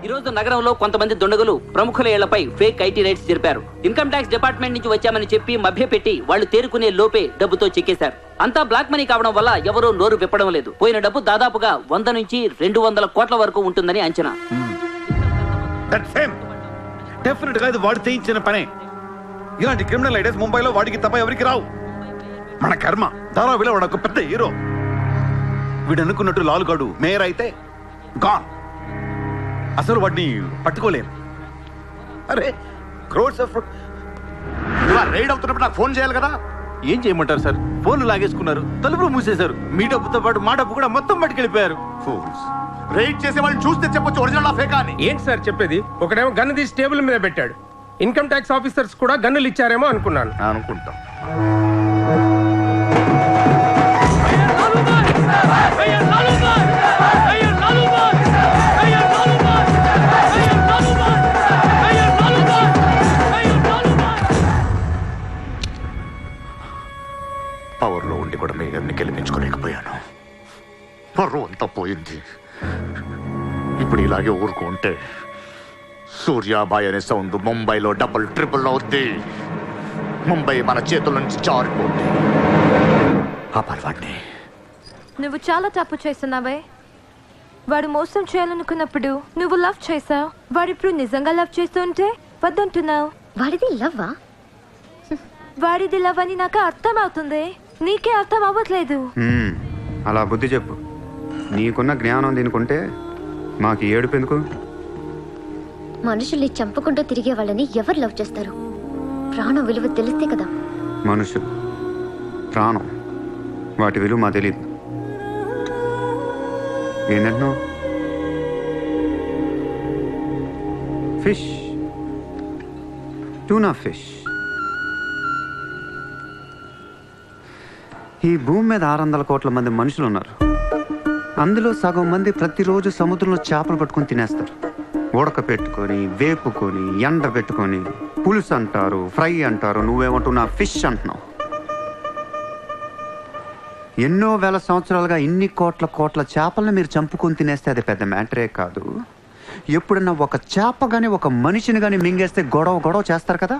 ఈ రోజు నగరంలో కొంతమంది దుండగులు ప్రముఖుల ఇళ్లపై ఫేక్ ఐటీ రైడ్స్ జరిపారు. ఇన్కమ్ ట్యాక్స్ డిపార్ట్మెంట్ నుంచి వచ్చామని చెప్పి మభ్యపెట్టి వాళ్ళు తేరుకునే లోపే డబ్బుతో చెక్కేశారు. అంతా బ్లాక్ మనీ కావడం వల్ల ఎవరూ నోరు విప్పడం లేదు. పోయిన డబ్బు దాదాపుగా 100 నుంచి 200 కోట్ల వరకు ఉంటుందని అంచనా. డెఫినెట్ గా ఇది వాడు చేయించిన పనే. ఇలాంటి క్రిమినల్ ఐడియాస్ ముంబైలో వాడికి తప్ప ఎవరికి రావు. మన కర్మ ధారావిలో వాడు ఒక పెద్ద హీరో. వీడు అనుకున్నట్టు లాలుగాడు మేయర్ అయితే గాన్. అసలు వాడిని పట్టుకోలేరు. అరే క్రోడ్స్ ఆఫ్ రైడ్ అవుతున్నప్పుడు నాకు ఫోన్ చేయాలి కదా. ఏం చేయమంటారు సార్? ఫోన్లు లాగేసుకున్నారు, తలుపులు మూసేశారు. మీ డబ్బుతో పాటు మా డబ్బు కూడా మొత్తం పట్టుకెళ్ళిపోయారు. రైడ్ చేసే వాళ్ళని చూస్తే చెప్పొచ్చు ఒరిజినల్ ఫేకా అని. ఏంటి సార్ చెప్పేది? ఒకడేమో గన్ను తీసి టేబుల్ మీద పెట్టాడు. ఇన్కమ్ ట్యాక్స్ ఆఫీసర్స్ కూడా గన్నులు ఇచ్చారేమో అనుకున్నాను. అనుకుంటాం. పవర్లో ఉండి కూడా మేయర్ని గెలిపించుకోలేకపోయాను. పర్వం అంతా పోయింది. ఇప్పుడు ఇలాగే ఊరుకుంటే సూర్యాబాయ్ అనే సౌండ్ ముంబైలో డబుల్ ట్రిపుల్ అవుద్ది. ముంబై మన చేతుల నుంచి జారిపోద్ది. ఆపాలి వాడిని. నువ్వు చాలా తప్పు చేస్తున్నావే. వాడు మోసం చేయాలనుకున్నప్పుడు నువ్వు లవ్ చేసావు. వాడిప్పుడు నిజంగా లవ్ చేస్తుంటే వద్దంటున్నావు. వాడిది లవ్వా? వాడిది లవ్ అని నాకు అర్థం అవుతుంది, నీకే అర్థం అవ్వట్లేదు. అలా బుద్ధి చెప్పు. నీకున్న జ్ఞానం దీనికుంటే మాకు ఏడుపు ఎందుకు? మనుషుల్ని చంపుకుంటూ తిరిగే వాళ్ళని ఎవరు లవ్ చేస్తారు? ప్రాణం విలువ తెలిస్తే కదా. మనుషులు, ప్రాణం, వాటి విలువ మా తెలియదు. ఏంటంటున్నావు? Fish, tuna fish. ఈ భూమి మీద 600 కోట్ల మంది మనుషులు ఉన్నారు. అందులో సగం మంది ప్రతిరోజు సముద్రంలో చేపలు పట్టుకొని తినేస్తారు. ఉడక పెట్టుకొని, వేపుకొని, ఎండ పెట్టుకొని, పులుసు అంటారు, ఫ్రై అంటారు. నువ్వేమంటున్నా ఫిష్ అంటున్నావు. ఎన్నో వేల సంవత్సరాలుగా ఇన్ని కోట్ల చేపలను మీరు చంపుకొని తినేస్తే అది పెద్ద మ్యాటరే కాదు. ఎప్పుడన్నా ఒక చేప కానీ ఒక మనిషిని కానీ మింగేస్తే గొడవ చేస్తారు కదా.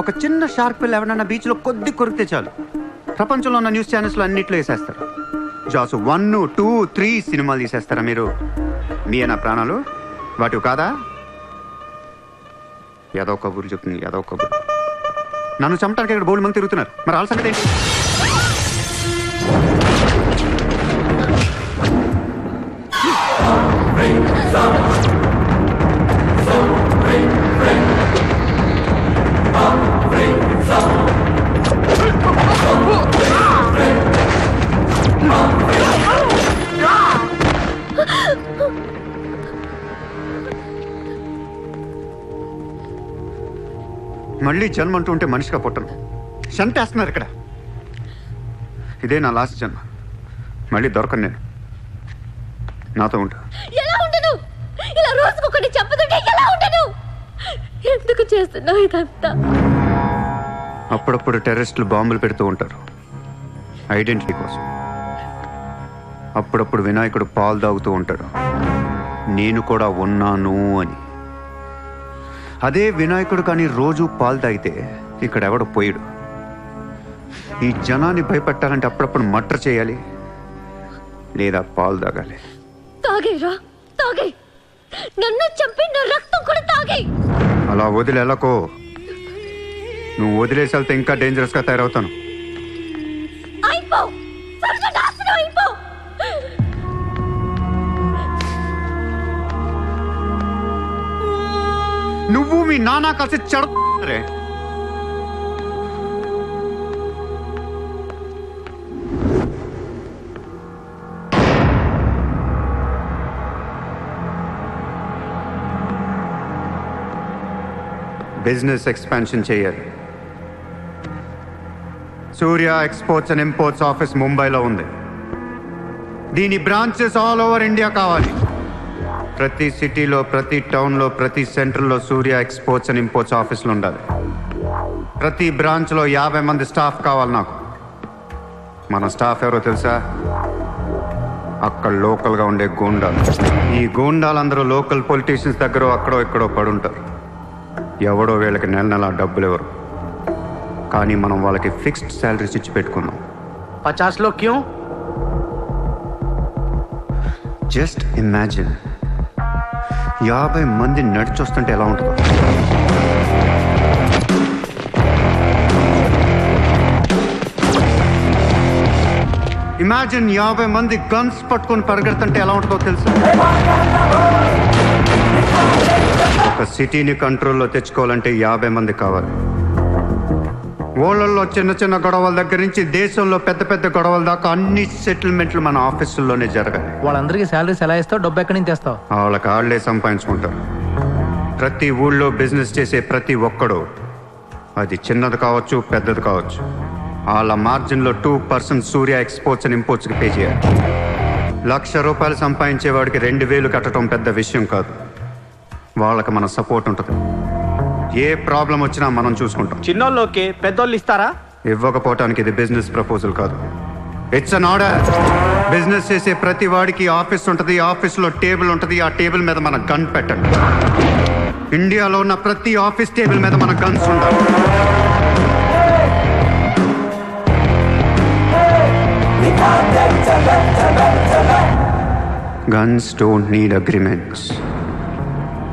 ఒక చిన్న షార్క్ పిల్ల ఎవరన్నా బీచ్లో కొద్ది కొరికితే చాలు, ప్రపంచంలో ఉన్న న్యూస్ ఛానల్స్లో అన్నిట్లో వేసేస్తారు. జాసు 1, 2, 3 సినిమాలు తీసేస్తారా మీరు? మీ నా ప్రాణాలు వాటివి కాదా? ఏదో కబుర్లు చెప్తుంది, ఏదో కబుర్లు. నన్ను చంపడానికి ఇక్కడ బోల్డ్ మంది తిరుగుతున్నారు. మరి వాళ్ళ సంగతి ఏంటి? మళ్ళీ జన్మ అంటూ ఉంటే మనిషిగా పుట్టను. చంపేస్తున్నారు ఇక్కడ. ఇదే నా లాస్ట్ జన్మ. మళ్ళీ దొరకను నేను. నాతో ఉంటా. ఎలా ఉండను? ఇలా రోజుకొకటి చంపుతుంటే ఎలా ఉండను? ఎందుకు చేస్తున్నావు ఇదంతా? అప్పుడప్పుడు టెర్రరిస్టులు బాంబులు పెడుతూ ఉంటారు ఐడెంటిటీ కోసం. అప్పుడప్పుడు వినాయకుడు పాలు తాగుతూ ఉంటాడు, నేను కూడా ఉన్నాను అని. అదే వినాయకుడు కానీ రోజు పాలు తాగితే ఇక్కడ ఎవడు పోయాడు. ఈ జనాన్ని భయపెట్టాలంటే అప్పుడప్పుడు మర్డర్ చేయాలి, లేదా పాలు తాగాలి. తాగేరా, తాగే. నన్ను చంపి నా రక్తం కూడా తాగే. అలా వదిలేలకో. నువ్వు వదిలేసి వెళ్తే ఇంకా డేంజరస్గా తయారవుతాను. అయిపో, సర్వనాశనం అయిపో. నువ్వు మీ నాన్న కలిసి చెడరే. బిజినెస్ ఎక్స్పాన్షన్ చేయాలి. సూర్య ఎక్స్పోర్ట్స్ అండ్ ఇంపోర్ట్స్ ఆఫీస్ ముంబైలో ఉంది. దీని బ్రాంచెస్ ఆల్ ఓవర్ ఇండియా కావాలి. ప్రతి సిటీలో, ప్రతి టౌన్లో, ప్రతి సెంటర్లో సూర్య ఎక్స్పోర్ట్స్ అండ్ ఇంపోర్ట్స్ ఆఫీసులు ఉండాలి. ప్రతి బ్రాంచ్లో 50 మంది స్టాఫ్ కావాలి నాకు. మన స్టాఫ్ ఎవరో తెలుసా? అక్కడ లోకల్గా ఉండే గూండాలు. ఈ గూండాలందరూ లోకల్ పొలిటీషియన్స్ దగ్గర అక్కడో ఇక్కడో పడుంటారు. ఎవడో వీళ్ళకి నెల నెల డబ్బులు ఎవరు, కానీ మనం వాళ్ళకి ఫిక్స్డ్ శాలరీస్ ఇచ్చి పెట్టుకున్నాం. 50 लोग क्यों? జస్ట్ ఇమాజిన్ 50 మంది నడిచొస్తుంటే ఎలా ఉంటుందో. ఇమాజిన్ 50 మంది గన్స్ పట్టుకొని పరిగెడుతుంటే ఎలా ఉంటుందో తెలుసు. ఒక సిటీని కంట్రోల్లో తెచ్చుకోవాలంటే 50 మంది కావాలి. ఊళ్ళల్లో చిన్న చిన్న గొడవల దగ్గర నుంచి దేశంలో పెద్ద పెద్ద గొడవల దాకా అన్ని సెటిల్మెంట్లు మన ఆఫీసుల్లోనే జరగాలి. వాళ్ళందరికీ శాలరీస్ ఎలా ఇస్తావు? డబ్బు ఎక్కడి నుంచి తెస్తావు? వాళ్ళకి వాళ్ళే సంపాదించుకుంటారు. ప్రతి ఊళ్ళో బిజినెస్ చేసే ప్రతి ఒక్కడు, అది చిన్నది కావచ్చు పెద్దది కావచ్చు, వాళ్ళ మార్జిన్లో 2% సూర్య ఎక్స్పోర్ట్స్ అండ్ ఇంపోర్ట్స్కి పే చేయాలి. ₹1,00,000 సంపాదించేవాడికి 2,000 కట్టడం పెద్ద విషయం కాదు. వాళ్ళకి మన సపోర్ట్ ఉంటుంది. ఏ ప్రాబ్లం వచ్చినా మనం చూసుకుంటాం. చిన్నోళ్ళకి పెద్దోళ్ళు ఇస్తారా? ఇవ్వకపోవటానికి ఇది బిజినెస్ ప్రపోజల్ కాదు, ఇట్స్ అన్ ఆర్డర్. బిజినెస్ చేసే ప్రతి వాడికి ఆఫీస్ ఉంటుంది, ఆఫీస్లో టేబుల్ ఉంటుంది. ఆ టేబుల్ మీద మన గన్ పెట్టండి. ఇండియాలో ఉన్న ప్రతి ఆఫీస్ టేబుల్ మీద మన గన్స్ ఉండాలి. Guns don't need agreements.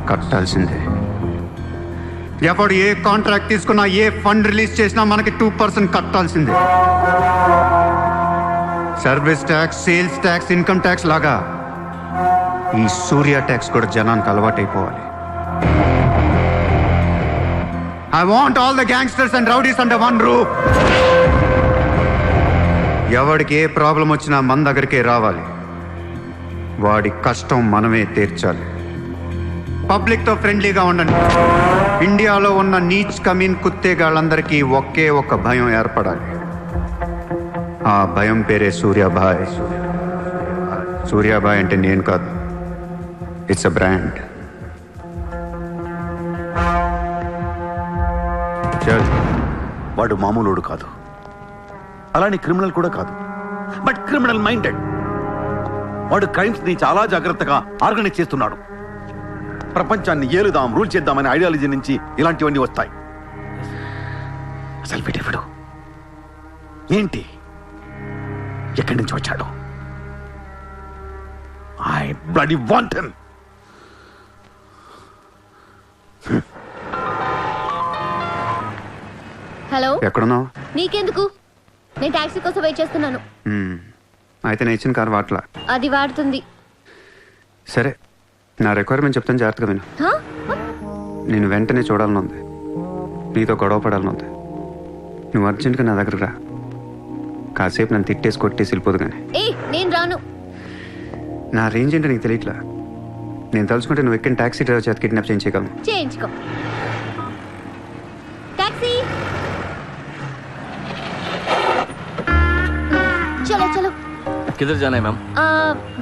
కట్టాల్సిందే. ఎవడు ఏ కాంట్రాక్ట్ తీసుకున్నా, ఏ ఫండ్ రిలీజ్ చేసినా మనకి 2% కట్టాల్సిందే. Service tax, sales tax, income tax లాగా ఈ సూర్య ట్యాక్స్ కూడా జనానికి అలవాటైపోవాలి. I want all the gangsters and rowdies under one roof. ఎవడికి ఏ ప్రాబ్లం వచ్చినా మన దగ్గరికే రావాలి. వాడి కష్టం మనమే తీర్చాలి. పబ్లిక్తో ఫ్రెండ్లీగా ఉండండి. ఇండియాలో ఉన్న నీచ్ కమీన్ కుత్తేగాళ్ళందరికీ ఒకే ఒక భయం ఏర్పడాలి. ఆ భయం పేరే సూర్యాభాయ్. సూర్యాభాయ్ అంటే నేను కాదు, ఇట్స్ అ బ్రాండ్. చల్. వాడు మామూలుడు కాదు, అలానే క్రిమినల్ కూడా కాదు, బట్ క్రిమినల్ మైండెడ్. వాడు క్రైమ్స్ ని చాలా జాగ్రత్తగా ఆర్గనైజ్ చేస్తున్నాడు. ప్రపంచాన్ని ఏలుదాం, రూల్ చేద్దామనే ఐడియాలజీ నుంచి ఇలాంటివన్నీ వస్తాయి. అసలు వీడెవడు, ఏంటి, ఎక్కడి నుంచి వచ్చాడు? I bloody want him. Hello, ఎక్కడున్నావు? నీకెందుకు? నేను టాక్సీ కోసం వెయిట్ చేస్తున్నాను. అయితే నేను ఇచ్చిన కారు వాట్లా. అది వాడుతుంది. సరే, నా రిక్వైర్మెంట్ చెప్తాను, జాగ్రత్తగా విను. హా? నేను వెంటనే చూడాలనుంది, నీతో గొడవ పడాలనుంది. నువ్వు అర్జెంట్గా నా దగ్గర రా. కాసేపు నన్ను తిట్టేసి కొట్టేసి వెళ్ళిపోదు. కానీ నేను రాను. నా రేంజ్ ఏంటో నీకు తెలియట్లా. నేను తలుచుకుంటే నువ్వు ఎక్కిన టాక్సీ డ్రైవర్ చేత కిడ్నాప్ చేయించగలను. చేయించుకో. టాక్సీ, చలో చలో. किधर जाना है ma'am?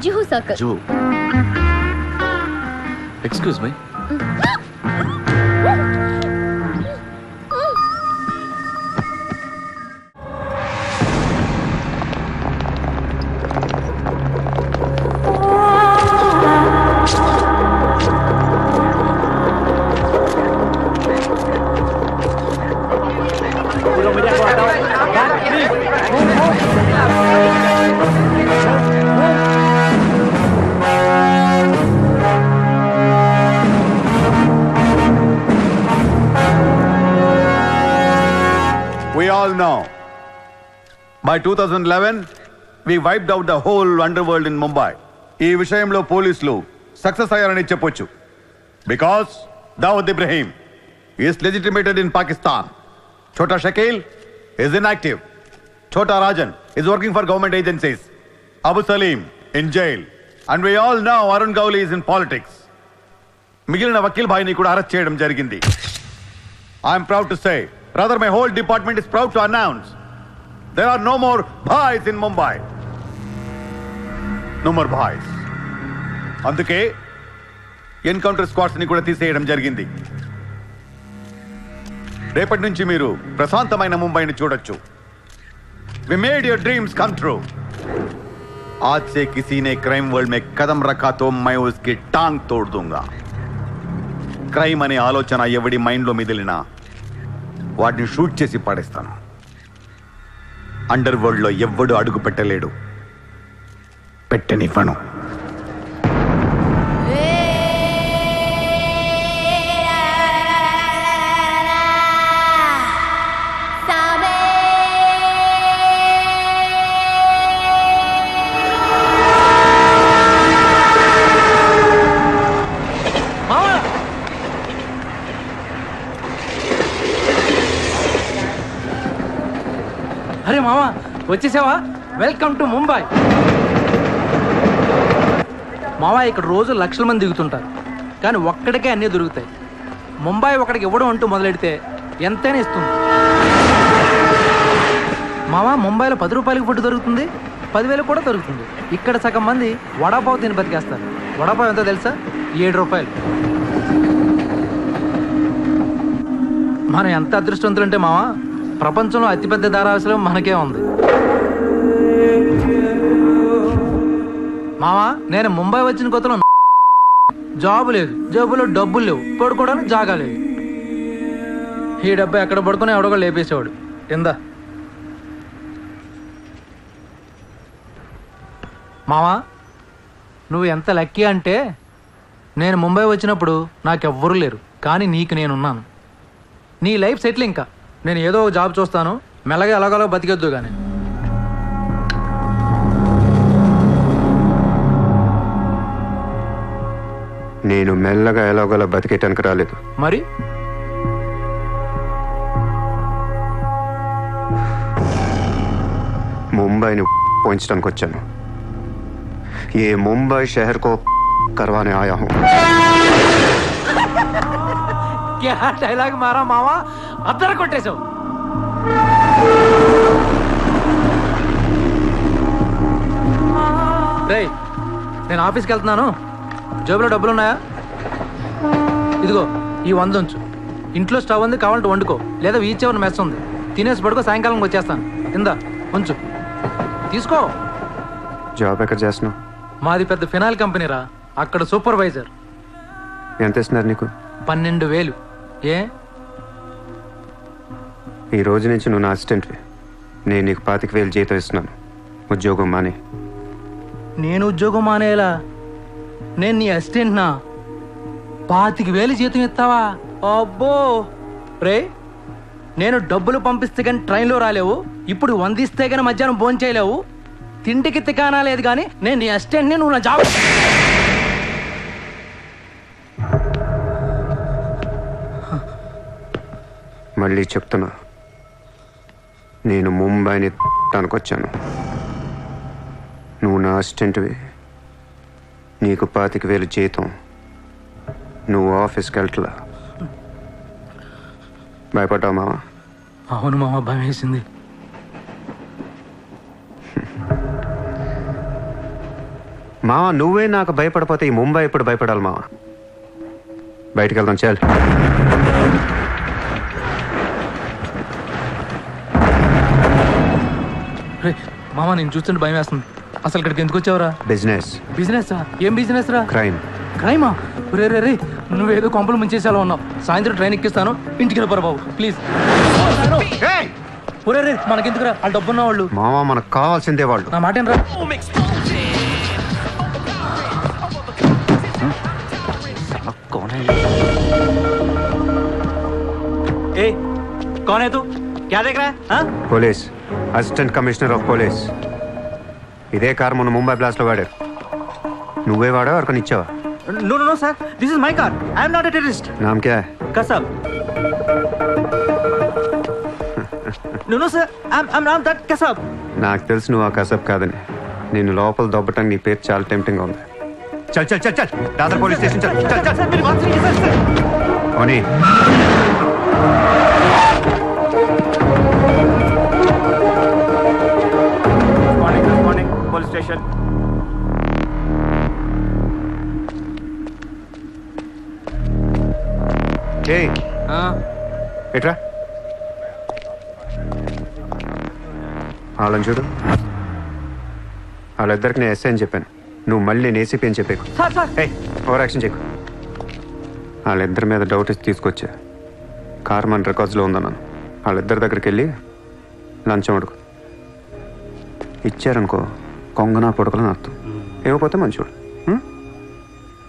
Juhu circle. Juhu. Excuse me. We all know. By 2011, we wiped out the whole underworld in Mumbai. ఈ విషయంలో పోలీసులు సక్సెస్ అయ్యారని చెప్పొచ్చు. Because Dawood Ibrahim is legitimated in Pakistan. Chota Shakil is inactive. Chota Rajan is working for government agencies. Abu Salim in jail. And we all know Arun Gowli is in politics. మిగిలిన వకీల్ భాయ్ని కూడా arrest చేయడం జరిగింది. I'm proud to say, rather my whole department is proud to announce, there are no more bhais in Mumbai. No more bhais. అందుకే encounter squads ని కూడా తీసేయడం జరిగింది. రేపటి నుంచి మీరు ప్రశాంతమైన ముంబైని చూడొచ్చు. We made your dreams come true. आज से किसी ने क्राइम वर्ल्ड में कदम रखा तो मैं उसकी टांग तोड़ दूंगा. క్రైమ్ అనే ఆలోచన ఎవడి మైండ్లో మిదిలినా వాటిని షూట్ చేసి పడేస్తాను. అండర్ వరల్డ్ లో ఎవ్వడు అడుగు పెట్టలేడు, పెట్టనివ్వను. అరే మామా వచ్చేసావా? Welcome to Mumbai. మావా ఇక్కడ రోజు లక్షల మంది దిగుతుంటారు, కానీ ఒక్కడికే అన్నీ దొరుకుతాయి. ముంబై ఒకడికి ఇవ్వడం అంటూ మొదలెడితే ఎంతైనా ఇస్తుంది. మావా ముంబైలో 10 రూపాయలకి ఫుడ్ దొరుకుతుంది, 10,000 కూడా దొరుకుతుంది. ఇక్కడ సగం మంది వడాపావ్ తిని బతికేస్తారు. వడాపావ్ ఎంతో తెలుసా? 7 రూపాయలు. మనం ఎంత అదృష్టవంతులంటే మావా, ప్రపంచంలో అతిపెద్ద ధారావాసం మనకే ఉంది. మావా నేను ముంబై వచ్చిన కొత్తలో జాబు లేదు, జేబులో డబ్బులు లేవు, పడుకోవడానికి జాగా లేదు. ఈ డబ్బా ఎక్కడ పడుకుని ఎవడో లేపేసేవాడు. ఎందా మావా నువ్వు ఎంత లక్కీ అంటే, నేను ముంబై వచ్చినప్పుడు నాకెవ్వరూ లేరు, కానీ నీకు నేనున్నాను. నీ లైఫ్ సెటిల్. ఇంకా నేను ఏదో ఒక జాబ్ చూస్తాను, మెల్లగా ఎలాగోలా బతికొద్దు. కానీ నేను మెల్లగా ఎలాగోలా బతికేటానికి రాలేదు. మరి ముంబైని పోయించడానికి వచ్చాను. ఏ ముంబై షహర్ కో करवाने आया हूँ. क्या డైలాగ్ మారా మావా, అద్దరు కొట్టేశావు. రేయ్ నేను ఆఫీస్కి వెళ్తున్నాను, జేబులో డబ్బులు ఉన్నాయా? ఇదిగో ఈ 100 ఉంచు. ఇంట్లో స్టవ్ ఉంది, కావాలంటే వండుకో, లేదా వీచ్ ఎవరి మెస్ ఉంది, తినేసి పడుకో, సాయంకాలం వచ్చేస్తాను. ఇందా ఉంచు, తీసుకో. జాబ్ ఎక్కడ చేస్తున్నావు? మాది పెద్ద ఫినాయిల్ కంపెనీ రా, అక్కడ సూపర్వైజర్. ఎంత ఇస్తున్నారు నీకు? 12,000. ఏ ఈ రోజు నుంచి నువ్వు నా అసిస్టెంట్వి. నేను నీకు 25,000 జీతం ఇస్తున్నాను. ఉద్యోగం మానే. నేను ఉద్యోగం మానేలా? నేను నీ అసిస్టెంట్నా? 25,000 జీతం ఇస్తావా? అబ్బో రే, నేను డబ్బులు పంపిస్తే కానీ ట్రైన్లో రాలేవు, ఇప్పుడు 100 ఇస్తే కానీ మధ్యాహ్నం భోజనం చేయలేవు, తిండికి తికానా లేదు, కానీ నేను నీ అసిస్టెంట్ని, నువ్వు నా జాబ్. మళ్ళీ చెప్తున్నా, నేను ముంబైని తనకొచ్చాను. నువ్వు నా అసిస్టెంట్వి, నీకు 25,000 జీతం, నువ్వు ఆఫీస్కి వెళ్ళట్లా. భయపడ్డావు మావా? అవును మామ, భయం వేసింది. మావా నువ్వే నాకు భయపడిపోతే ఈ ముంబై ఎప్పుడు భయపడాలి మావా? బయటికి వెళ్దాం చాలు. రే మామ, నేను చూస్తుంటే భయం వేస్తుంది. అసలు ఇక్కడికి ఎందుకు వచ్చావురా? బిజినెస్. బిజినెస్ రా? ఏం బిజినెస్ రా? క్రైమ్. క్రైమా? రే రే రే, నువ్వేదో కొంపలు ముంచేసేలా ఉన్నావు. సాయంత్రం ట్రైన్ ఎక్కిస్తాను, ఇంటికి వెళ్ళిపోరా బాబు ప్లీజ్. ఒరే రే, మనకెందుకురా, వాళ్ళు డబ్బున్న వాళ్ళు. మావా మనకు కావాల్సిందే వాళ్ళు. నా మాట రా. कौन है तू? क्या देख रहा है? हाँ? Police, assistant commissioner of police. ఇదే కార్ మొన్న ముంబై బ్లాస్ట్ లో వాడారు. నువ్వే వాడా ఎవరికొని ఇచ్చావా? No, no, no, sir. This is my car. I am not a terrorist. నామ్ క్యా high? Kasab. No, no, sir. I'm not that Kasab. నాకు తెలుసు నువ్వు ఆ కసబ్ కాదని. నేను లోపల దొబ్బటానికి నీ పేరు చాలా టెంప్టింగ్ ఉంది. చల్ చల్ చల్ చల్, దాదర్ పోలీస్ స్టేషన్ చల్ చల్ చల్. Sir, मेरी बात सुनिए, sir. ఓనీ Morning, police station. ఏయ్ ఎట్రా వాళ్ళని చూడు. వాళ్ళిద్దరికి నేను ఎస్ఐ అని చెప్పాను. నువ్వు మళ్ళీ నేను ఏసీపీ అని చెప్పేకు. ఓవర్ యాక్షన్ చెక్కు. వాళ్ళిద్దరి మీద డౌట్ ఇచ్చి తీసుకొచ్చా. కార్ మన రికార్డ్స్లో ఉందన్నాను. వాళ్ళిద్దరి దగ్గరికి వెళ్ళి లంచం అడుగు. ఇచ్చారనుకో కొంగనా పొడకలని అర్థం. ఏమైపోతే మంచివాడు.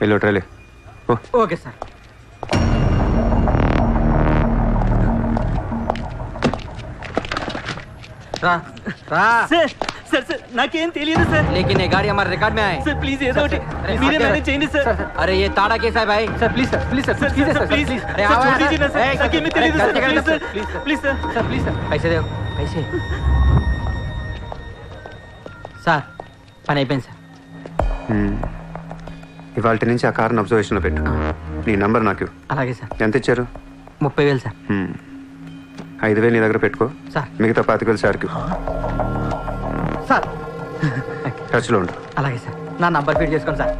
వెళ్ళి ట్రైలే. Okay sir. రా రా సార్ సార్ సార్ నాకేం తెలియదు సార్. लेकिन ये गाड़ी हमारे रिकॉर्ड में है సార్ ప్లీజ్ ఏదో ఒకటి మీరే మేనేజ్ చేయండి సార్. अरे ये ताड़ा केस है भाई sir. Please sir please sir please अरे సార్ आओ छोड़ दीजिए ना सर. నాకేమీ తెలియదు sir. Please sir please sir. Sir please sir पैसे दो पैसे. సార్ పని అయిపోయింది సార్. ఇవాళ నుంచి ఆ కార్ని అబ్జర్వేషన్లో పెట్టు. నీ నంబర్ నాకు ఇవ్వు. అలాగే సార్. ఎంత ఇచ్చారు? 30,000 సార్. 5,000 నీ దగ్గర పెట్టుకో. సార్. మిగతా 25,000 సార్కి సార్ టచ్లో ఉండు. అలాగే సార్. నా నంబర్ ఫీడ్ చేసుకోండి సార్.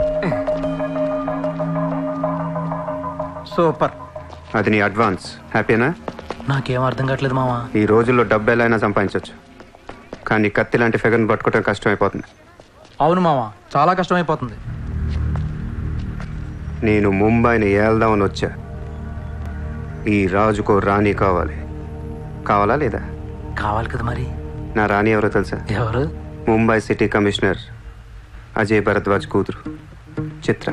సూపర్. అది నీ అడ్వాన్స్. హ్యాపీనా? నాకేం అర్థం కావట్లేదు మావా. ఈ రోజుల్లో డబ్బు ఎలా అయినా సంపాదించవచ్చు, కానీ కత్తి లాంటి ఫిగర్ని పట్టుకోవడం కష్టం అయిపోతుంది. అవును మావా, చాలా కష్టం అయిపోతుంది. నేను ముంబైని ఏల్దామని వచ్చా. ఈ రాజుకో రాణి కావాలి. కావాలా లేదా? కావాలి కదా మరి. నా రాణి ఎవరో తెలుసా? ఎవరు? ముంబై సిటీ కమిషనర్ అజయ్ భరద్వాజ్ కూతురు చిత్ర.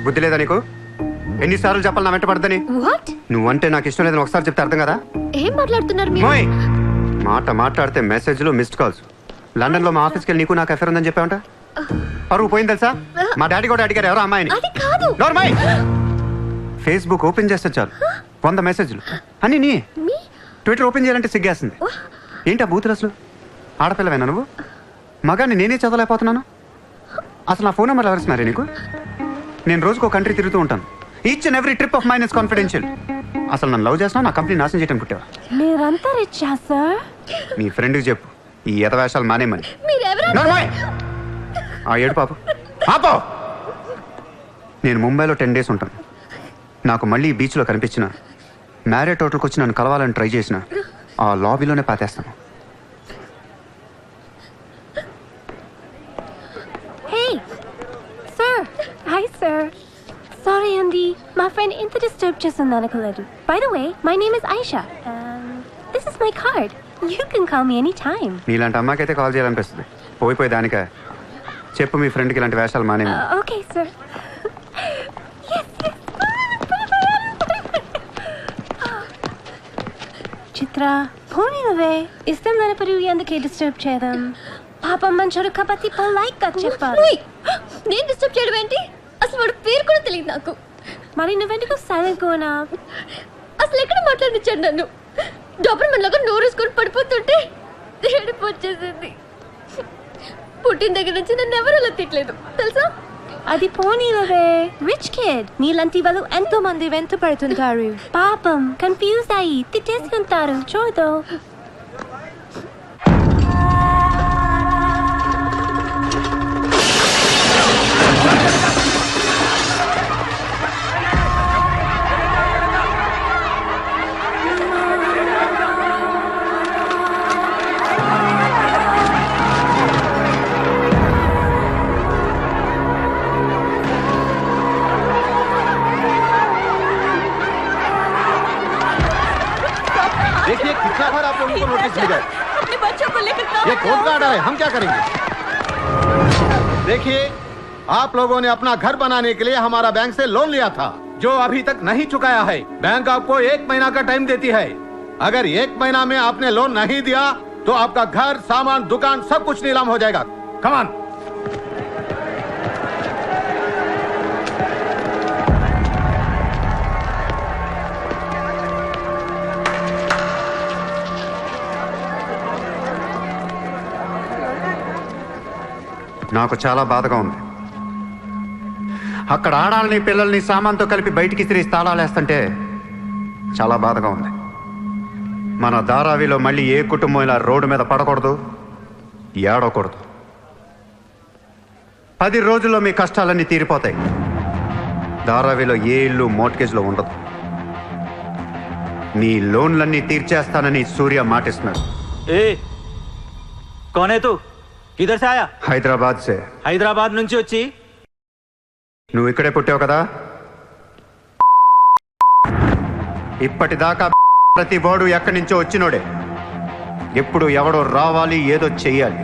బుద్ధి లేదా నీకు? ఎన్నిసార్లు చెప్పాలి నా వెంట పడదని? వాట్? నువ్వంటే నాకు ఇష్టం లేదని ఒకసారి చెప్తే అర్థం కదా? ఏం మాట్లాడుతున్నారు మీరు? మాట్లాడితే మెసేజ్లు మిస్డ్ కాల్స్. లండన్ లో మా ఆఫీస్కి వెళ్ళి నీకు నాకు అఫేర్ ఉందని చెప్పావంట. పరువు పోయింది తెలుసా? మా డాడీ కూడా అడిగారు ఎవరో అమ్మాయిని. అది కాదు. ఫేస్బుక్ ఓపెన్ చేస్తే చాలు 100 మెసేజ్లు అన్నీ నీ. ట్విట్టర్ ఓపెన్ చేయాలంటే సిగ్గేస్తుంది. ఏంటి ఆ బూతులు అసలు? ఆడపిల్లవేనా నువ్వు? మగాన్ని నేనే చదవలేకపోతున్నాను. అసలు నా ఫోన్ నెంబర్ ఎవరిస్తున్నారే నీకు? నేను రోజుకో కంట్రీ తిరుగుతూ ఉంటాను. Each and every trip of mine is confidential. అసలు నన్ను లవ్ చేస్తున్నావు, నా కంపెనీ నాశనం చేయడం పుట్టావా? మీరంతా రిచ్చా సార్? నీ ఫ్రెండ్కి చెప్పు ఈ ఎదవేషాలు మానేమని. ఆ ఏడు పాపో. నేను ముంబైలో 10 days ఉంటాను. నాకు మళ్ళీ ఈ బీచ్లో కనిపించిన మ్యారేట్ హోటల్కి వచ్చి నన్ను కలవాలని ట్రై చేసిన ఆ లాబీలోనే పాతేస్తాను. Hi sir. Sorry Andy, my friend ఇంత డిస్టర్బ్ చేస్తుంది అనుకోలేదు. By the way, my name is Aisha. This is my card. You can call me anytime. నీలాంటి అమ్మాయికైతే కాల్ చేయాలనిపిస్తుంది. పోయిపోయి దానికా? చెప్పు మీ ఫ్రెండ్కి ఇలాంటి వేషాలు మానేమి. Okay sir. Yes. చిత్ర పోనీ నువ్వే. ఇష్టం లేనప్పుడు ఎందుకే డిస్టర్బ్ చేయడం? పాపం మంచోడు కాబట్టి పొలైట్ గా చెప్పాలి. నేను డిస్టర్బ్ చేయడం ఏంటి? అసలు వాడు పేరు కూడా తెలియదు నాకు. మరి నువ్వెందుకు సైలెంట్ కోనా? అసలు ఎక్కడ మాట్లాడించాడు నన్ను? డాబర్మన్ లాగా నోరేసుకొని పడిపోతుంటే ఏడుపు వచ్చేసింది. పుట్టిన దగ్గర నుంచి నన్ను ఎవరు అలా తిట్టలేదు తెలుసా? అది పోనీలవే. రిచ్ కిడ్ నీలాంటి వాళ్ళు ఎంతో మంది వెంట పడుతుంటారు. పాపం కన్ఫ్యూజ్ అయ్యి తిట్టేసుకుంటారు. చూడు. देखिए कितना बार आप लोगों को नोटिस मिला है। अपने बच्चों को लेकर ये कोर्ट का ऑर्डर है, हम क्या करेंगे? देखिए आप लोगों ने अपना घर बनाने के लिए हमारा बैंक से लोन लिया था, जो अभी तक नहीं चुकाया है। बैंक आपको 1 महीना का टाइम देती है। अगर 1 महीना में आपने लोन नहीं दिया तो आपका घर, सामान, दुकान सब कुछ नीलाम हो जाएगा। Come on. నాకు చాలా బాధగా ఉంది. అక్కడ ఆడాలని పిల్లల్ని సామాన్తో కలిపి బయటికి తిరిగి తాళాలేస్తుంటే చాలా బాధగా ఉంది. మన ధారావిలో మళ్ళీ ఏ కుటుంబం ఇలా రోడ్డు మీద పడకూడదు, ఏడవకూడదు. 10 రోజుల్లో మీ కష్టాలన్నీ తీరిపోతాయి. ధారావిలో ఏ ఇల్లు మోర్ట్గేజ్లో ఉండదు. మీ లోన్లన్నీ తీర్చేస్తానని సూర్య మాటిస్తున్నాడు. కౌన్ హై తూ? కిధర్ సే ఆయా? హైదరాబాద్ సే. హైదరాబాద్ నుంచి వచ్చి నువ్వు ఇక్కడే పుట్టావు కదా. ఇప్పటిదాకా ప్రతి వాడు ఎక్కడి నుంచో వచ్చినోడే. ఎప్పుడు ఎవడో రావాలి, ఏదో చెయ్యాలి.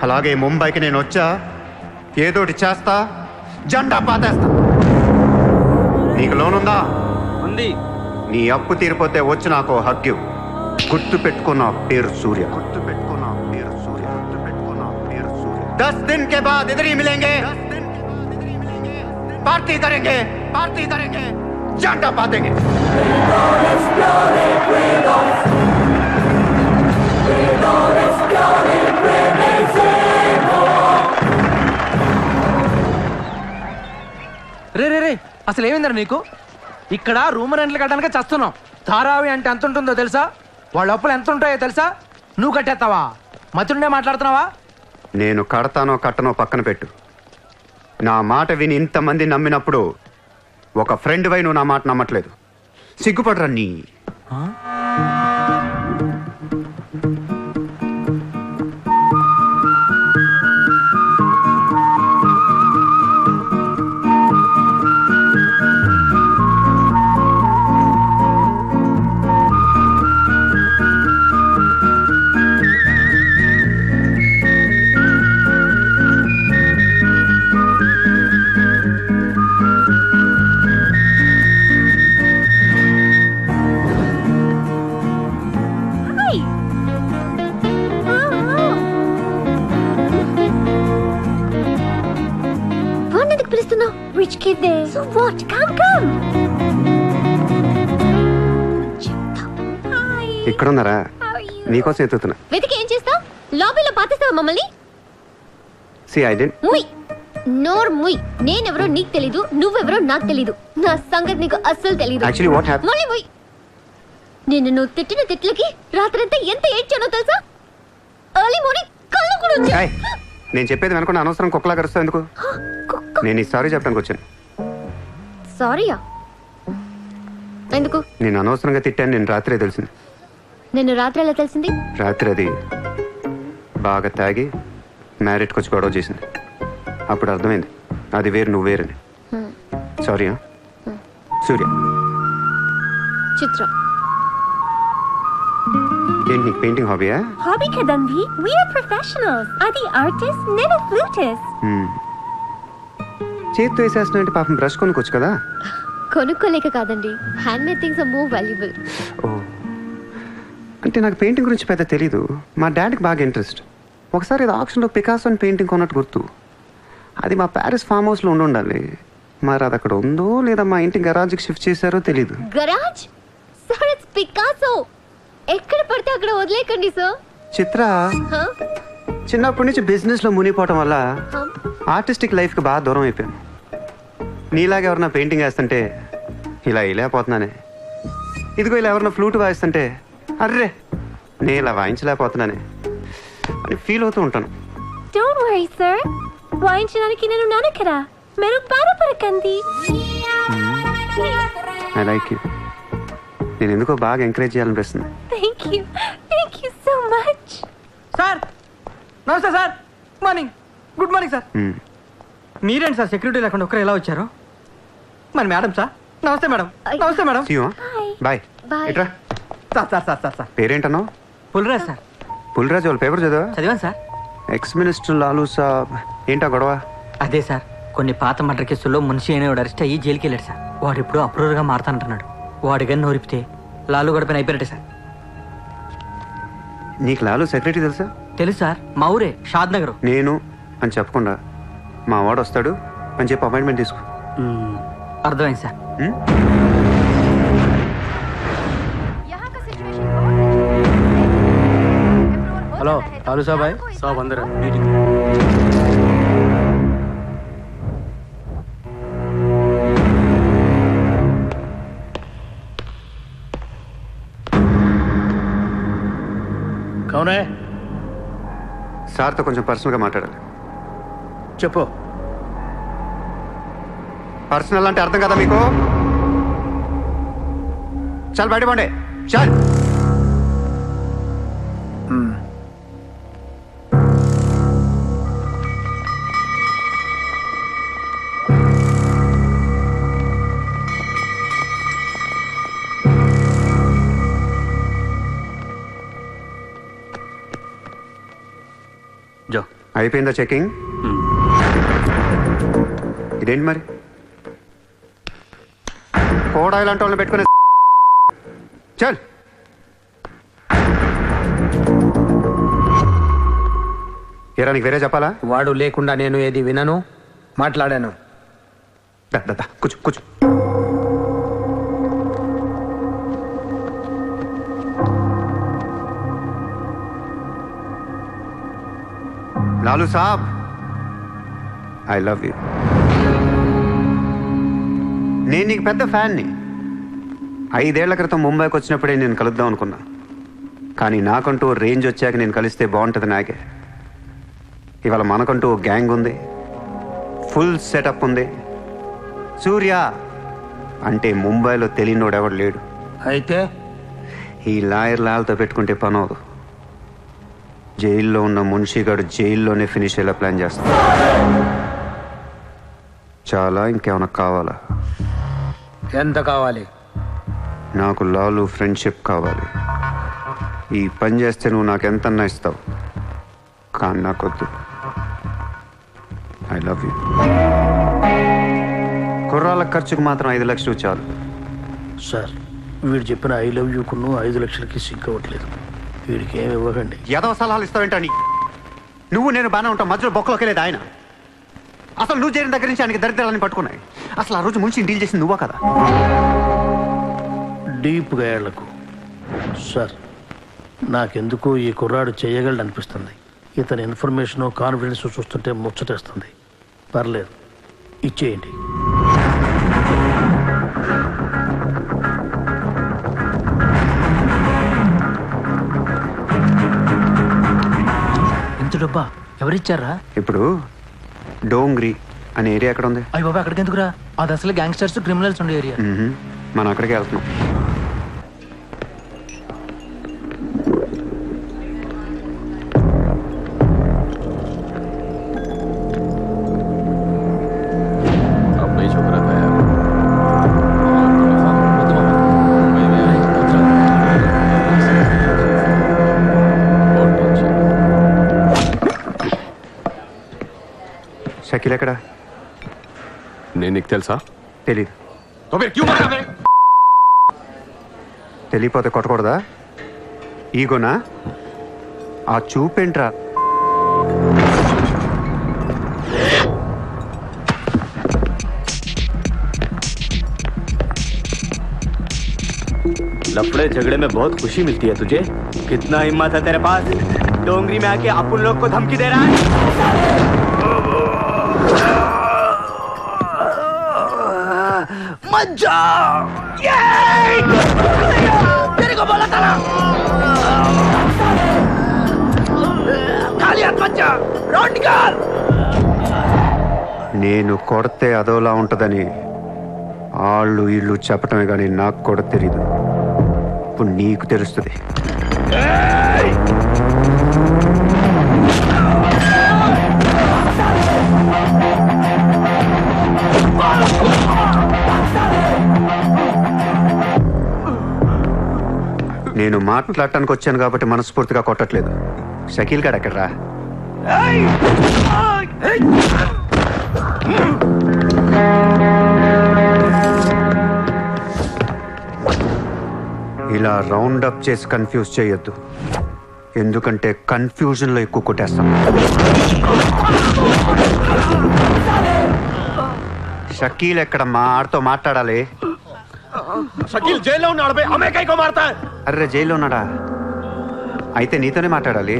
అలాగే ముంబైకి నేను వచ్చా, ఏదోటి చేస్తా, జెండా పాతేస్తా. నీకు లోన్ ఉందా? ఉంది. నీ అప్పు తీరిపోతే వచ్చి నాకు హక్కు. గుర్తు పెట్టుకున్న పేరు సూర్య. గుర్తు పెట్టుకున్న పేరు సూర్య. గుర్తు పెట్టుకున్న పేరు సూర్య. 10 दिन के बाद इधर ही मिलेंगे. पार्टी करेंगे, पार्टी करेंगे, झंडा पातेंगे. రే రే రే అసలు ఏమైందిరా నీకు? ఇక్కడ రూమ్ రెంట్లు కట్టడానికి చస్తున్నాం. ధారావి అంటే ఎంత ఉంటుందో తెలుసా? వాళ్ళ అప్పులు ఎంత ఉంటాయో తెలుసా? నువ్వు కట్టేస్తావా? మతుండే మాట్లాడుతున్నావా? నేను కడతానో కట్టనో పక్కన పెట్టు. నా మాట విని ఇంతమంది నమ్మినప్పుడు ఒక ఫ్రెండ్ వై నువ్వు నా మాట నమ్మట్లేదు. సిగ్గుపడరా నీ. Rich kid there. So what? Come. Hi. ఇక్కడ ఉన్నారా? How are you? నీకోసం ఎత్తుతున్నా. వెతికి ఏం చేస్తావు? లాబీలో పాతేస్తావా మమ్మల్ని? See, I didn't. ముయ్. ముయ్. నేనెవరో నీకు తెలీదు, నువ్వెవరో నాకు తెలీదు. నా సంగతి నీకు అస్సలు తెలీదు. Actually, what happened? మళ్ళీ ముయ్. నువ్వు తిట్టిన తిట్లకి రాత్రంతా ఎంత ఏడ్చానో తెలుసా? ఎర్లీ మార్నింగ్ కళ్ళు కూడా వచ్చాయి. ఏయ్, నేను చెప్పేది వెనకుండా అనవసరం కుక్కలా కరుస్తావు ఎందుకు? నేను ఈ సారీ చెప్పడానికి వచ్చాను. సారీయా? ఎందుకు? నేను అనవసరంగా తిట్టాను. నేను రాత్రే తెలిసింది. నేను రాత్రి ఎలా తెలిసింది? రాత్రి అది బాగా తాగి మ్యారేట్కి వచ్చి గొడవ చేసింది. అప్పుడు అర్థమైంది అది వేరు, నువ్వు వేరని. సారీ. సూర్య. చిత్ర. ఏంటి నీకు పెయింటింగ్ హాబీయా? హాబీ కదండి. We are professionals. అది ఆర్టిస్ట్, నేను ఫ్లూటిస్ట్. చేతితో వేసేస్తున్నా అంటే పాపం బ్రష్ కొనుక్కోవచ్చు కదా. కొనుక్కోలేక కాదండి, hand made things are more valuable. ఓ, అంటే నాకు పెయింటింగ్ గురించి పెద్ద తెలీదు. మా డాడీకి బాగా ఇంట్రెస్ట్. ఒకసారి ఇది ఆప్షన్లో పికాసో అని పెయింటింగ్ కొన్నట్టు గుర్తు. అది మా ప్యారిస్ ఫామ్ హౌస్లో ఉండాలి. మరి అది అక్కడ ఉందో లేదా మా ఇంటి గరాజ్కి షిఫ్ట్ చేశారో తెలీదు. గరాజ్? Sir, it's Picasso. ఎక్కడ పడితే అక్కడ వదిలేకండి సార్. చిత్ర, చిన్నప్పటి నుంచి బిజినెస్లో మునిగిపోవటం వల్ల ఆర్టిస్టిక్ లైఫ్కి బాగా దూరం అయిపోయాను. నీలాగా ఎవరన్నా పెయింటింగ్ వేస్తుంటే ఇలా వేయలేకపోతున్నానే. ఇదిగో ఇలా ఎవరన్నా ఫ్లూట్ వాయిస్తుంటే అర్రే నేను ఇలా వాయించలేకపోతున్నానే అని ఫీల్ అవుతూ ఉంటాను. డోంట్ వరీ సార్, వాయించడానికి నేను ఉన్నాను కదా, మీరు బాధపడకండి. I like you. నేను ఎందుకో బాగా ఎంకరేజ్ చేయాలనిపిస్తుంది. Thank you so much. Sir నమస్తే సార్. Good morning sir. మీరేంటి సార్ సెక్యూరిటీ లేకుండా ఒక్కరు ఎలా వచ్చారు? మరి మేడం సార్. నమస్తే మేడం. నమస్తే మేడం. బాయ్. ఇట్రా. సార్ పేరేంటన్నావు? పుల్రాజ్ సార్. పుల్రాజ్ వాళ్ళ పేపర్ చదివా? చదివాను సార్. ఎక్స్ మినిస్టర్ లాలూ సాబ్ ఏంటా గొడవ? అదే సార్, కొన్ని పాత మర్డర్ కేసుల్లో మున్షి అనేవాడు అరెస్ట్ అయ్యి జైలుకి వెళ్ళాడు సార్. వాడు ఇప్పుడు అప్రూవర్గా మారుతానంటున్నాడు. వాడి గన్ను నోరిపితే లాలు గడపని అయిపోయినట్టే సార్. నీకు లాలూ సెక్రటరీ తెలుసా? తెలుసు సార్, మా ఊరే షాద్ నగర్. నేను అని చెప్పకుండా మా వాడు వస్తాడు అని చెప్పి అపాయింట్మెంట్ తీసుకో. అర్థమైంది సార్. हेलो लालू साहब आए? साहब अंदर है मीटिंग. కౌనే సార్తో కొంచెం పర్సనల్గా మాట్లాడాలి. చెప్పు. పర్సనల్ అంటే అర్థం కదా మీకు? చాలు బయట పండే చాలు. జో అయిపోయిందా చెకింగ్? ఇదేంటి మరి కోడా ఇలాంటి వాళ్ళని పెట్టుకునే చల్. ఏరా నీకు వేరే చెప్పాలా? వాడు లేకుండా నేను ఏది వినను, మాట్లాడాను. కూర్చో కూర్చో. లాలు సాబ్, ఐ లవ్ యూ. నేను నీకు పెద్ద ఫ్యాన్ని. 5 ఏళ్ల క్రితం ముంబైకి వచ్చినప్పుడే నేను కలుద్దాం అనుకున్నా. కానీ నాకంటూ రేంజ్ వచ్చాక నేను కలిస్తే బాగుంటుంది నాకే. ఇవాళ మనకంటూ గ్యాంగ్ ఉంది, ఫుల్ సెటప్ ఉంది. సూర్య అంటే ముంబైలో తెలియనోడు ఎవడు లేడు. అయితే ఈ లాయర్ లాల్తో పెట్టుకుంటే పని అవదు. జైల్లో ఉన్న మున్షిగాడు జైల్లోనే ఫినిష్ అయ్యేలా ప్లాన్ చేస్తాడు. చాలా ఇంకేమైనా కావాలా? ఎంత కావాలి? నాకు లాలు ఫ్రెండ్షిప్ కావాలి. ఈ పని చేస్తే నువ్వు నాకు ఎంతన్నా ఇస్తావు, కానీ నాకొద్దు. I love you. కుర్రాళ్ళ ఖర్చుకు మాత్రం 5 లక్షలు చాలు. సార్, వీడు చెప్పిన 'ఐ లవ్ యూ'కును 5 లక్షలకి సింక్ అవ్వట్లేదు. వీడికి ఏమి ఇవ్వకండి. ఏదో సలహాలు ఇస్తావేంటని? నువ్వు నేను బాగానే ఉంటాం, మధ్యలో బొక్కలోకి లేదు ఆయన. అసలు నువ్వు చేరిన దగ్గర నుంచి ఆయనకి దరిద్రాలని పట్టుకున్నాయి. అసలు ఆ రోజు ముంచి డీల్ చేసింది నువ్వా కదా? డీప్గా ఏళ్లకు సార్, నాకెందుకు ఈ కుర్రాడు చేయగలడు అనిపిస్తుంది. ఇతని ఇన్ఫర్మేషను కాన్ఫిడెన్స్ చూస్తుంటే ముచ్చటేస్తుంది. పర్లేదు, ఇచ్చేయండి. ఇంత డబ్బా ఎవరిచ్చారా? ఇప్పుడు డోంగ్రీ అనే ఏరియా ఎక్కడ ఉంది? అయ్యి బాబా, అక్కడికి ఎందుకురా? అది అసలు గ్యాంగ్స్టర్స్ క్రిమినల్స్ ఉండే ఏరియా. మనం అక్కడికి వెళ్తున్నాం. అబ్బాయి छोकरा था यार. షకీల్ ఎక్కడ? నేను నీకు తెలుసా? తెలీదు. తెలియపోతే కొట్టకూడదా? ఈగోనా? ఆ చూపేంట్రా? लफड़े झगड़े में बहुत खुशी मिलती है तुझे. कितना हिम्मत है तेरे पास? डोंगरी में आके अपन लोग को धमकी दे रहा है. मत जा. तेरे को बोला था ना, खाली हाथ मत जा. रौंड निकाल. నేను కొడితే అదోలా ఉంటుందని వాళ్ళు ఇళ్ళు చెప్పటమే కానీ నాకు కూడా తెలీదు. ఇప్పుడు నీకు తెలుస్తుంది. నేను మాట్లాడటానికి వచ్చాను కాబట్టి మనస్ఫూర్తిగా కొట్టట్లేదు. షకీల్ గారు ఎక్కడ్రా? ఇలా రౌండ్ అప్ చేసి కన్ఫ్యూజ్ చేయొద్దు, ఎందుకంటే కన్ఫ్యూజన్లో ఎక్కువ కొట్టేస్తాం. షకీల్ ఎక్కడమ్మా? ఆడితో మాట్లాడాలి. షకీల్ జైల్లో ఉన్నాడు బే. హమే కైకో మారతా హై? అర్రే జైల్లో ఉన్నాడా? అయితే నీతోనే మాట్లాడాలి.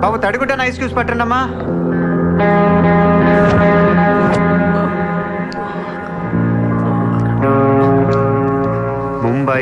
బాబు తడిగుడ్డ ఐస్ క్యూబ్స్ పట్టండి అమ్మా. ముంబై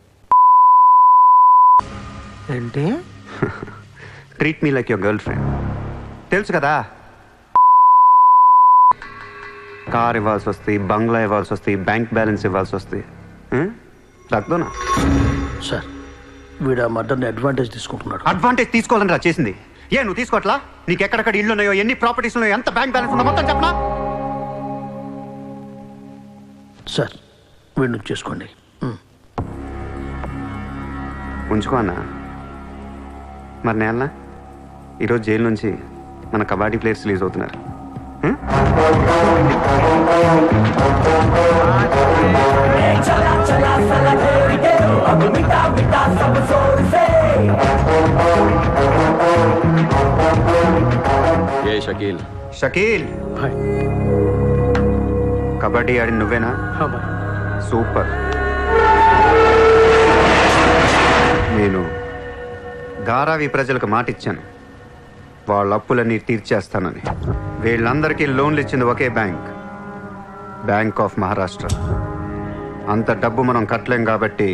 ఏంటి? Treat me like your girl friend. తెలుసు కదా, కార్ ఇవ్వాల్సి వస్తాయి, బంగ్లా ఇవ్వాల్సి వస్తాయి, బ్యాంక్ బ్యాలెన్స్ ఇవ్వాల్సి వస్తాయి. రక్దోనా సార్, వీడు ఆ మర్డర్ని అడ్వాంటేజ్ తీసుకుంటున్నాడు. అడ్వాంటేజ్ తీసుకోవాలని రా చేసింది. నువ్వు తీసుకోవట్లా? నీకు ఎక్కడెక్కడ ఇల్లు ఉన్నాయో, ఎన్ని ప్రాపర్టీస్ ఉన్నాయో, ఎంత బ్యాంక్ బ్యాలెన్స్ ఉందో మొత్తం చెప్పనా? సార్, వీడిని చేసుకోండి. ఉంచుకో అన్న. మరి నేనా ఈరోజు జైలు నుంచి మన కబడ్డీ ప్లేయర్స్ రిలీజ్ అవుతున్నారు. ఏ షకీల్. షకీల్, కబడ్డీ ఆడి నువ్వేనా? సూపర్. నేను ధారావి ప్రజలకు మాట ఇచ్చాను, వాళ్ళ అప్పులన్నీ తీర్చేస్తానని. వీళ్ళందరికీ లోన్లు ఇచ్చింది ఒకే బ్యాంక్, బ్యాంక్ ఆఫ్ మహారాష్ట్ర. అంత డబ్బు మనం కట్టలేం కాబట్టి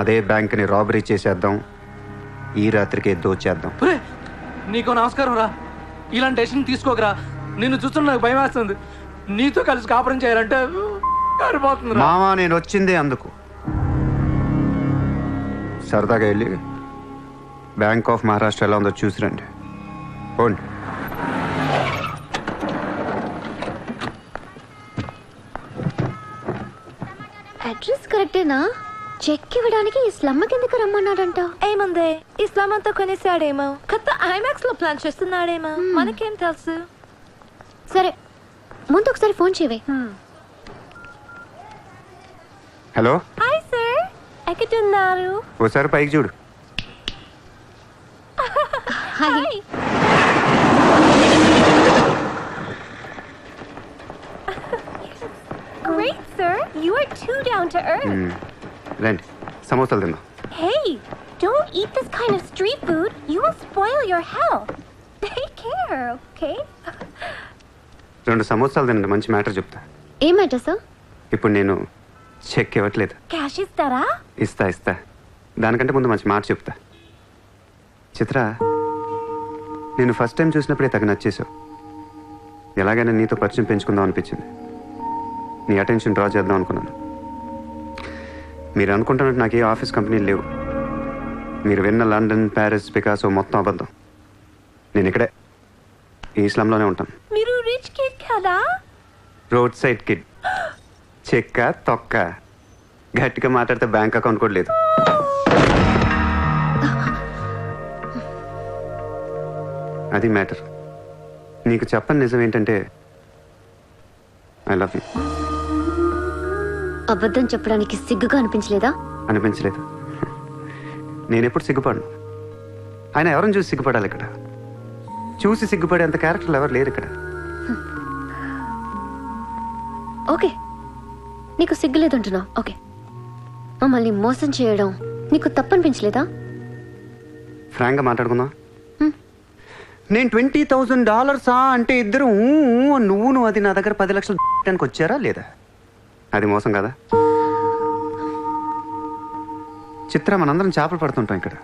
అదే బ్యాంక్ని రాబరీ చేసేద్దాం, ఈ రాత్రికే దోచేద్దాం. నీకు నమస్కారం రా. ఇలాంటి డెసిషన్ తీసుకోకరా. నిన్ను చూస్తున్న నాకు భయం వేస్తుంది. నీతో కలిసి కాపురం చేయాలంటే మామా, నేను వచ్చిందే అందుకు. సరదాగా వెళ్ళి బ్యాంక్ ఆఫ్ మహారాష్ట్ర ఎలా ఉందో చూసి రండి. పోండి. అడ్రస్ కరెక్టేనా? చెక్ ఇవ్వడానికి ఈ స్లమ్ కిందకి రమ్మన్నాడంట. ఏముంది, ఈ స్లమ్ అంతా కొనేసాడేమో, కొత్త ఐమాక్స్ లో ప్లాన్ చేస్తున్నాడేమో, మనకేం తెలుసు. సరే, ముందు ఒకసారి ఫోన్ చేయవే. హలో. హాయ్ సార్, ఎక్కడున్నారు? ఓసారి పైకి చూడు. Hi. Great sir, you are too down to earth. రండి, సమోసాలు తిందాం. Hey, don't eat this kind of street food. You will spoil your health. Take care, okay? 2 సమోసాలు తినండి, మంచి మ్యాటర్ చెప్తా. ఏం మ్యాటర్ సార్? ఇప్పుడు నేను చెక్ ఇవ్వట్లేదు. క్యాష్ ఇస్తారా? ఇస్తా. దానికంటే ముందు మంచి మాట చెప్తా. చిత్ర, నేను ఫస్ట్ టైం చూసినప్పుడే తగ్గ నచ్చేసావు. ఎలాగైనా నీతో పరిచయం పెంచుకుందాం అనిపించింది. నీ అటెన్షన్ డ్రా చేద్దాం అనుకున్నాను. మీరు అనుకుంటున్నట్టు నాకు ఏ ఆఫీస్ కంపెనీలు లేవు. మీరు విన్న లండన్, ప్యారిస్, పికాసో మొత్తం అబద్ధం. నేను ఇక్కడే ఈ ఇస్లాంలోనే ఉంటాను. మీరు రిచ్ కిడ్ కదా? Road side kid. చెక్క తొక్క. గట్టిగా మాట్లాడితే బ్యాంక్ అకౌంట్ కూడా లేదు. అది మ్యాటర్. నీకు చెప్పని నిజం ఏంటంటే ఐ లవ్ యూ. అబద్ధం చెప్పడానికి సిగ్గుగా అనిపించలేదా? అనిపించలేదు. నేను ఎప్పుడు సిగ్గుపడను. ఆయన ఎవరిని చూసి సిగ్గుపడాలి? ఇక్కడ చూసి సిగ్గుపడే అంత క్యారెక్టర్లు ఎవరు లేరు ఇక్కడ. ఓకే, నీకు సిగ్గులేదంటున్నావు. ఓకే, మమ్మల్ని మోసం చేయడం నీకు తప్పనిపించలేదా? ఫ్రాంక్గా మాట్లాడుకుందాం. నేను $20,000 అంటే ఇద్దరు నువ్వు అది నా దగ్గర 10 లక్షలు పెట్టడానికి వచ్చారా లేదా? అది మోసం కదా? చిత్ర, మనందరం చేపలు పడుతుంటాం ఇక్కడ.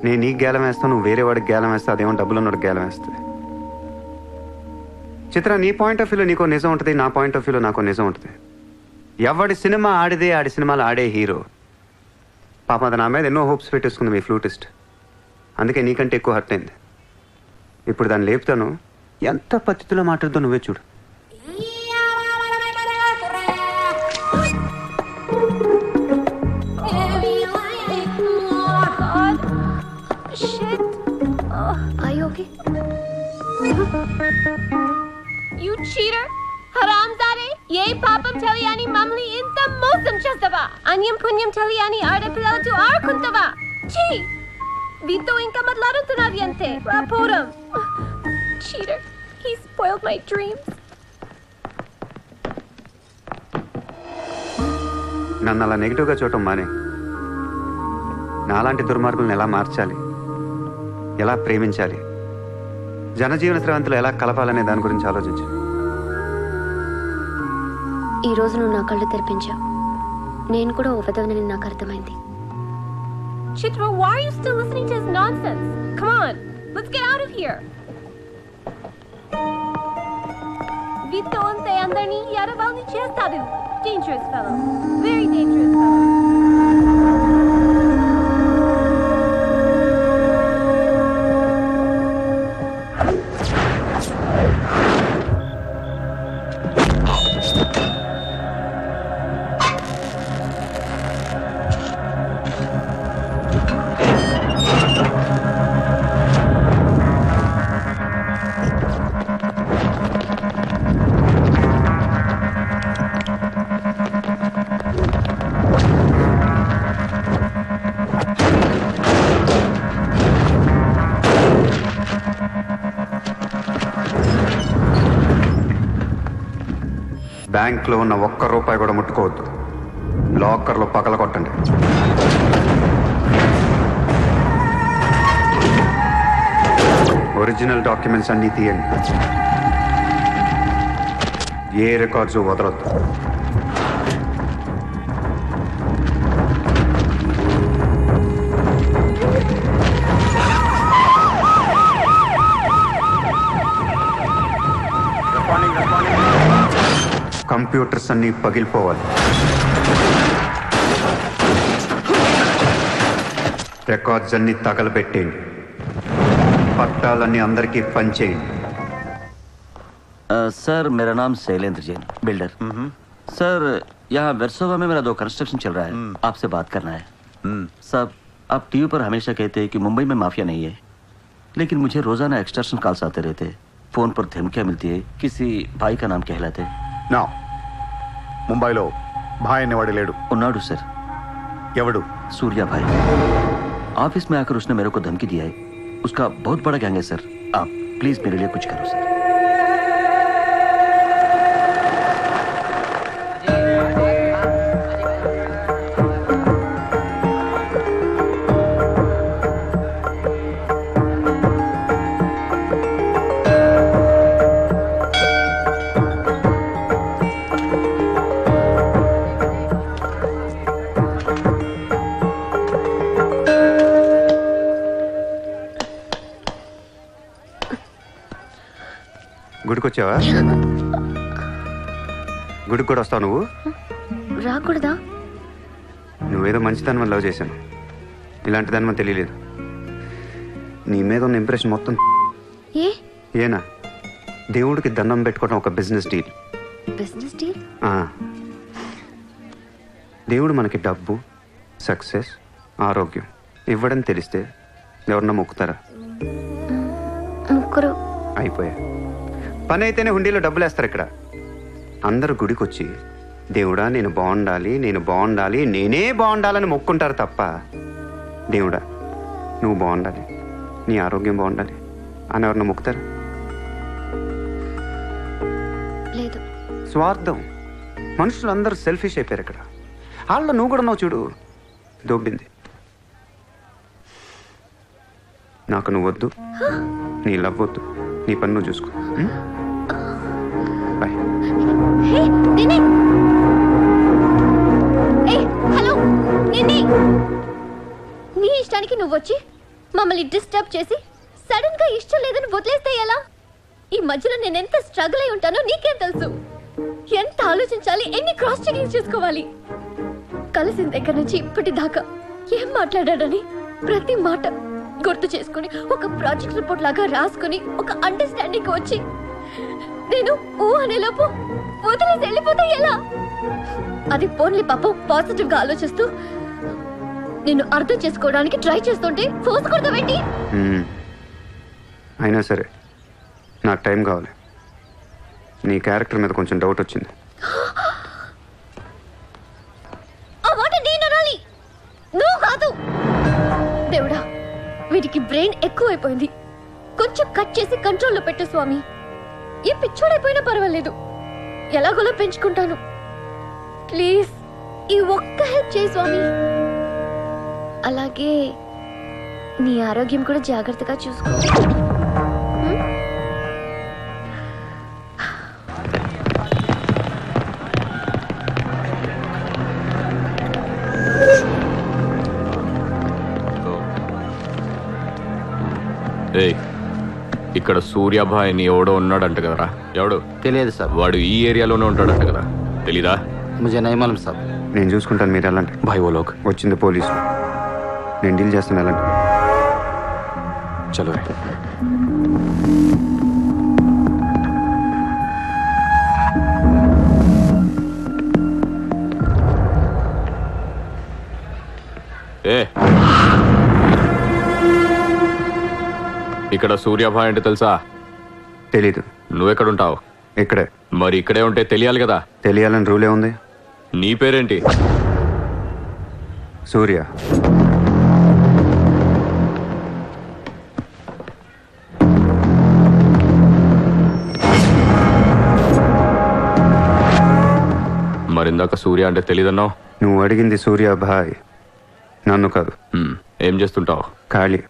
నేను నీకు గేలం వేస్తాను, నువ్వు వేరే వాడికి గేలం వేస్తా, అదేమో డబ్బులు ఉన్నవాడికి గేలం వేస్తుంది. చిత్ర, నీ పాయింట్ ఆఫ్ వ్యూలో నీకో నిజం ఉంటుంది, నా పాయింట్ ఆఫ్ వ్యూలో నాకో నిజం ఉంటుంది. ఎవడి సినిమా ఆడిదే ఆడి సినిమాలు ఆడే హీరో. పాపం అది నా మీద ఎన్నో హోప్స్ పెట్టేసుకుంది మీ ఫ్లూటిస్ట్. అందుకే నీకంటే ఎక్కువ హర్ట్ అయింది. ఇప్పుడు దాన్ని లేపుతాను. ఎంత పద్ధతిలో మాట్లాడుతో నువ్వే చూడు. You cheater! హరాంజాదే! ఏ పాపం తెలియని మమ్మల్ని ఇంత మోసం చేస్తావా? అన్యం పుణ్యం తెలియని ఆడపిల్లలతో ఆడుకుంటావా? ఛీ! వీతో ఇంకా మాట్లాడుతున్నది అంతే. రాపోరం! Cheater! He spoiled my dreams. నన్ను అలా నెగిటివ్గా చూడటం మానే. నాలాంటి దుర్మార్గులను ఎలా మార్చాలి, ఎలా ప్రేమించాలి, జనజీవన స్రవంతులు ఎలా కలపాలనే దాని గురించి ఆలోచించు. ఈ రోజు నువ్వు నా కళ్ళు తెరిపించావు. నేను కూడా ఓ విధవనని నాకు అర్థమైంది. Chitra, why are you still listening to his nonsense? Come on, let's get out of here. Vito ante andarni yaravalni chestadu. Dangerous fellow. Very dangerous fellow. బ్యాంక్లో ఉన్న ఒక్క రూపాయి కూడా ముట్టుకోవద్దు. లాకర్లో పగల కొట్టండి. ఒరిజినల్ డాక్యుమెంట్స్ అన్నీ తీయండి. ఏ రికార్డ్స్ వదలొద్దు. కంప్యూటర్స్ అన్నీ పగిలిపోవాలి. రికార్డ్స్ అన్నీ తగలబెట్టేయండి. పట్టాలన్నీ అందరికీ పంచేయండి. सर मेरा नाम शैलेंद्र जैन बिल्डर। सर यहाँ वर्सोवा में मेरा 2 कंस्ट्रक्शन चल रहा है, आपसे बात करना है। साहब आप टीवी पर हमेशा कहते हैं कि मुंबई में माफिया नहीं है, लेकिन मुझे रोजाना एक्सटॉर्शन कॉल्स आते रहते हैं, फोन पर धमकियां मिलती है। किसी भाई का नाम कहलाते నా ముంబైలో భాయ్ అనేవాడు లేడు. उन्नाडु सर। ఎవడు? सूर्या भाई। ऑफिस में आकर उसने मेरे को धमकी दिया है। उसका बहुत बड़ा गैंग है सर। आप प्लीज मेरे लिए कुछ करो सर। గుడికొచ్చావా? గుడికి కూడా వస్తావు నువ్వు? రాకూడదా? నువ్వేదో మంచిదాన్ని లవ్ చేశాను, ఇలాంటి దాన్ని మనకు తెలియలేదు. నీ మీద ఉన్న ఇంప్రెషన్ మొత్తం ఏనా దేవుడికి దండం పెట్టుకోవడం ఒక బిజినెస్ డీల్. Business deal? దేవుడు మనకి డబ్బు, సక్సెస్, ఆరోగ్యం ఇవ్వడం తెలిస్తే ఎవరన్నా మొక్కుతారా? ముగ్గురు అయిపోయా. పని అయితేనే హుండీలో డబ్బులు వేస్తారు. ఇక్కడ అందరూ గుడికి వచ్చి దేవుడా నేను బాగుండాలి, నేను బాగుండాలి, నేనే బాగుండాలని మొక్కుంటారు తప్ప దేవుడా నువ్వు బాగుండాలి, నీ ఆరోగ్యం బాగుండాలి అని ఎవరన్నా మొక్కుతారు? లేదు. స్వార్థం. మనుషులు అందరూ సెల్ఫిష్ అయిపోయారు ఇక్కడ. వాళ్ళలో నువ్వు కూడా ఉన్నావు చూడు, దొబ్బింది. నాకు నువ్వు వద్దు, నీ లవ్ వద్దు, నీ పని నువ్వు చూసుకో. బాయ్. హలో నీ ఇష్టానికి నువ్వు వచ్చి మమ్మల్ని డిస్టర్బ్ చేసి సడన్ గా ఇష్టం లేదని వదిలేస్తే ఎలా? ఈ మధ్యలో నేను ఎంత స్ట్రగుల్ అయి ఉంటానో నీకేం తెలుసు? ఎంత ఆలోచించాలి, ఎన్ని క్రాస్ చెకింగ్ చేసుకోవాలి. కలిసిన దగ్గర నుంచి ఇప్పటిదాకా ఏం మాట్లాడాడని ప్రతి మాట గుర్తు చేసుకుని ఒక ప్రాజెక్ట్ రిపోర్ట్ లాగా రాసుకుని ఒక అండర్స్టాండింగ్ వచ్చి నేను ఓ అనేలోపు వదిలేసి వెళ్ళిపోతే ఎలా? అది పోన్లీ పాపం పాజిటివ్ గా ఆలోచిస్తూ నేను అర్థం చేసుకోవడానికి ట్రై చేస్తుంటే ఫోర్స్ కొడతావేంటి? అయినా సరే నాకు టైం కావాలి. నీ క్యారెక్టర్ మీద కొంచెం డౌట్ వచ్చింది. ఆ మాట నేను అనాలి, నువ్వు కాదు. దేవుడా వీటికి బ్రెయిన్ ఎక్కువైపోయింది, కొంచెం కట్ చేసి కంట్రోల్లో పెట్టు స్వామి. ఏ పిచ్చోడైపోయినా పర్వాలేదు, ఎలాగోలా పెంచుకుంటాను. ప్లీజ్ ఈ ఒక్క హెల్ప్ చేయి స్వామి. అలాగే నీ ఆరోగ్యం కూడా జాగ్రత్తగా చూసుకో. ఏయ్, ఇక్కడ సూర్యాభాయ్ని ఎవడో ఉన్నాడంట కదరా? ఎవడు? తెలియదు సార్. వాడు ఈ ఏరియాలోనే ఉంటాడంట కదా, తెలీదా? ముజే నహీ మాలూమ్ సాబ్. నేను చూసుకుంటాను, మీరు వెళ్ళండి. భాయ్ ఓ లోగ్. వచ్చింది పోలీసు, నేను డీల్ చేస్తాను, వెళ్ళండి. చలో రే. ఏ, ఇక్కడ సూర్యాభాయ్ అంటే తెలుసా? తెలీదు. నువ్వెక్కడుంటావు? ఇక్కడే. మరి ఇక్కడే ఉంటే తెలియాలి కదా. తెలియాలని రూలే ఉంది. నీ పేరేంటి? సూర్య. మరిందాక సూర్య అంటే తెలీదన్నావు. నువ్వు అడిగింది సూర్యాభాయ్, నన్ను కాదు. ఏం చేస్తుంటావు? ఖాళీ.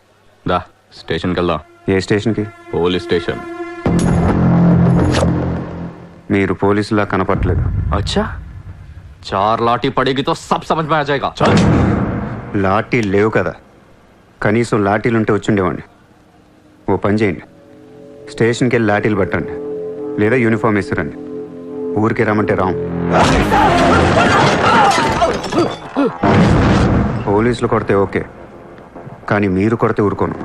దా స్టేషన్కి వెళ్దాం. ఏ స్టేషన్కి? Police station. మీరు పోలీసులా కనపట్లేదు. అచ్చా, చార్ లాఠీ పడేగితో సబ్ సమజ్ మే ఆ జాయేగా. లాఠీ లేవు కదా, కనీసం లాఠీలుంటే వచ్చుండేవాడిని. ఓ పని చేయండి, స్టేషన్కి వెళ్ళి లాఠీలు పట్టండి, లేదా యూనిఫామ్ వేసిరండి. ఊరికి రమ్మంటే రాం. పోలీసులు కొడితే ఓకే, కానీ మీరు కొడితే ఊరుకోను.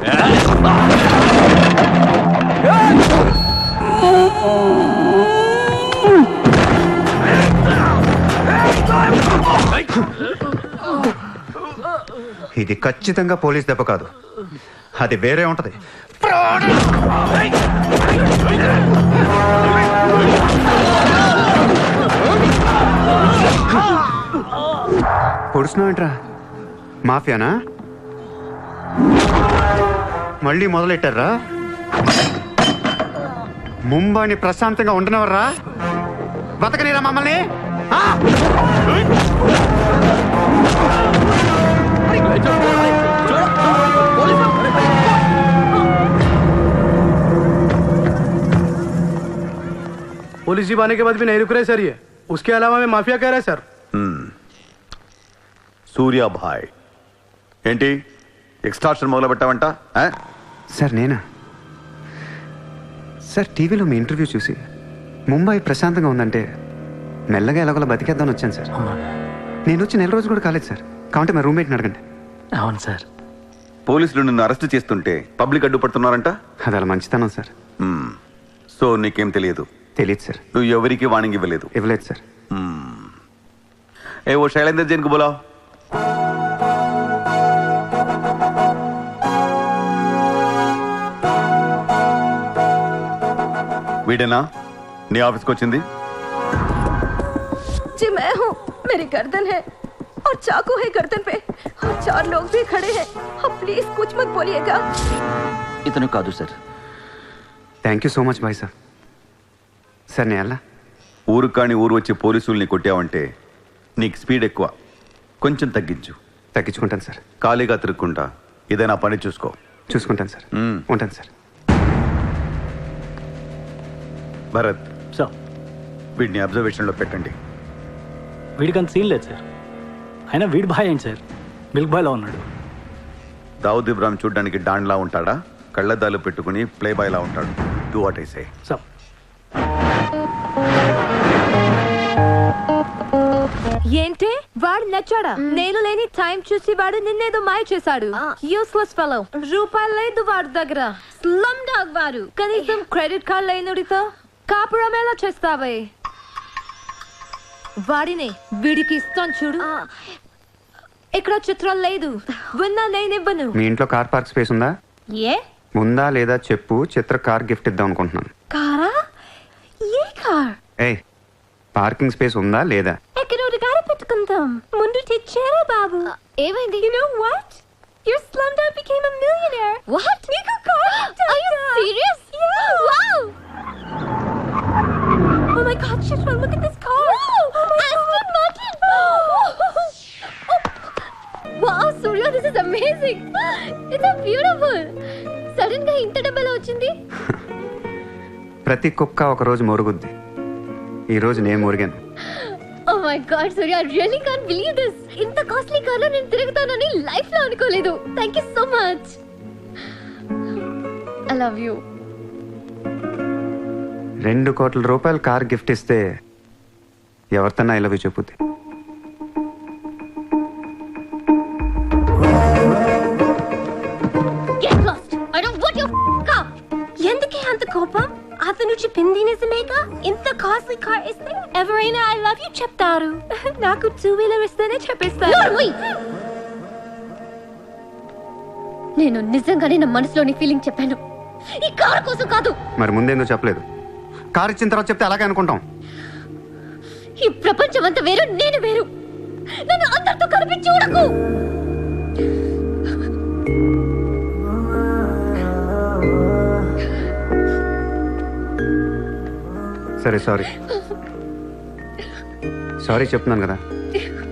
ఇది ఖచ్చితంగా పోలీస్ దెబ్బ కాదు, అది వేరే ఉంటది. పొడుస్తున్నావేంట్రా? మాఫియానా? మళ్ళీ మొదలెట్టారా? ముంబైని ప్రశాంతంగా ఉండనవర్రా? బతకనిరా మమ్మల్ని? पुलिस जीप आने के बाद भी नहीं रुक रहे सर ये। उसके अलावा मैं माफिया कह रहा है सर। సూర్యాభాయ్ ఏంటి ఎక్స్ట్రాక్షన్ మొదలు పెట్టావంట? సార్ నేనా? సార్ టీవీలో మీ ఇంటర్వ్యూ చూసి ముంబై ప్రశాంతంగా ఉందంటే మెల్లగా ఎలాగోలా బతికేద్దామని వచ్చాను సార్. నేను వచ్చి నెల రోజు కూడా కాలేదు సార్. కావంటే మా రూమ్మేట్ని అడగండి. అవును సార్. పోలీసులు నిన్ను అరెస్ట్ చేస్తుంటే పబ్లిక్ అడ్డుపడుతున్నారంట. అది అలా మంచితనం సార్. సో నీకేం తెలియదు? తెలియదు సార్. నువ్వు ఎవరికి వార్నింగ్ ఇవ్వలేదు? ఇవ్వలేదు సార్. ఏ ఓ శైలేందర్ జైన్ కు బోలావ్. వీడేనా నీ ఆఫీస్కి వచ్చింది? जी मैं हूँ, मेरी गर्दन है और चाकू है गर्दन पे और 4 लोग भी खड़े हैं। आप प्लीज कुछ मत बोलिएगा। ఇతను కాదు sir. Thank you so much bye sir. Sir నేను ఎలా? ఊరు కాని ఊరు వచ్చి పోలీసుల్ని కొట్టావంటే నీకు స్పీడ్ ఎక్కువ, కొంచెం తగ్గించు. తగ్గించుకుంటాను సార్. ఖాళీగా తిరుక్కుంటా ఏదైనా పని చూసుకో. చూసుకుంటాను సార్. ఉంటాను సార్. భరత్ సార్, వీడిని అబ్జర్వేషన్లో పెట్టండి. వీడికి అంత సీన్ లేదు సార్. అయినా వీడి బాయ్ ఏంటి సార్, మిల్క్ బాయ్లా ఉన్నాడు. దావుద్ ఇబ్రాహిం చూడడానికి డాన్లా ఉంటాడా? కళ్ళద్దాలు పెట్టుకుని ప్లే బాయ్లా ఉంటాడు. Do what I say. Sir ఏంటి వాడు నచ్చాడా? నేను లేని టైం చూసి వాడు నిన్నేదో మాయ చేశాడు. Useless fellow. రూపాయలు లేదు వాడి దగ్గర. స్లమ్ డాగ్ వారు. కనీసం క్రెడిట్ కార్డ్ లేనుడితో కాపురం ఎలా చేస్తావే? వాడిని వీడికి ఇస్తాను చూడు. ఇక్కడ చిత్రం లేదు. విన్నా నేనివ్వను. మీ ఇంట్లో కార్ పార్క్ స్పేస్ ఉందా? ఏ ఉందా లేదా చెప్పు, చిత్ర కార్ గిఫ్ట్ ఇద్దాం అనుకుంటున్నాను. కారా? ఏ కార్? ఏ పార్కింగ్ స్పేస్ ఉందా లేదా? ఎక్కడోడు కారు పెట్టుకుందాం. ముందు తెచ్చారా బాబు? ఏమైంది? You know what? Your slumdog became a millionaire. What? నీకు car? Are you serious? Yeah. Wow. Oh my God, Chitra, look at this car. Oh my Aston Martin. Wow, Surya, this is amazing. It's so beautiful. Sudden గా ఇంత డబ్బులు వచ్చింది. ప్రతి కుక్క ఒక రోజు మొరుగుద్ది. ఈ రోజు నేను మురిగాను. Oh my God, Surya, I really can't believe this. ఇంత కాస్ట్లీ కార్లో నేను తిరుగుతానని లైఫ్ లో అనుకోలేదు. Thank you so much. Love you. 2 కోట్ల రూపాయలు కార్ గిఫ్ట్ ఇస్తే ఎవరితోనా ఐ లవ్ యూ చెప్పుద్ది. Get lost. I don't want your car. ఎందుకే అంత కోపం? అతను చెప్పింది నిజమేగా? ఇంత కాస్ట్లీ కార్ ఇస్తే ఎవరైనా ఐ లవ్ యూ చెప్తారు. నాకు 2-wheeler ఇస్తేనే చెప్పేస్తారు. నేను నిజంగానే నా మనసులోని ఫీలింగ్ చెప్పాను, ఈ కార్ కోసం కాదు. మరి ముందేందో చెప్పలేదు? కార్ ఇచ్చిన తర్వాత చెప్తే అలాగే అనుకుంటాం. ఈ ప్రపంచం అంతా వేరు, నేను వేరు. నన్ను అందరితో కలిపి చూడకు. సరే సారీ సారీ చెప్తున్నాను కదా.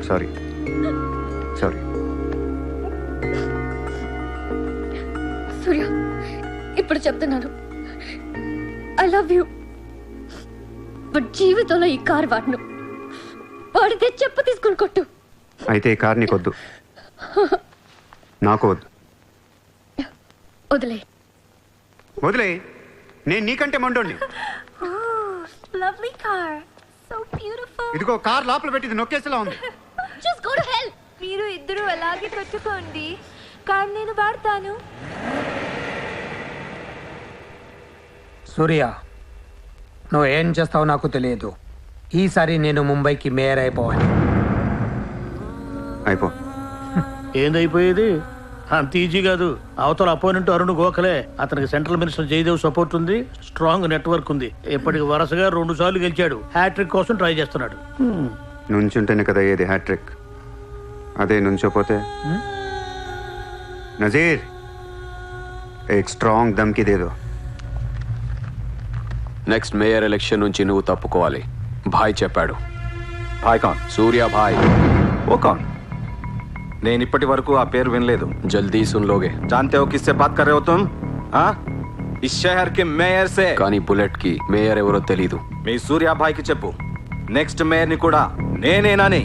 Sorry sorry. సూర్య, ఇప్పుడు చెప్తున్నాను, ఐ లవ్ యూ. బట్ జీవితంలో ఈ కార్ వాడను. వాడితే చెప్పు తీసుకుని కొట్టు. అయితే ఈ కార్ నీకు వద్దు, నాకు వద్దు. వదిలే. వదిలే, నేను నీకంటే మండోండి. Lovely car, so beautiful. ఇదిగో కార్ లోపల పెట్టింది నొక్కేసేలా ఉంది. Just go to hell. మీరు ఇద్దరు అలాగే పెట్టుకోండి, కార్ నేను వాడతాను. సూర్య, నువ్వు ఏం చేస్తావో నాకు తెలియదు. ఈసారి నేను ముంబైకి మేయర్ అయిపోవాలి. అయిపో. ఏందైపోయేది? అంత ఈజీ కాదు. అవతల అపోనెంట్ అరుణ్ గోఖలే. అతనికి సెంట్రల్ మినిస్టర్ జయదేవ్ సపోర్ట్ ఉంది, స్ట్రాంగ్ నెట్వర్క్ ఉంది. ఇప్పటికి వరుసగా 2 సార్లు గెలిచాడు. హ్యాట్రిక్ కోసం ట్రై చేస్తున్నాడు. నుంచుంటేనే కదా ఏది హ్యాట్రిక్. అదే నుంచోపోతే నజీర్ एक स्ट्रांग धमकी दे दो. నెక్స్ట్ మేయర్ ఎలక్షన్ నుంచి నువ్వు తప్పుకోవాలి. భాయ్ చెప్పాడు. భాయ్ కౌన్? సూర్య భాయ్. ఓ కౌన్? నేను ఇప్పటి వరకు ఆ పేరు వినలేదు. జల్దీ సున్ లోగే. जानते हो किससे बात कर रहे हो तुम? हाँ, इस शहर के మేయర్ से. కానీ బుల్లెట్ కి మేయర్ ఎవరో తెలీదు. మీ సూర్య భాయ్ కి చెప్పు, నెక్స్ట్ మేయర్ ని కూడా నేనేనని.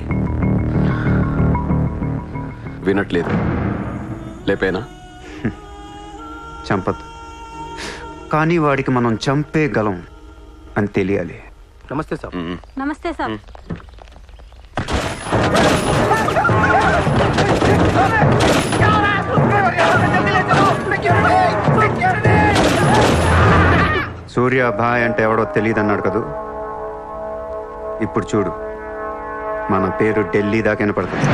వినట్లేదు. లేపేనా? చంపదు, కానీ వాడికి మనం చంపేయగలం అని తెలియాలి. నమస్తే సార్. నమస్తే సార్. సూర్య భాయ్ అంటే ఎవడో తెలియదు అన్నాడు కదూ. ఇప్పుడు చూడు, మన పేరు ఢిల్లీ దాకా వినపడుతుంది.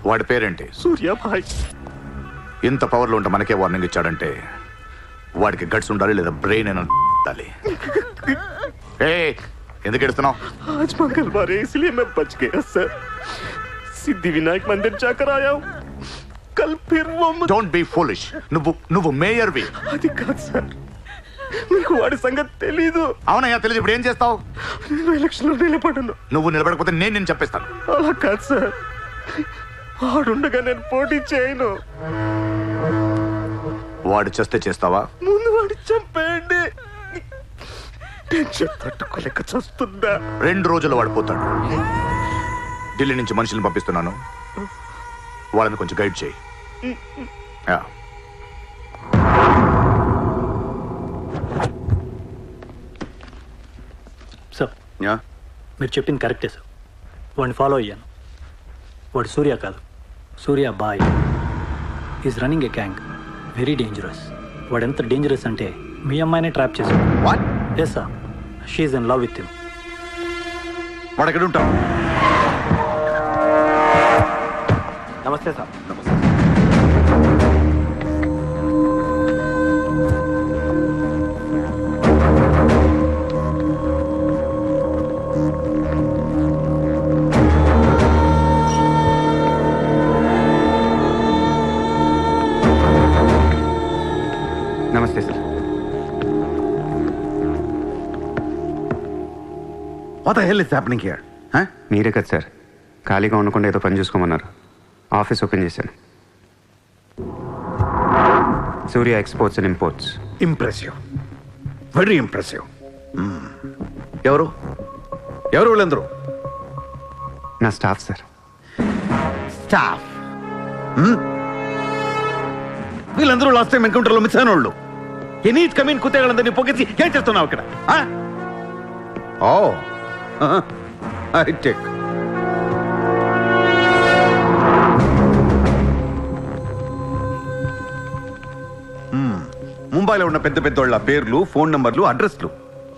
వాడి పేరేంటి? సూర్యాభాయ్. ఇంత పవర్లో ఉంటే మనకే వార్నింగ్ ఇచ్చాడంటే వాడికి గట్స్ ఉండాలి, లేదా బ్రెయిన్ అయినా ఉండాలి. ఎందుకు ఎడుతున్నావు? आज मंगलवार है इसलिए मैं बच गया सर. सिद्धि विनायक मंदिर जाकर आया हूँ. कल फिर वो डोंट बी फूलिश. నువ్వు మేయర్ వి. అది కాదు సార్, మీకు వాడి సంగతి తెలీదు. అవునయ్యా తెలీదు. ఇప్పుడు ఏం చేస్తావు? నేను ఎలక్షన్ లో నిలబడను. నువ్వు నిలబడకపోతే నేను చెప్పేస్తాను. అలా కాదు సార్, వాడుండగా నేను పోటీ చేయను. వాడు చేస్తే చేస్తావా? ముందు వాడి చంపేయండి. టెన్షన్ తట్టుకోలేక చూస్తుందా. 2 రోజుల్లో వాడిపోతాడు. ఢిల్లీ నుంచి మనుషులను పంపిస్తున్నాను, వాళ్ళని కొంచెం గైడ్ చేయి. సార్, మీరు చెప్పింది కరెక్టే సార్. వాడిని ఫాలో అయ్యాను. వాడు సూర్య కాదు, సూర్య బాయ్. Is running a gang, very dangerous. వాడు ఎంత డేంజరస్ అంటే మీ అమ్మాయినే ట్రాప్ చేశాడు. Yes sir, she's in love with him. వాడు ఎక్కడ ఉంటావు? నమస్తే సార్. నమస్తే sir. What the hell is happening here? మీరే కదా సార్ ఖాళీగా ఉండకుండా ఏదో పని చూసుకోమన్నారు. ఆఫీస్ ఓపెన్ చేశాను. Surya exports and imports. Impressive, very impressive. ఎవరు ఎవరు వీళ్ళందరూ? నా స్టాఫ్ సార్. స్టాఫ్. వీళ్ళందరూ లాస్ట్ టైం ఎన్కౌంటర్ లో మిస్ అయిన వాళ్ళు. ఎనీ కమీన్ కుత్తేగాళ్ళందరినీ పొగేసి ఏం చేస్తున్నావు ఇక్కడ? ఓ ఐ టేక్. ముంబైలో ఉన్న పెద్ద పెద్దోళ్ళ పేర్లు, ఫోన్ నంబర్లు, అడ్రస్లు.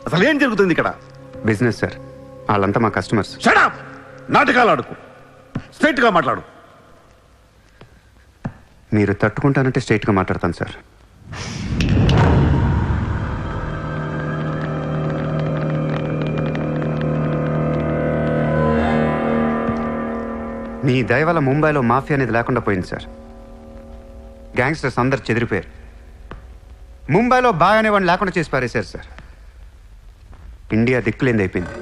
అసలు ఏం జరుగుతుంది ఇక్కడ? బిజినెస్ సార్, వాళ్ళంతా మా కస్టమర్స్. Shut up! నాటకాలు ఆడుకు, స్ట్రైట్ గా మాట్లాడు. మీరు తట్టుకుంటానంటే స్ట్రైట్ గా మాట్లాడతాను సార్. మీ దయ వల్ల ముంబైలో మాఫియా అనేది లేకుండా పోయింది సార్. గ్యాంగ్స్టర్స్ అందరు చెదిరిపోయారు. ముంబైలో బాగా అనేవాడిని లేకుండా చేసి పారేశారు సార్. ఇండియా దిక్కులేంది అయిపోయింది.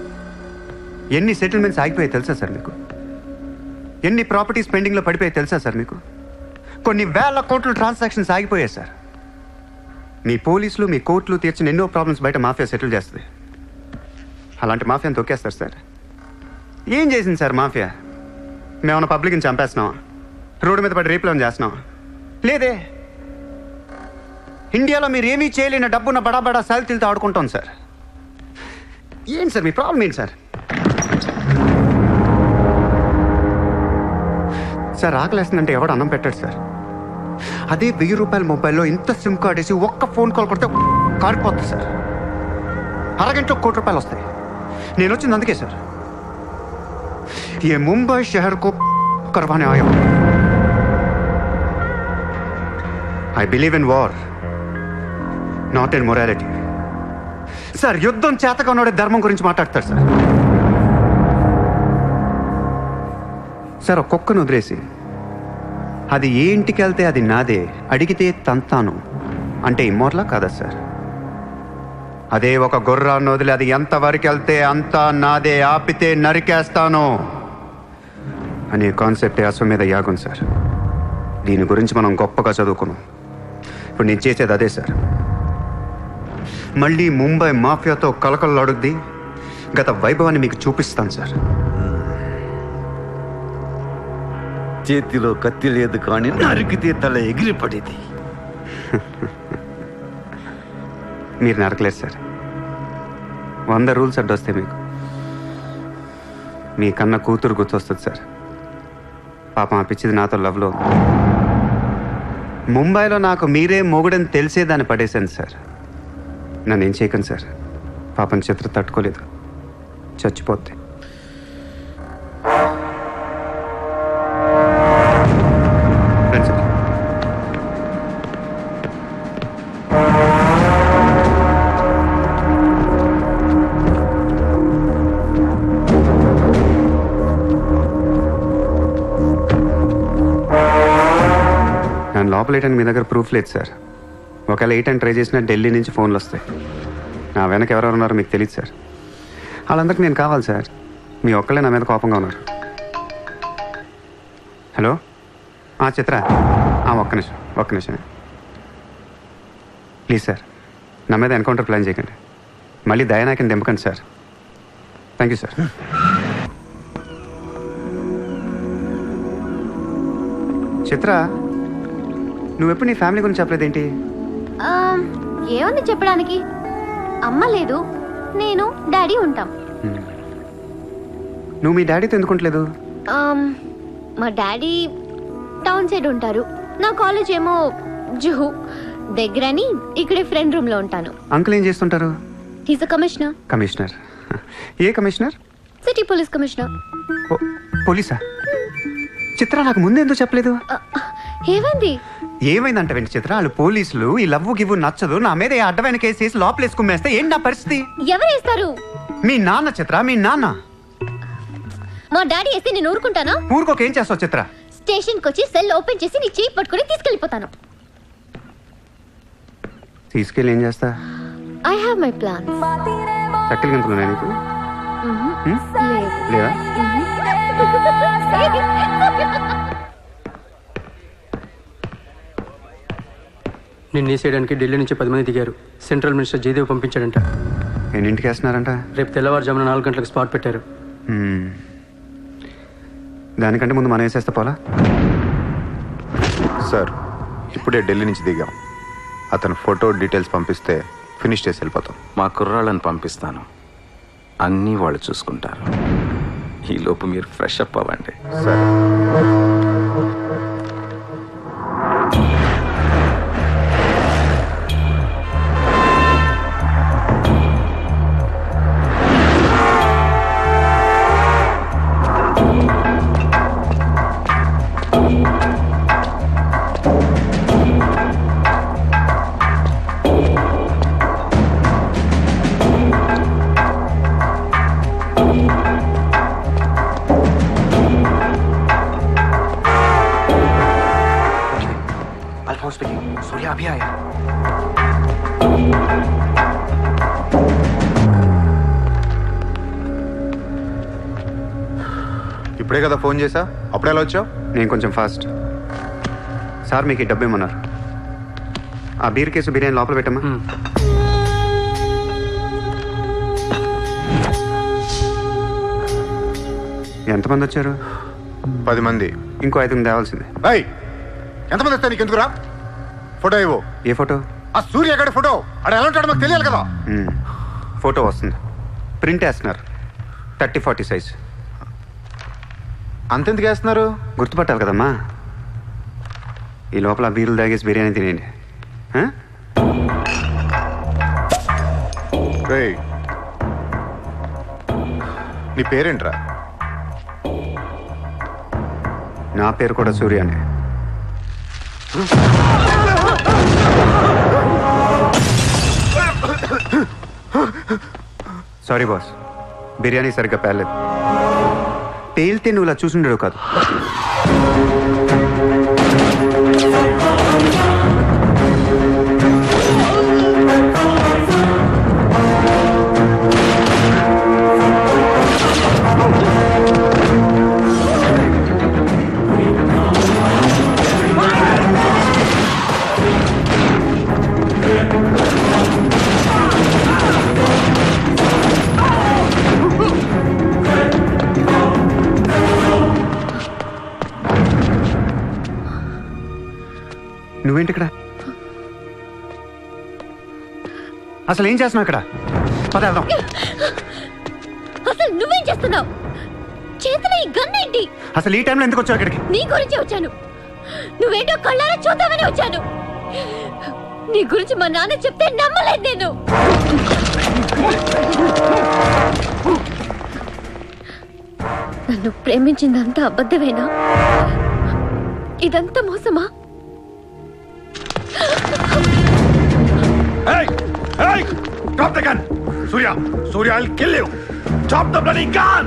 ఎన్ని సెటిల్మెంట్స్ ఆగిపోయాయి తెలుసా సార్ మీకు? ఎన్ని ప్రాపర్టీస్ పెండింగ్లో పడిపోయాయి తెలుసా సార్ మీకు? కొన్ని వేల కోట్ల ట్రాన్సాక్షన్స్ ఆగిపోయాయి సార్. మీ పోలీసులు, మీ కోర్టులు తీర్చిన ఎన్నో ప్రాబ్లమ్స్ బయట మాఫియా సెటిల్ చేస్తుంది. అలాంటి మాఫియాని తొక్కేస్తారు సార్. ఏం చేసింది సార్ మాఫియా? మేమన్నా పబ్లిక్ని చంపేస్తున్నాం, రోడ్డు మీద పడి రేపులను చేస్తున్నాం? లేదే. ఇండియాలో మీరు ఏమీ చేయలేని డబ్బున్న బడా బడా సాల్తీలతో ఆడుకుంటాం సార్. ఏంటి సార్ మీ ప్రాబ్లం ఏంటి సార్? సార్ ఆకలేస్తుందంటే ఎవడు అన్నం పెట్టాడు సార్. అదే 1000 రూపాయల మొబైల్లో ఇంత సిమ్ కార్డ్ వేసి ఒక్క ఫోన్ కాల్ కొడితే కారిపోతుంది సార్. అరగంటలో ₹1,00,00,000 వస్తాయి. నేను వచ్చింది అందుకే సార్. ये मुंबई शहर को करवाने आया हूं. I believe in war, not in morality. Sir యుద్ధం చేతగా ఉన్నాడే ధర్మం గురించి మాట్లాడతారు సార్. సార్ ఒక కుక్కను వదిలేసి అది ఏ ఇంటికి వెళ్తే అది నాదే, అడిగితే తంతాను అంటే ఇమ్మోర్లా కాదా సార్? అదే ఒక గుర్రాన్ని వదిలి అది ఎంతవరకు వెళ్తే అంతా నాదే, ఆపితే నరికేస్తాను అనే కాన్సెప్టే అశ్వమేధ యాగం సార్. దీని గురించి మనం గొప్పగా చదువుకున్నాం. ఇప్పుడు నేను చేసేది అదే సార్. మళ్ళీ ముంబై మాఫియాతో కలకలలాడుద్ది గత వైభవాన్ని మీకు చూపిస్తాను సార్. చేతిలో కత్తి లేదు కానీ నరికితే తల ఎగిరిపడేది. మీరు నరకలేదు సార్. 100 రూల్స్ అడ్డొస్తాయి మీకు. మీ కన్న కూతురు గుర్తొస్తుంది సార్. పాపం ఆ పిచ్చిది నాతో లవ్లో. ముంబైలో నాకు మీరే మొగుడని తెలిసే దాన్ని పడేశాను సార్. నన్ను ఏం చేయకండి సార్. పాపం చిత్ర తట్టుకోలేదు, చచ్చిపోద్ది. నన్ను లోపలేయడానికి మీ దగ్గర ప్రూఫ్ లేదు సార్. ఒకవేళ 8 అని ట్రై చేసినా ఢిల్లీ నుంచి ఫోన్లు వస్తాయి. నా వెనక ఎవరెవరు ఉన్నారో మీకు తెలియదు సార్. వాళ్ళందరికీ నేను కావాలి సార్. మీ ఒక్కళ్ళే నా మీద కోపంగా ఉన్నారు. హలో చిత్ర, ఒక్క నిమిషం ప్లీజ్ సార్. నా మీద ఎన్కౌంటర్ ప్లాన్ చేయకండి. మళ్ళీ దయానాకిని దింపకండి సార్. Thank you sir. చిత్ర, నువ్వెప్పుడు నీ ఫ్యామిలీ గురించి చెప్పలేదేంటి? ఏముంది చెప్పడానికి? అమ్మ లేదు, నేను డాడీ ఉంటాం. నువ్వు మీ డాడీతో ఎందుకుంటలేదు? మా డాడీ టౌన్ సైడ్ ఉంటారు. నా కాలేజ్ ఏమో జుహు దగ్గరని ఇక్కడే ఫ్రెండ్ రూమ్ లో ఉంటాను. అంకుల్ ఏం చేస్తుంటారు? He's a commissioner. కమిషనర్? ఏ కమిషనర్? City police commissioner. పోలీసా? చిత్ర, నాకు ముందే ఎందుకు చెప్పలేదు? ఏమైంది? ఏమైందంట వెంట చిత్ర, వాళ్ళు పోలీసులు ఈ లవ్వు గివ్వు నచ్చదు, నా మీద అడ్డమైన కేసు వేసి లోపలేసి కుమ్మేస్తే ఏంటి నా పరిస్థితి? ఎవరు వేస్తారు? మీ నాన్న చిత్ర, మీ నాన్న. మా డాడీ వేస్తే నేను ఊరుకుంటానా? ఊరుకోక ఏం చేస్తావు చిత్ర? స్టేషన్కి వచ్చి సెల్ ఓపెన్ చేసి నీ చేయి పట్టుకుని తీసుకెళ్ళిపోతాను. తీసుకెళ్ళి ఏం చేస్తా? I have my plan. చక్కలు గంతులున్నాయి నీకు? లేదా? నిన్ను తీసేయడానికి ఢిల్లీ నుంచి 10 మంది దిగారు. సెంట్రల్ మినిస్టర్ జయదేవ్ పంపించాడంట. ఎన్నింటికి వేస్తున్నారంట? రేపు తెల్లవారుజామున 4 గంటలకు స్పాట్ పెట్టారు. దానికంటే ముందు మనం వేసేస్తే పోలా? సార్ ఇప్పుడే ఢిల్లీ నుంచి దిగాం. అతను ఫోటో డీటెయిల్స్ పంపిస్తే ఫినిష్ చేసి వెళ్ళిపోతాం. మా కుర్రాళ్ళని పంపిస్తాను, అన్నీ వాళ్ళు చూసుకుంటారు. ఈలోపు మీరు ఫ్రెష్ అప్ అవ్వండి. సరే. सूर्या अभी आया. ఇప్పుడే కదా ఫోన్ చేసా, అప్పుడు ఎలా వచ్చావు? నేను కొంచెం ఫాస్ట్. సార్ మీకు ఈ డబ్బు ఏమన్నారు? ఆ బీర్ కేసు బిర్యానీ లోపల పెట్టమ్మా. ఎంతమంది వచ్చారు? 10 మంది. ఇంకో 5 తేవాల్సింది. ఎంతమంది వస్తా నీకు ఎందుకురా? ఫోటో ఇవ్వు. ఏ ఫోటో? ఆ సూర్య గడి ఫోటో. అక్కడ ఎలా ఉంటాడో మాకు తెలియాలి కదా. ఫోటో వస్తుంది, ప్రింట్ వేస్తున్నారు, 30-40 సైజ్. అంతెందుకు వేస్తున్నారు? గుర్తుపట్టాలి కదమ్మా. ఈ లోపల బీర్లు తాగేసి బిర్యానీ తినేయండి. నీ పేరేంట్రా? నా పేరు కూడా సూర్యనే. సారీ బాస్, బిర్యానీ సరిగ్గా పేర్లేదు. పేలితే నువ్వు ఇలా చూసుండడు కాదు. నువ్వేంటి ఇక్కడ? అసలు ఏం చేస్తున్నావు ఇక్కడ? పద వెళ్దాం. అసలు నువ్వేం చేస్తున్నావు? చేతిలో ఈ గన్ ఏంటి? అసలు ఈ టైంలో ఎందుకు వచ్చావు ఇక్కడికి? నీ గురించి వచ్చాను. నువ్వేంటో కళ్ళారా చూద్దామని వచ్చాను. నీ గురించి మా నాన్న చెప్తే నమ్మలేదు నేను. నన్ను ప్రేమించిందంతా అబద్ధమేనా? ఇదంతా మోసమా? Hey! Hey! Drop the gun! Surya! Surya, I'll kill you! Drop the bloody gun!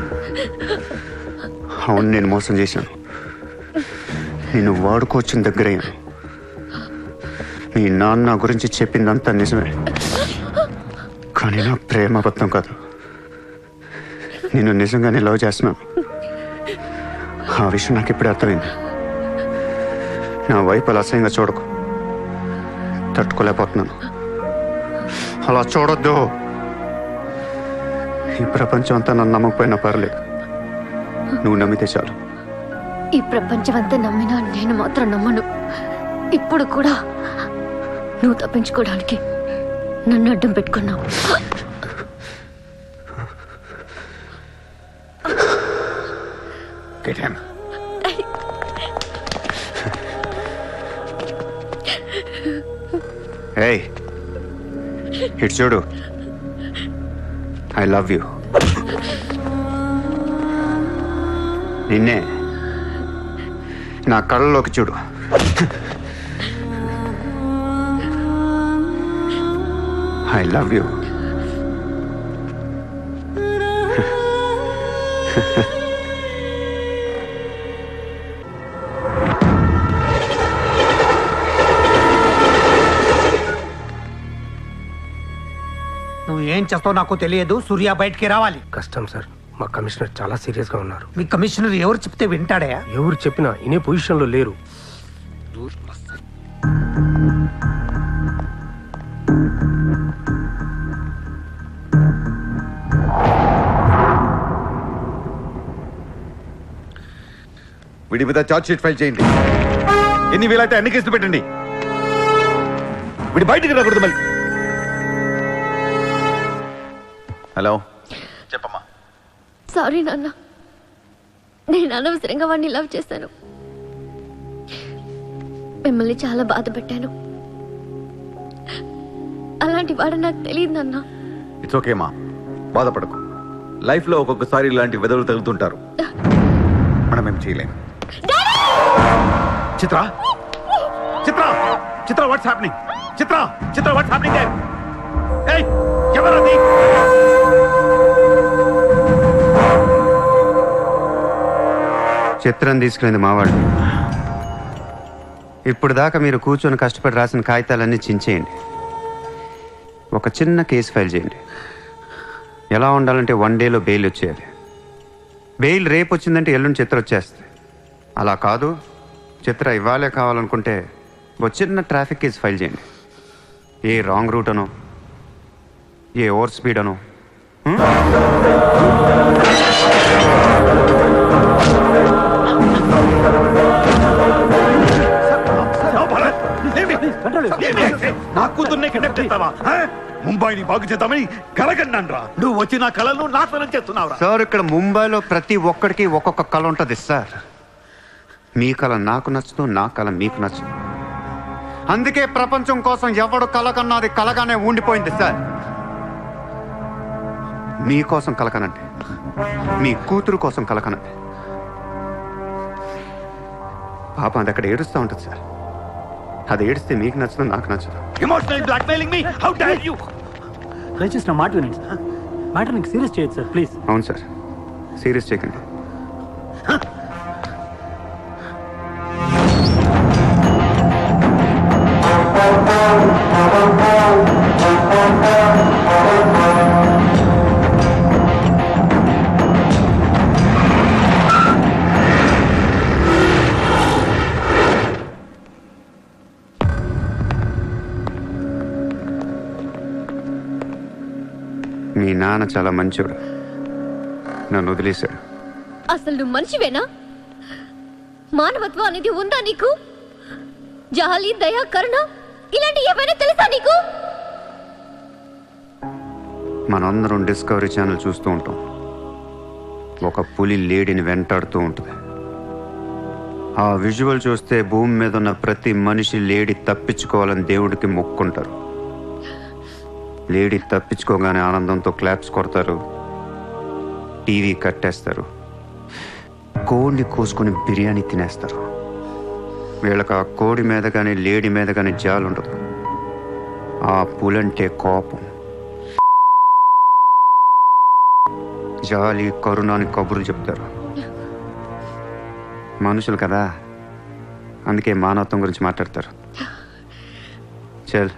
అవును, నేను మోసం చేశాను. నేను వాడుకోవచ్చిన దగ్గరయ్యాను. మీ నాన్న గురించి చెప్పిందంతా నిజమే, కానీ నా ప్రేమ అబద్ధం కాదు. నేను నిజంగానే లవ్ చేస్తున్నాను. ఆ విషయం నాకు ఇప్పుడే అర్థమైంది. నా వైపు అలా అసహ్యంగా చూడకు, తట్టుకోలేకపోతున్నాను. అలా చూడొద్దు. ఈ ప్రపంచం అంతా నన్ను నమ్మకపోయినా పర్లేదు, నువ్వు నమ్మితే చాలు. ఈ ప్రపంచం అంతా నమ్మినా నేను మాత్రం నమ్మను. ఇప్పుడు కూడా నువ్వు తప్పించుకోవడానికి నన్ను అడ్డం పెట్టుకున్నావు. Get him. Hey, ఇటు చూడు. I love you. నిన్నే నా కళ్ళలోకి చూడు. I love you. నువ్వు ఏం చేస్తావు నాకు తెలియదు. సూర్య బయటికి రావాలి. కష్టం సార్, మా కమిషనర్ చాలా సీరియస్ గా ఉన్నారు. మీ కమిషనర్ ఎవరు చెప్తే వింటాడయా? ఎవరు చెప్పినా ఇనే పొజిషన్ లో లేరు. వీడి మీద చార్జ్ షీట్ ఫైల్ చేయండి. ఎన్ని వీలైతే అన్ని కేసులు పెట్టండి. వీడి బయటికి రాకూడదు మళ్ళీ. హలో, చెప్పమ్మా. సారీ నాన్న, నేను అనవసరంగా వాడిని లవ్ చేశాను. మిమ్మల్ని చాలా బాధ పెట్టాను. అలాంటి వాడు నాకు తెలియదు నాన్న. ఇట్స్ ఓకే మా, బాధపడకు. లైఫ్ లో ఒక్కొక్కసారి ఇలాంటి వెదవులు తగులుతుంటారు. మనం ఏం చేయలేం. Chitra Chitra Chitra what's happening? Chitra Chitra what's happening there? ఏయ్, ఎవరది? చిత్రం తీసుకెళ్ళింది మావాళ్ళు. ఇప్పుడు దాకా మీరు కూర్చొని కష్టపడి రాసిన కాగితాలన్నీ చించేయండి. ఒక చిన్న కేసు ఫైల్ చేయండి. ఎలా ఉండాలంటే 1 డేలో బెయిల్ వచ్చేయాలి. బెయిల్ రేపు వచ్చిందంటే ఎల్లుండి చిత్ర వచ్చేస్తుంది. అలా కాదు, చిత్ర ఇవ్వాలే కావాలనుకుంటే ఒక చిన్న ట్రాఫిక్ కేసు ఫైల్ చేయండి. ఏ రాంగ్ రూట్ అనో, ఏ ఓవర్ స్పీడ్ అనో. నా కూతుర్నే కిడ్నాప్ చేస్తావా? ముంబైని బాగు చేద్దామని కలగన్నాన్రా. నువ్వు వచ్చి నా కళను నాశనం చేస్తున్నావురా. సార్, ఇక్కడ ముంబైలో ప్రతి ఒక్కడికి ఒక్కొక్క కళ ఉంటుంది సార్. మీ కళ నాకు నచ్చదు, నా కళ మీకు నచ్చదు. అందుకే ప్రపంచం కోసం ఎవడు కళ కన్నా అది కలగానే ఉండిపోయింది సార్. మీకోసం కలకనండి, మీ కూతురు కోసం కలకనండి. పాపం అది అక్కడ ఏడుస్తూ ఉంటుంది సార్. అది ఏడిస్తే మీకు నచ్చదు, నాకు నచ్చదు. Emotional blackmailing me, how dare you? దయచేసి నా మాట వినండి సార్. మ్యాటర్ నీకు సీరియస్ చేయొచ్చు సార్, ప్లీజ్. అవును సార్, సీరియస్ చేయకండి. మీ నాన్న చాలా మంచివాడు, నన్ను వదిలేశాడు. అసలు నువ్వు మనిషివేనా? మానవత్వం అనేది ఉందా నీకు? జాలి, దయ, కరుణ ఇలాంటి ఏమైనా తెలుసా నీకు? మనందరం డిస్కవరీ ఛానల్ చూస్తూ ఉంటాం. ఒక పులి లేడీని వెంటాడుతూ ఉంటుంది. ఆ విజువల్ చూస్తే భూమి మీద ఉన్న ప్రతి మనిషి లేడీ తప్పించుకోవాలని దేవుడికి మొక్కుంటారు. లేడీ తప్పించుకోగానే ఆనందంతో క్లాప్స్ కొడతారు, టీవీ కట్టేస్తారు, కోడిని కోసుకొని బిర్యానీ తినేస్తారు. వీళ్ళకి ఆ కోడి మీద కానీ లేడీ మీద కానీ జాలి ఉండదు. ఆ పులంటే కోపం, జాలి, కరుణ అని కబుర్లు చెప్తారు. మనుషులు కదా, అందుకే మానవత్వం గురించి మాట్లాడతారు. చల్,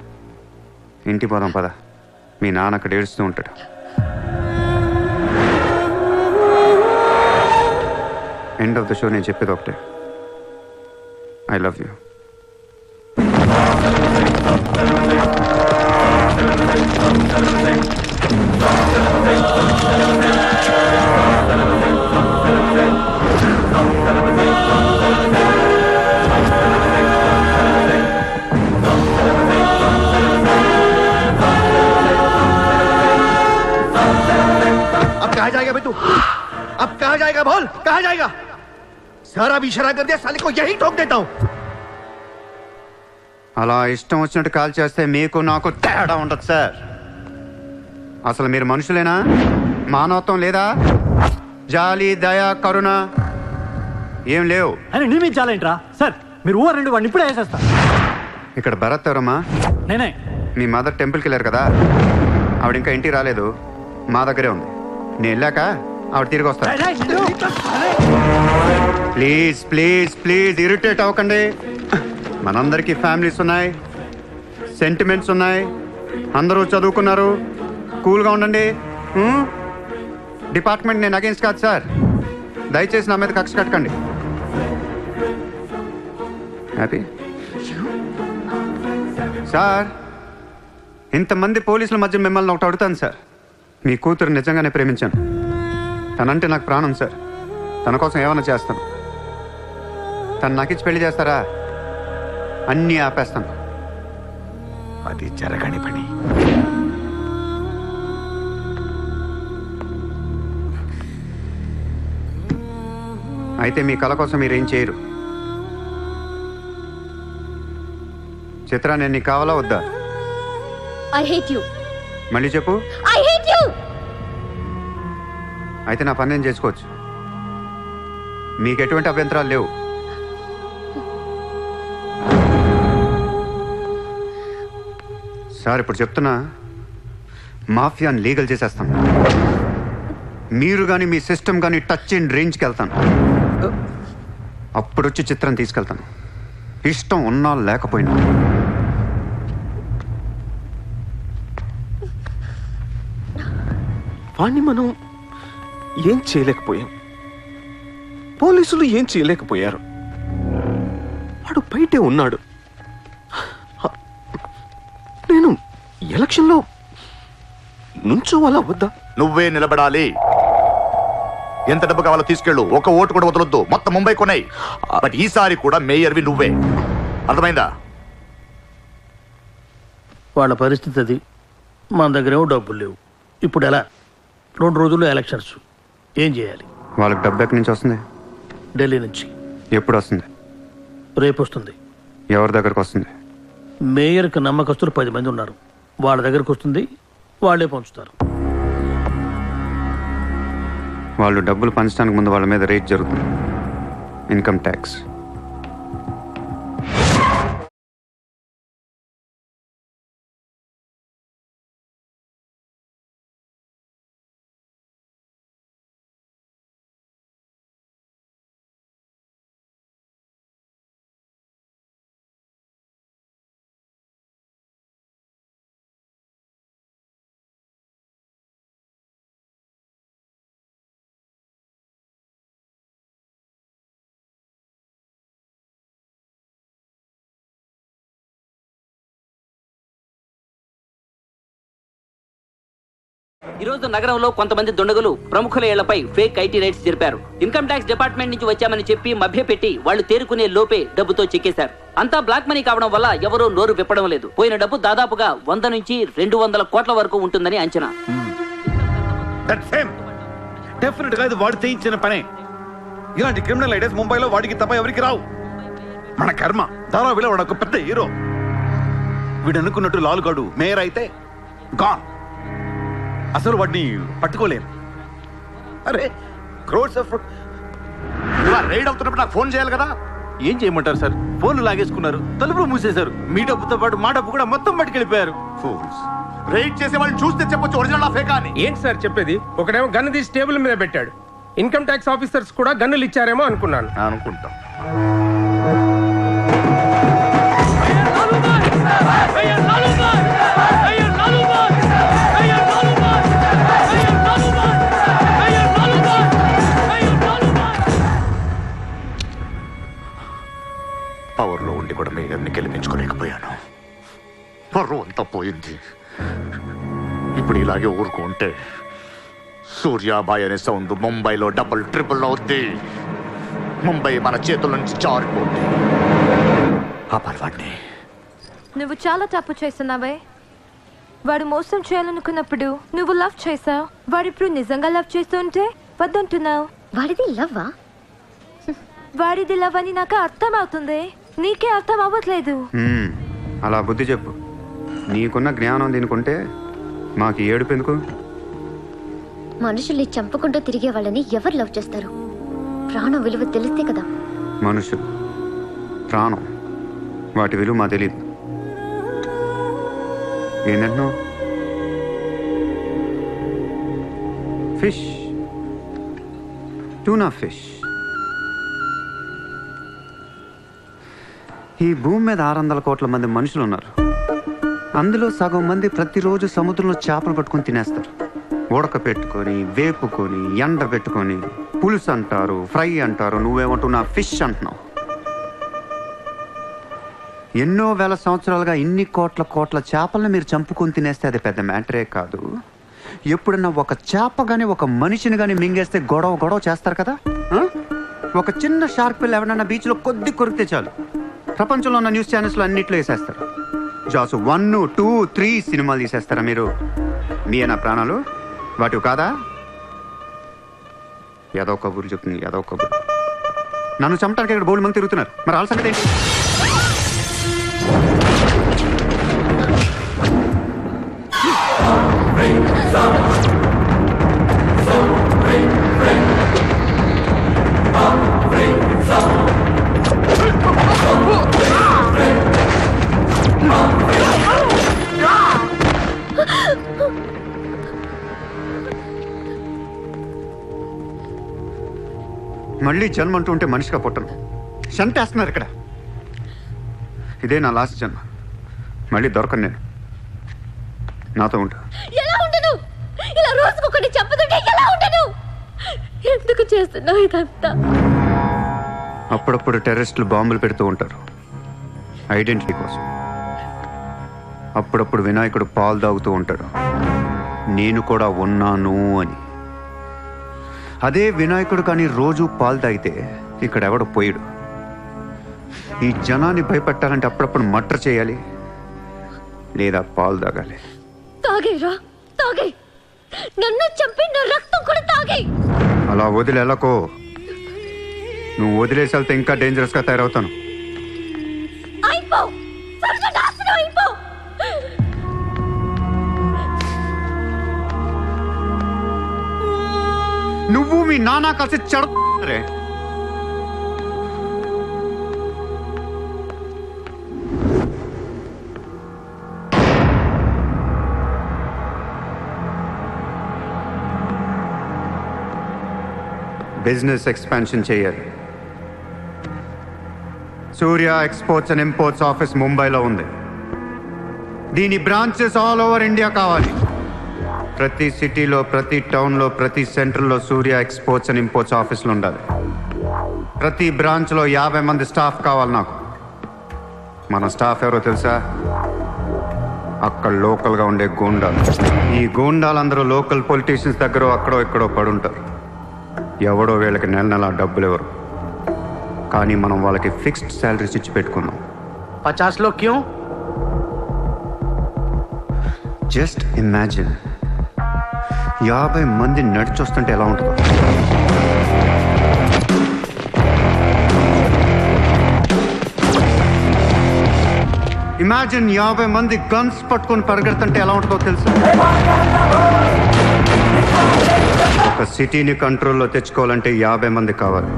ఇంటి పోదాం పద. మీ నాన్న అక్కడ ఏడుస్తూ ఉంటాడు. ఎండ్ ఆఫ్ ద షో నేను చెప్పేది ఒకటే, ఐ లవ్ యూ. अब कहाँ जाएगा बे तू? अब कहाँ जाएगा बोल, कहाँ जाएगा? सारा भी इशारा कर दिया, साले को यही ठोक देता हूँ. అలా ఇష్టం వచ్చినట్టు కాల్ చేస్తే మీకు నాకు తేడా ఉండదు సార్. అసలు మీరు మనుషులేనా? మానవత్వం లేదా? జాలి, దయ, కరుణ ఏం లేవు. అని నీ మీద చాలేంట్రా సార్? మీరు ఊరు రెండు వాడిని ఇప్పుడే వేసేస్తా. ఇక్కడ భరత్ ఎవరమ్మా? నేనే. మీ మదర్ టెంపుల్కి వెళ్ళారు కదా, ఆవిడ ఇంకా ఇంటికి రాలేదు, మా దగ్గరే ఉంది. నేను వెళ్ళాక ఆవిడ తిరిగి వస్తా. ప్లీజ్ ప్లీజ్ ప్లీజ్ ఇరిటేట్ అవ్వకండి. మనందరికీ ఫ్యామిలీస్ ఉన్నాయి, సెంటిమెంట్స్ ఉన్నాయి, అందరూ చదువుకున్నారు. కూల్గా ఉండండి. డిపార్ట్మెంట్ నేను అగేన్స్ట్ కాదు సార్, దయచేసి నా మీద కక్ష కట్టకండి. Happy sir? ఇంతమంది పోలీసుల మధ్య మిమ్మల్ని ఒకటి అడుగుతాను సార్. మీ కూతురు నిజంగానే ప్రేమించాను, తనంటే నాకు ప్రాణం సార్. తన కోసం ఏమైనా చేస్తాను. తను నాకిచ్చి పెళ్లి చేస్తారా? అన్నీ ఆపేస్తాను. అది జరగని పని. అయితే మీ కళ కోసం మీరేం చేయరు. చిత్ర, నేను నీకు కావాలా వద్దా? I hate you. మళ్ళీ చెప్పు. I hate you. అయితే నా పని నేను చేసుకోవచ్చు. మీకు ఎటువంటి అభ్యంతరాలు లేవు. సార్, ఇప్పుడు చెప్తున్నా, మాఫియాని లీగల్ చేసేస్తాను. మీరు కానీ మీ సిస్టమ్ కానీ టచ్ అండ్ రేంజ్కి వెళ్తాను. అప్పుడు వచ్చి చిత్రం తీసుకెళ్తాను, ఇష్టం ఉన్నా లేకపోయినా. వాణ్ణి మనం ఏం చేయలేకపోయాం, పోలీసులు ఏం చేయలేకపోయారు. వాడు బయటే ఉన్నాడు. నేను ఎలక్షన్లో నుంచోవాలా వద్దా? నువ్వే నిలబడాలి. ఎంత డబ్బు కావాలో తీసుకెళ్ళు, ఒక ఓటు కూడా వదలొద్దు, మొత్తం ముంబై కొన్నాయి. బట్ ఈసారి కూడా మేయర్వి నువ్వే, అర్థమైందా? వాళ్ళ పరిస్థితి అది. మన దగ్గరేమో డబ్బులు లేవు. ఇప్పుడు ఎలా? 2 రోజుల్లో ఎలక్షన్స్. ఏం చేయాలి? వాళ్ళకి డబ్బు ఎక్కడి నుంచి వస్తుంది? ఢిల్లీ నుంచి. ఎప్పుడు వస్తుంది? రేపు వస్తుంది. ఎవరి దగ్గరకు వస్తుంది? మేయర్కి నమ్మకస్తులు 10 మంది ఉన్నారు. వాళ్ళ దగ్గరకు వస్తుంది, వాళ్ళే పంచుతారు. వాళ్ళు డబ్బులు పంచడానికి ముందు వాళ్ళ మీద రేట్ జరుగుతుంది, ఇన్కమ్ ట్యాక్స్. ఈ రోజు నగరంలో కొంతమంది దుండగులు ప్రముఖుల ఇళ్లపై ఫేక్ ఐటీ రైడ్స్ జరిపారు. ఇన్కమ్ ట్యాక్స్ డిపార్ట్మెంట్ నుంచి వచ్చామని చెప్పి మభ్యపెట్టి వాళ్ళు తేరుకునే లోపే డబ్బుతో చెక్కేశారు. అంతా బ్లాక్ మనీ కావడం వల్ల ఎవరూ నోరు విప్పడం లేదు. పోయిన డబ్బు దాదాపుగా 100 నుంచి 200 కోట్ల వరకు ఉంటుందని అంచనా. డెఫినెట్ గా ఇది వాడు చేయించిన పనే. ఇలాంటి క్రిమినల్ ఐడియాస్ ముంబైలో వాడికి తప్ప ఎవరికి రావు. మన కర్మ. ధారావిలో వాడు ఒక పెద్ద హీరో. వీడు అనుకున్నట్టు లాలుగాడు మేయర్ అయితే గాన్. అసలు వాడిని పట్టుకోలేరు. అరే క్రోడ్స్ ఆఫ్ రైడ్ అవుతున్నప్పుడు నాకు ఫోన్ చేయాలి కదా. ఏం చేయమంటారు సార్? ఫోన్లు లాగేసుకున్నారు, తలుపులు మూసేశారు. మీ డబ్బుతో పాటు మా డబ్బు కూడా మొత్తం పట్టుకెళ్ళిపోయారు. రైడ్ చేసే వాళ్ళు చూస్తే చెప్పొచ్చు ఒరిజినల్ ఫేక్ అని. ఏంటి సార్ చెప్పేది? ఒకడేమో గన్ను తీసి టేబుల్ మీద పెట్టాడు. ఇన్కమ్ ట్యాక్స్ ఆఫీసర్స్ కూడా గన్నులు ఇచ్చారేమో అనుకున్నాను. అనుకుంటాం. పవర్లో ఉండి కూడా మేయర్ని గెలిపించుకోలేకపోయాను. పర్వం అంతా పోయింది. ఇప్పుడు ఇలాగే ఊరుకుంటే సూర్యాబాయ్ అనే సౌండ్ ముంబైలో డబుల్ ట్రిపుల్ అవుద్ది. ముంబై మన చేతుల నుంచి జారిపోద్ది. ఆ పర్వాన్ని నువ్వు చాలా తప్పు చేస్తున్నావే. వాడు మోసం చేయాలనుకున్నప్పుడు నువ్వు లవ్ చేసావు. వాడిప్పుడు నిజంగా లవ్ చేస్తుంటే వద్దంటున్నావు. వాడిది లవ్వా? వాడిది లవ్ అని నాకు అర్థం అవుతుంది, నీకే అర్థం అవ్వట్లేదు. అలా బుద్ధి చెప్పు. నీకున్న జ్ఞానం దీనికుంటే మాకు ఏడుపు ఎందుకు? మనుషుల్ని చంపుకుంటూ తిరిగే వాళ్ళని ఎవరు లవ్ చేస్తారు? ప్రాణం విలువ తెలిస్తే కదా. మనుషులు, ప్రాణం, వాటి విలువ మా తెలియదు. ఏంటంటున్నావు? Fish, tuna fish. ఈ భూమి మీద 600 కోట్ల మంది మనుషులు ఉన్నారు. అందులో సగం మంది ప్రతిరోజు సముద్రంలో చేపలు పట్టుకొని తినేస్తారు. ఉడక పెట్టుకొని, వేపుకొని, ఎండ పెట్టుకొని, పులుసు అంటారు, ఫ్రై అంటారు. నువ్వేమంటున్నా ఫిష్ అంటున్నావు. ఎన్నో వేల సంవత్సరాలుగా ఇన్ని కోట్ల చేపలను మీరు చంపుకొని తినేస్తే అది పెద్ద మ్యాటరే కాదు. ఎప్పుడన్నా ఒక చేప కానీ ఒక మనిషిని కానీ మింగేస్తే గొడవ చేస్తారు కదా. ఒక చిన్న షార్క్ పిల్ల ఎవరన్నా బీచ్లో కొద్ది కొరికితే చాలు ప్రపంచంలో ఉన్న న్యూస్ ఛానల్స్లో అన్నిట్లో వేసేస్తారు. జాసు 1, 2, 3 సినిమాలు తీసేస్తారా మీరు? మీ నా ప్రాణాలు వాటి కాదా? ఏదో కబుర్లు చెప్తుంది, ఏదో కబుర్లు. నన్ను చంపడానికి ఇక్కడ బోల్డ్ మంది తిరుగుతున్నారు. మరి వాళ్ళ సంగతి ఏంటి? మళ్ళీ జన్మ అంటూ ఉంటే మనిషిగా పుట్టను. చంపేస్తున్నారు ఇక్కడ. ఇదే నా లాస్ట్ జన్మ. మళ్ళీ దొరకను నేను. నాతో ఉంటా. ఎలా ఉండను? ఇలా రోజుకొకటి చంపుతుంటే ఎలా ఉండను? ఎందుకు చేస్తున్నావు ఇదంతా? అప్పుడప్పుడు టెర్రరిస్టులు బాంబులు పెడుతూ ఉంటారు ఐడెంటిటీ కోసం. అప్పుడప్పుడు వినాయకుడు పాలు తాగుతూ ఉంటాడు నేను కూడా ఉన్నాను అని. అదే వినాయకుడు కానీ రోజు పాలు తాగితే ఇక్కడ ఎవడు పోయాడు. ఈ జనాన్ని భయపెట్టాలంటే అప్పుడప్పుడు మర్డర్ చేయాలి లేదా పాలు తాగాలి. తాగేరా, తాగే. నన్ను చంపి నా రక్తం కూడా తాగే. అలా వదిలేలకో. నువ్వు వదిలేసి వెళ్తే ఇంకా డేంజరస్గా తయారవుతాను. అయిపో, సర్వనాశనం అయిపో. నువ్వు మీ నాన్న కలిసి చెడరే. బిజినెస్ ఎక్స్పాన్షన్ చేయాలి. సూర్య ఎక్స్పోర్ట్స్ అండ్ ఇంపోర్ట్స్ ఆఫీస్ ముంబైలో ఉంది. దీని బ్రాంచెస్ ఆల్ ఓవర్ ఇండియా కావాలి. ప్రతి సిటీలో, ప్రతి టౌన్లో, ప్రతి సెంటర్లో సూర్య ఎక్స్పోర్ట్స్ అండ్ ఇంపోర్ట్స్ ఆఫీసులు ఉండాలి. ప్రతి బ్రాంచ్లో 50 మంది స్టాఫ్ కావాలి నాకు. మన స్టాఫ్ ఎవరో తెలుసా? అక్కడ లోకల్గా ఉండే గూండాలు. ఈ గూండాలందరూ లోకల్ పొలిటీషియన్స్ దగ్గర అక్కడో ఇక్కడో పడుంటారు. ఎవడో వీళ్ళకి నెల నెల డబ్బులు ఎవరు. కానీ మనం వాళ్ళకి ఫిక్స్డ్ శాలరీస్ ఇచ్చి పెట్టుకున్నాం. 50 లో క్యూ? జస్ట్ ఇమాజిన్ 50 మంది నడిచొస్తుంటే ఎలా ఉంటుందో. ఇమాజిన్ 50 మంది గన్స్ పట్టుకొని పరిగెడుతుంటే ఎలా ఉంటుందో తెలుసు. ఒక సిటీని కంట్రోల్లో తెచ్చుకోవాలంటే 50 మంది కావాలి.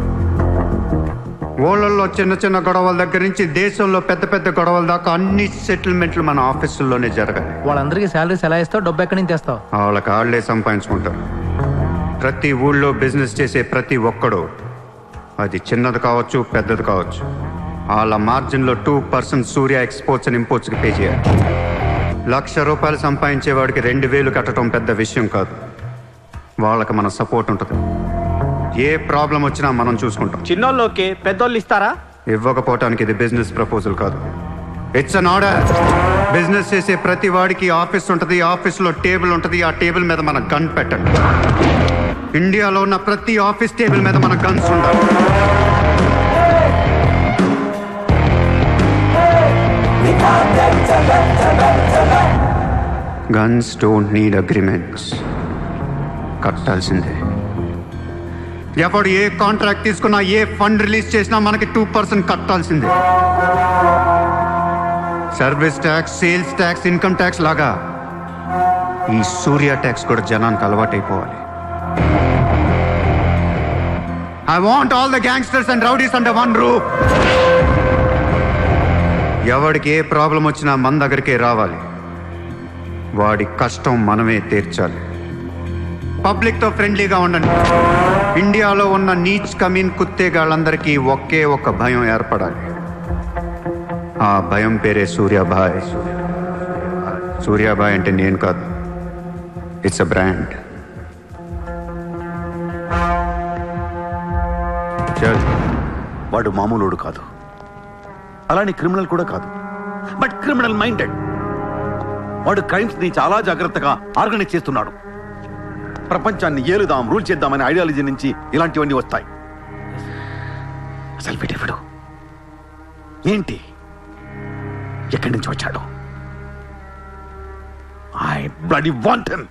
ఊళ్ళల్లో చిన్న చిన్న గొడవల దగ్గర నుంచి దేశంలో పెద్ద పెద్ద గొడవల దాకా అన్ని సెటిల్మెంట్లు మన ఆఫీసుల్లోనే జరగాలి. వాళ్ళందరికీ శాలరీస్ ఎలా ఇస్తావు? డబ్బు ఎక్కడి నుంచి తెస్తావు? వాళ్ళకి వాళ్ళే సంపాదించుకుంటారు. ప్రతి ఊళ్ళో బిజినెస్ చేసే ప్రతి ఒక్కడు, అది చిన్నది కావచ్చు పెద్దది కావచ్చు, వాళ్ళ మార్జిన్లో 2% సూర్య ఎక్స్పోర్ట్స్ అండ్ ఇంపోర్ట్స్కి పే చేయాలి. ₹1,00,000 సంపాదించేవాడికి 2,000 కట్టడం పెద్ద విషయం కాదు. వాళ్ళకి మన సపోర్ట్ ఉంటుంది. ఏ ప్రాబ్లం వచ్చినా మనం చూసుకుంటాం. చిన్నోళ్ళకి పెద్దోళ్ళు ఇస్తారా? ఇవ్వకపోవటానికి ఇది బిజినెస్ ప్రపోజల్ కాదు. It's an order. బిజినెస్ చేసే ప్రతి వాడికి ఆఫీస్ ఉంటుంది. ఆఫీస్లో టేబుల్ ఉంటుంది. ఆ టేబుల్ మీద మన గన్ పెట్టండి. ఇండియాలో ఉన్న ప్రతి ఆఫీస్ టేబుల్ మీద మన గన్స్ ఉండాలి. Guns don't need agreements. కట్టాల్సిందే. ఎప్పుడు ఏ కాంట్రాక్ట్ తీసుకున్నా, ఏ ఫండ్ రిలీజ్ చేసినా మనకి 2% కట్టాల్సిందే. Service tax, sales tax, income tax లాగా ఈ సూర్య ట్యాక్స్ కూడా జనానికి అలవాటైపోవాలి. I want all the gangsters and rowdies under one roof. ఎవడికి ఏ ప్రాబ్లం వచ్చినా మన దగ్గరికే రావాలి. వాడి కష్టం మనమే తీర్చాలి. పబ్లిక్తో ఫ్రెండ్లీగా ఉండండి. ఇండియాలో ఉన్న నీచ్ కమీన్ కుత్తేగాళ్ళందరికీ ఒకే ఒక భయం ఏర్పడాలి. ఆ భయం పేరే సూర్యాభాయ్. సూర్యాభాయ్ అంటే నేను కాదు, ఇట్స్ అ బ్రాండ్. వాడు మామూలుడు కాదు, అలానే క్రిమినల్ కూడా కాదు, బట్ క్రిమినల్ మైండెడ్. వాడు క్రైమ్స్ ని చాలా జాగ్రత్తగా ఆర్గనైజ్ చేస్తున్నాడు. ప్రపంచాన్ని ఏలుదాం, రూల్ చేద్దామనే ఐడియాలజీ నుంచి ఇలాంటివన్నీ వస్తాయి. అసలు వీడెవడు? ఏంటి? ఎక్కడి నుంచి వచ్చాడు? I bloody want him.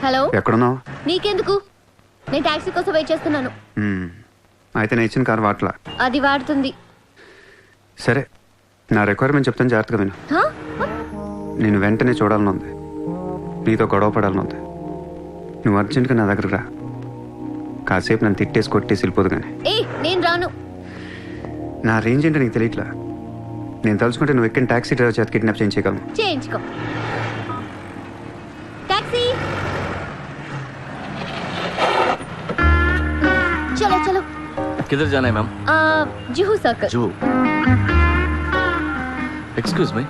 Hello, ఎక్కడున్నావు? నీకెందుకు? నేను టాక్సీ కోసం వెయిట్ చేస్తున్నాను. అయితే నేను ఇచ్చిన కారు వాట్లా. అది వాడుతుంది. సరే, నా రిక్వైర్మెంట్ చెప్తాను, జాగ్రత్తగా విను. హా? నేను వెంటనే చూడాలని ఉంది, నీతో గొడవ పడాలని ఉంది. నువ్వు అర్జెంట్గా నా దగ్గరకు రా. కాసేపు నన్ను తిట్టేసి కొట్టేసి వెళ్ళిపోదు కానీ. నేను రాను. నా రేంజ్ ఏంటో నీకు తెలియట్లా. నేను తలుచుకుంటే నువ్వు ఎక్కిన టాక్సీ డ్రైవర్ చేత కిడ్నాప్ చేయించగలను. చేయించుకో. టాక్సీ, చలో చలో. किधर जाना है ma'am? Juhu circle. Juhu. Excuse me.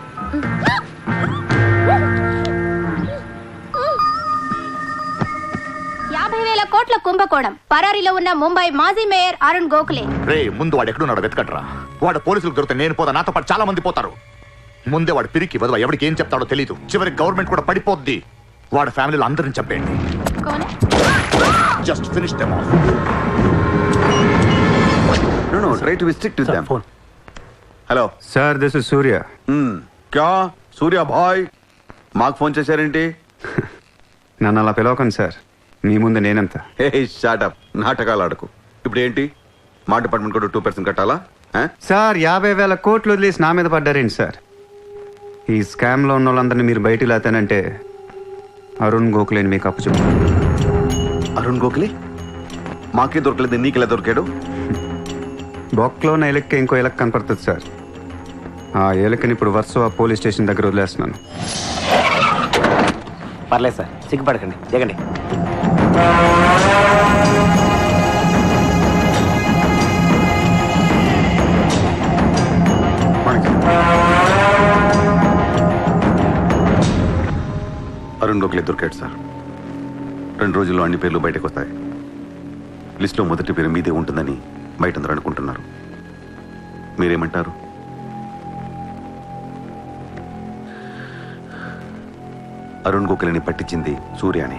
కోట్ల కుంభకోణం. పరారీలో ఉన్న ముంబై మాజీ మేయర్ అరుణ్ గోఖలే. రే, ముందు వాడు ఎక్కడున్నాడు వెతకట్రా. వాడు పోలీసులకు దొరికితే నేను పోతా, నాతో పాటు చాలా మంది పోతారు. ముందే వాడు పిరికి వదవ, ఎవరికి ఏం చెప్తాడో తెలియదు. చివరికి గవర్నమెంట్ కూడా పడిపోద్ది. వాడి ఫ్యామిలీలో అందరిని చంపేయండి. Just finish them off. No, try to be strict with them. Hello sir, this is Surya. క్యా సూర్య భాయ్, మాకు ఫోన్ చేశారేంటి? నన్ను అలా పిలవకండి సార్, మీ ముందు నేనంత. హే షాటప్, నాటకాలు ఆడకు. ఇప్పుడు ఏంటి, మా డిపార్ట్మెంట్ కూడా 2% కట్టాలా? సార్, 50,000 కోట్లు వదిలేసి నా మీద పడ్డారేంటి సార్? ఈ స్కామ్లో ఉన్న వాళ్ళందరినీ మీరు బయటికి లేతానంటే అరుణ్ గోఖలేని మీకు అప్పు చెప్పు. అరుణ్ గోఖలే మాకే దొరకలేదు, నీకెలా దొరికాడు? బొక్కలో ఉన్న ఎలక్కి ఇంకో ఎలక్ కనపడుతుంది సార్. ఆ ఎలకని ఇప్పుడు వర్సోవా పోలీస్ స్టేషన్ దగ్గర వదిలేస్తున్నాను. పర్లేదు సార్, సిగ్గుపడకండి, దిగండి. అరుణ్ గోఖలే దొరికాడు సార్. 2 రోజుల్లో అన్ని పేర్లు బయటకు వస్తాయి. లిస్టులో మొదటి పేరు మీదే ఉంటుందని బయట అందరూ అనుకుంటున్నారు. మీరేమంటారు? అరుణ్ గోఖలేని పట్టించింది సూర్యాని.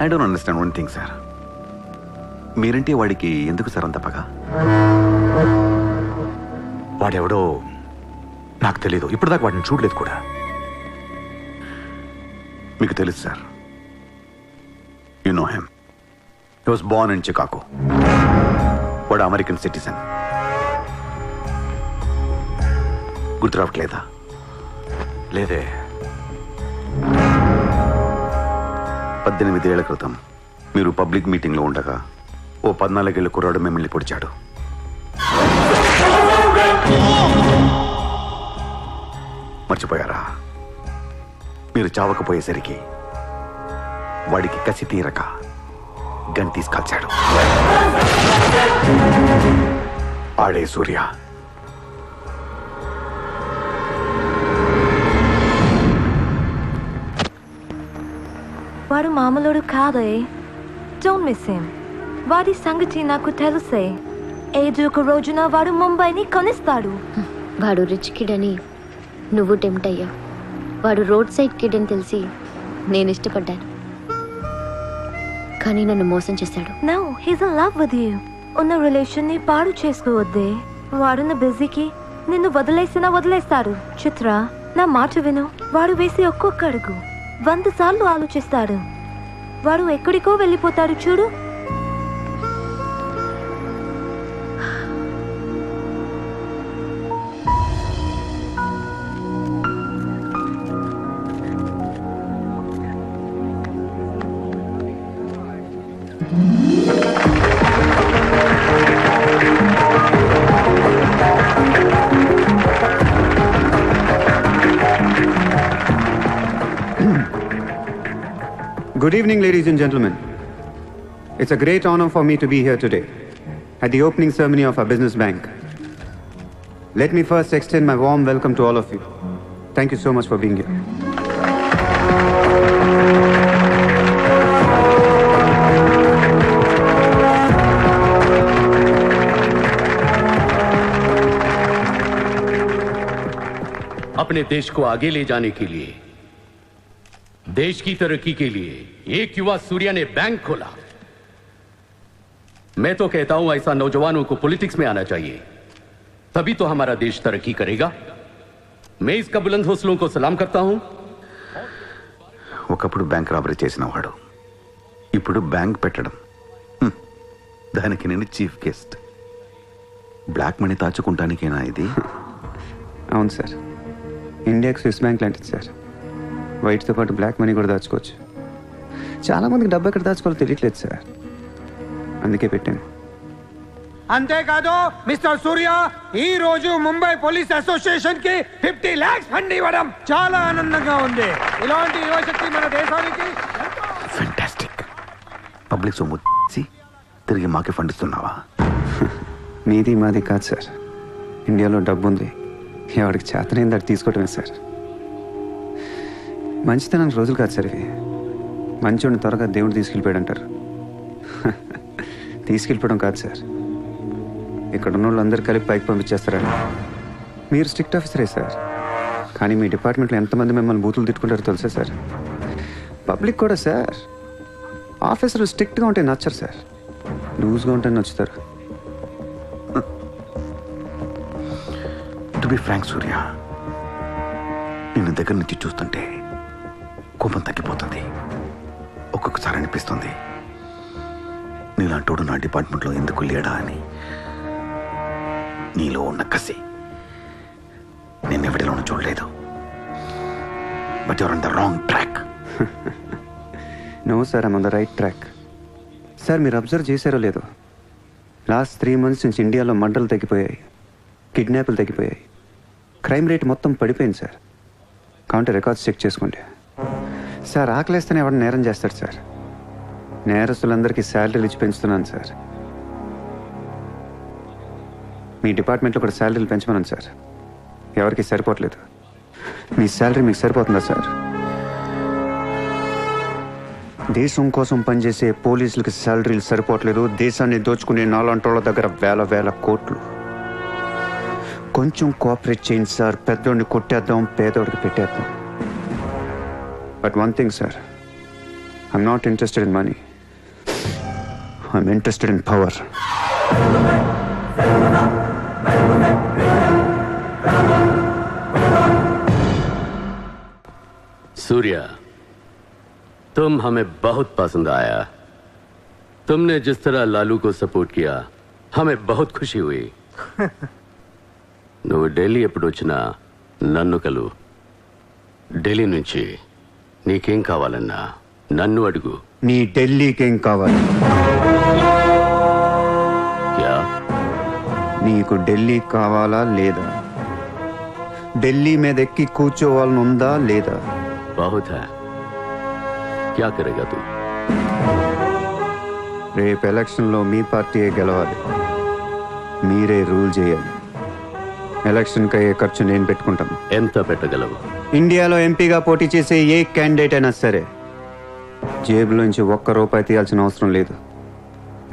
I don't understand one thing sir. మీరంటే వాడికి ఎందుకు సార్ అంత పగ? వాడెవడో నాకు తెలీదు, ఇప్పటిదాకా వాడిని చూడలేదు కూడా. మీకు తెలుసు sir, you know him. He was Born in Chicago. వాడు అమెరికన్ సిటిజన్. గుర్తు రావట్లేదా? లేదే. 18 ఏళ్ల క్రితం మీరు పబ్లిక్ మీటింగ్లో ఉండగా ఓ 14 ఏళ్ల కుర్రాడు మిమ్మల్ని పొడిచాడు. మర్చిపోయారా? మీరు చావకపోయేసరికి వాడికి కసి తీరక గన్ తీసుకాల్చాడు. ఆడే సూర్య. వాడు మామూలుడు కాదే. Don't miss him. వాడి సంగతి నాకు తెలుసే. ఏదో ఒక రోజున వాడు ముంబైని కొనిస్తాడు. వాడు రిచ్ కిడ్ అని నువ్వు టెంప్ట్ అయ్యా. వాడు రోడ్ సైడ్ కిడ్ అని తెలిసి నేను ఇష్టపడ్డాను, కానీ నన్ను మోసం చేశాడు. No, he's in love with you. ఉన్న రిలేషన్ ని పాడు చేసుకోవద్దే. వాడున్న బిజీకి నిన్ను వదిలేస్తాడు. చిత్ర, నా మాట విను. వాడు వేసి ఒక్కొక్క అడుగు 100 సార్లు ఆలోచిస్తాడు. వాడు ఎక్కడికో వెళ్ళిపోతాడు చూడు. Good evening, ladies and gentlemen. It's a great honor for me to be here today at the opening ceremony of our business bank. Let me first extend my warm welcome to all of you. Thank you so much for being here. अपने देश को आगे ले जाने के लिए देश की तरक्की के लिए एक युवा सूर्या ने बैंक खोला। मैं तो कहता हूं ऐसा नौजवानों को पॉलिटिक्स में आना चाहिए, तभी तो हमारा देश तरक्की करेगा। मैं इसका बुलंद हौसलों को सलाम करता हूं। ఒకప్పుడు బ్యాంక్ రాబరీ చేసిన వాడు ఇప్పుడు బ్యాంక్ పెట్టడం, దానికి నేను చీఫ్ గెస్ట్. బ్లాక్ మనీ దాచుకుంటానికేనా ఇది? అవును సార్, ఇండియాకి స్విస్ బ్యాంక్ లాంటిది సార్. వైట్తో పాటు బ్లాక్ మనీ కూడా దాచుకోవచ్చు. చాలామందికి డబ్బు ఎక్కడ దాచుకోవాలో తెలియట్లేదు సార్, అందుకే పెట్టాను. అంతేకాదు మిస్టర్ సూర్య, ఈ రోజు ముంబై పోలీస్ అసోసియేషన్ కి 50 lakhs ఫండ్ ఇవ్వడం చాలా ఆనందంగా ఉంది. ఇలాంటి యువశక్తి మన దేశానికి ఫెంటాస్టిక్. పబ్లిక్ సొమ్ము తిరిగి మాకే ఫండ్ ఇస్తున్నావా? మీది మాది కాదు సార్, ఇండియాలో డబ్బు ఉంది, ఎవరికి చేతనైంది అది తీసుకోవటమే సార్. మంచితనానికి రోజులు కాదు సార్ ఇవి. మంచోడిని త్వరగా దేవుడు తీసుకెళ్ళిపోయాడు అంటారు. తీసుకెళ్ళిపోవడం కాదు సార్, ఇక్కడ ఉన్న వాళ్ళు అందరు కలిపి పైకి పంపించేస్తారని. మీరు స్ట్రిక్ట్ ఆఫీసరే సార్, కానీ మీ డిపార్ట్మెంట్లో ఎంతమంది మిమ్మల్ని బూతులు తిట్టుకుంటారో తెలుసా సార్? పబ్లిక్ కూడా సార్, ఆఫీసర్లు స్ట్రిక్ట్గా ఉంటే నచ్చరు సార్, లూజ్గా ఉంటే నచ్చుతారు. టు బి ఫ్రాంక్ సూర్య, నిన్ను దగ్గర నుంచి చూస్తుంటే కోపం తగ్గిపోతుంది. ఒక్కొక్కసారి అనిపిస్తుంది నీలాంటోడు నా డిపార్ట్మెంట్లో ఎందుకు లేడా అని. నీలో ఉన్న కసి నేను ఎవరిలోనూ చూడలేదు. But your on the wrong track. No sir, I'm on the right track. Sir మీరు అబ్జర్వ్ చేశారో లేదో, లాస్ట్ 3 months నుంచి ఇండియాలో మర్డర్లు తగ్గిపోయాయి, కిడ్నాప్లు తగ్గిపోయాయి, క్రైమ్ రేట్ మొత్తం పడిపోయింది సార్. కావుంటే రికార్డ్స్ చెక్ చేసుకోండి సార్. ఆకలేస్తేనే ఎవరు నేరం చేస్తాడు సార్. నేరస్తులందరికీ శాలరీలు ఇచ్చి పెంచుతున్నాను సార్. మీ డిపార్ట్మెంట్లో కూడా శాలరీలు పెంచమన్నాను సార్, ఎవరికి సరిపోవట్లేదు. మీ శాలరీ మీకు సరిపోతుందా సార్? దేశం కోసం పనిచేసే పోలీసులకి శాలరీలు సరిపోవట్లేదు, దేశాన్ని దోచుకునే నాలాంటోళ్ళ దగ్గర వేల కోట్లు. కొంచెం కోఆపరేట్ చేయండి సార్, పెద్దోడిని కొట్టేద్దాం, పేదోడికి పెట్టేద్దాం. But one thing sir, I'm not interested in money, I'm interested in power. Surya, तुम हमें बहुत पसंद आया। तुमने जिस तरह लालू को सपोर्ट किया हमें बहुत खुशी हुई। నువ్వు ఢిల్లీ ఎప్పుడు వచ్చినా నన్ను కలు. ఢిల్లీ నుంచి నీకేం కావాలన్నా నన్ను అడుగు. నీ ఢిల్లీకేం కావాలి? క్యా? నీకు ఢిల్లీ కావాలా లేదా? ఢిల్లీ మీద ఎక్కి కూర్చోవాలని ఉందా లేదా? बहुत है, क्या करेगा तू? రేపు ఎలక్షన్లో మీ పార్టీయే గెలవాలి, మీరే రూల్ చేయాలి. ఎలక్షన్కి అయ్యే ఖర్చు నేను పెట్టుకుంటాను. ఎంత పెట్టగలవు? ఇండియాలో ఎంపీగా పోటీ చేసే ఏ క్యాండిడేట్ అయినా సరే జేబులోంచి ₹1 తీయాల్సిన అవసరం లేదు,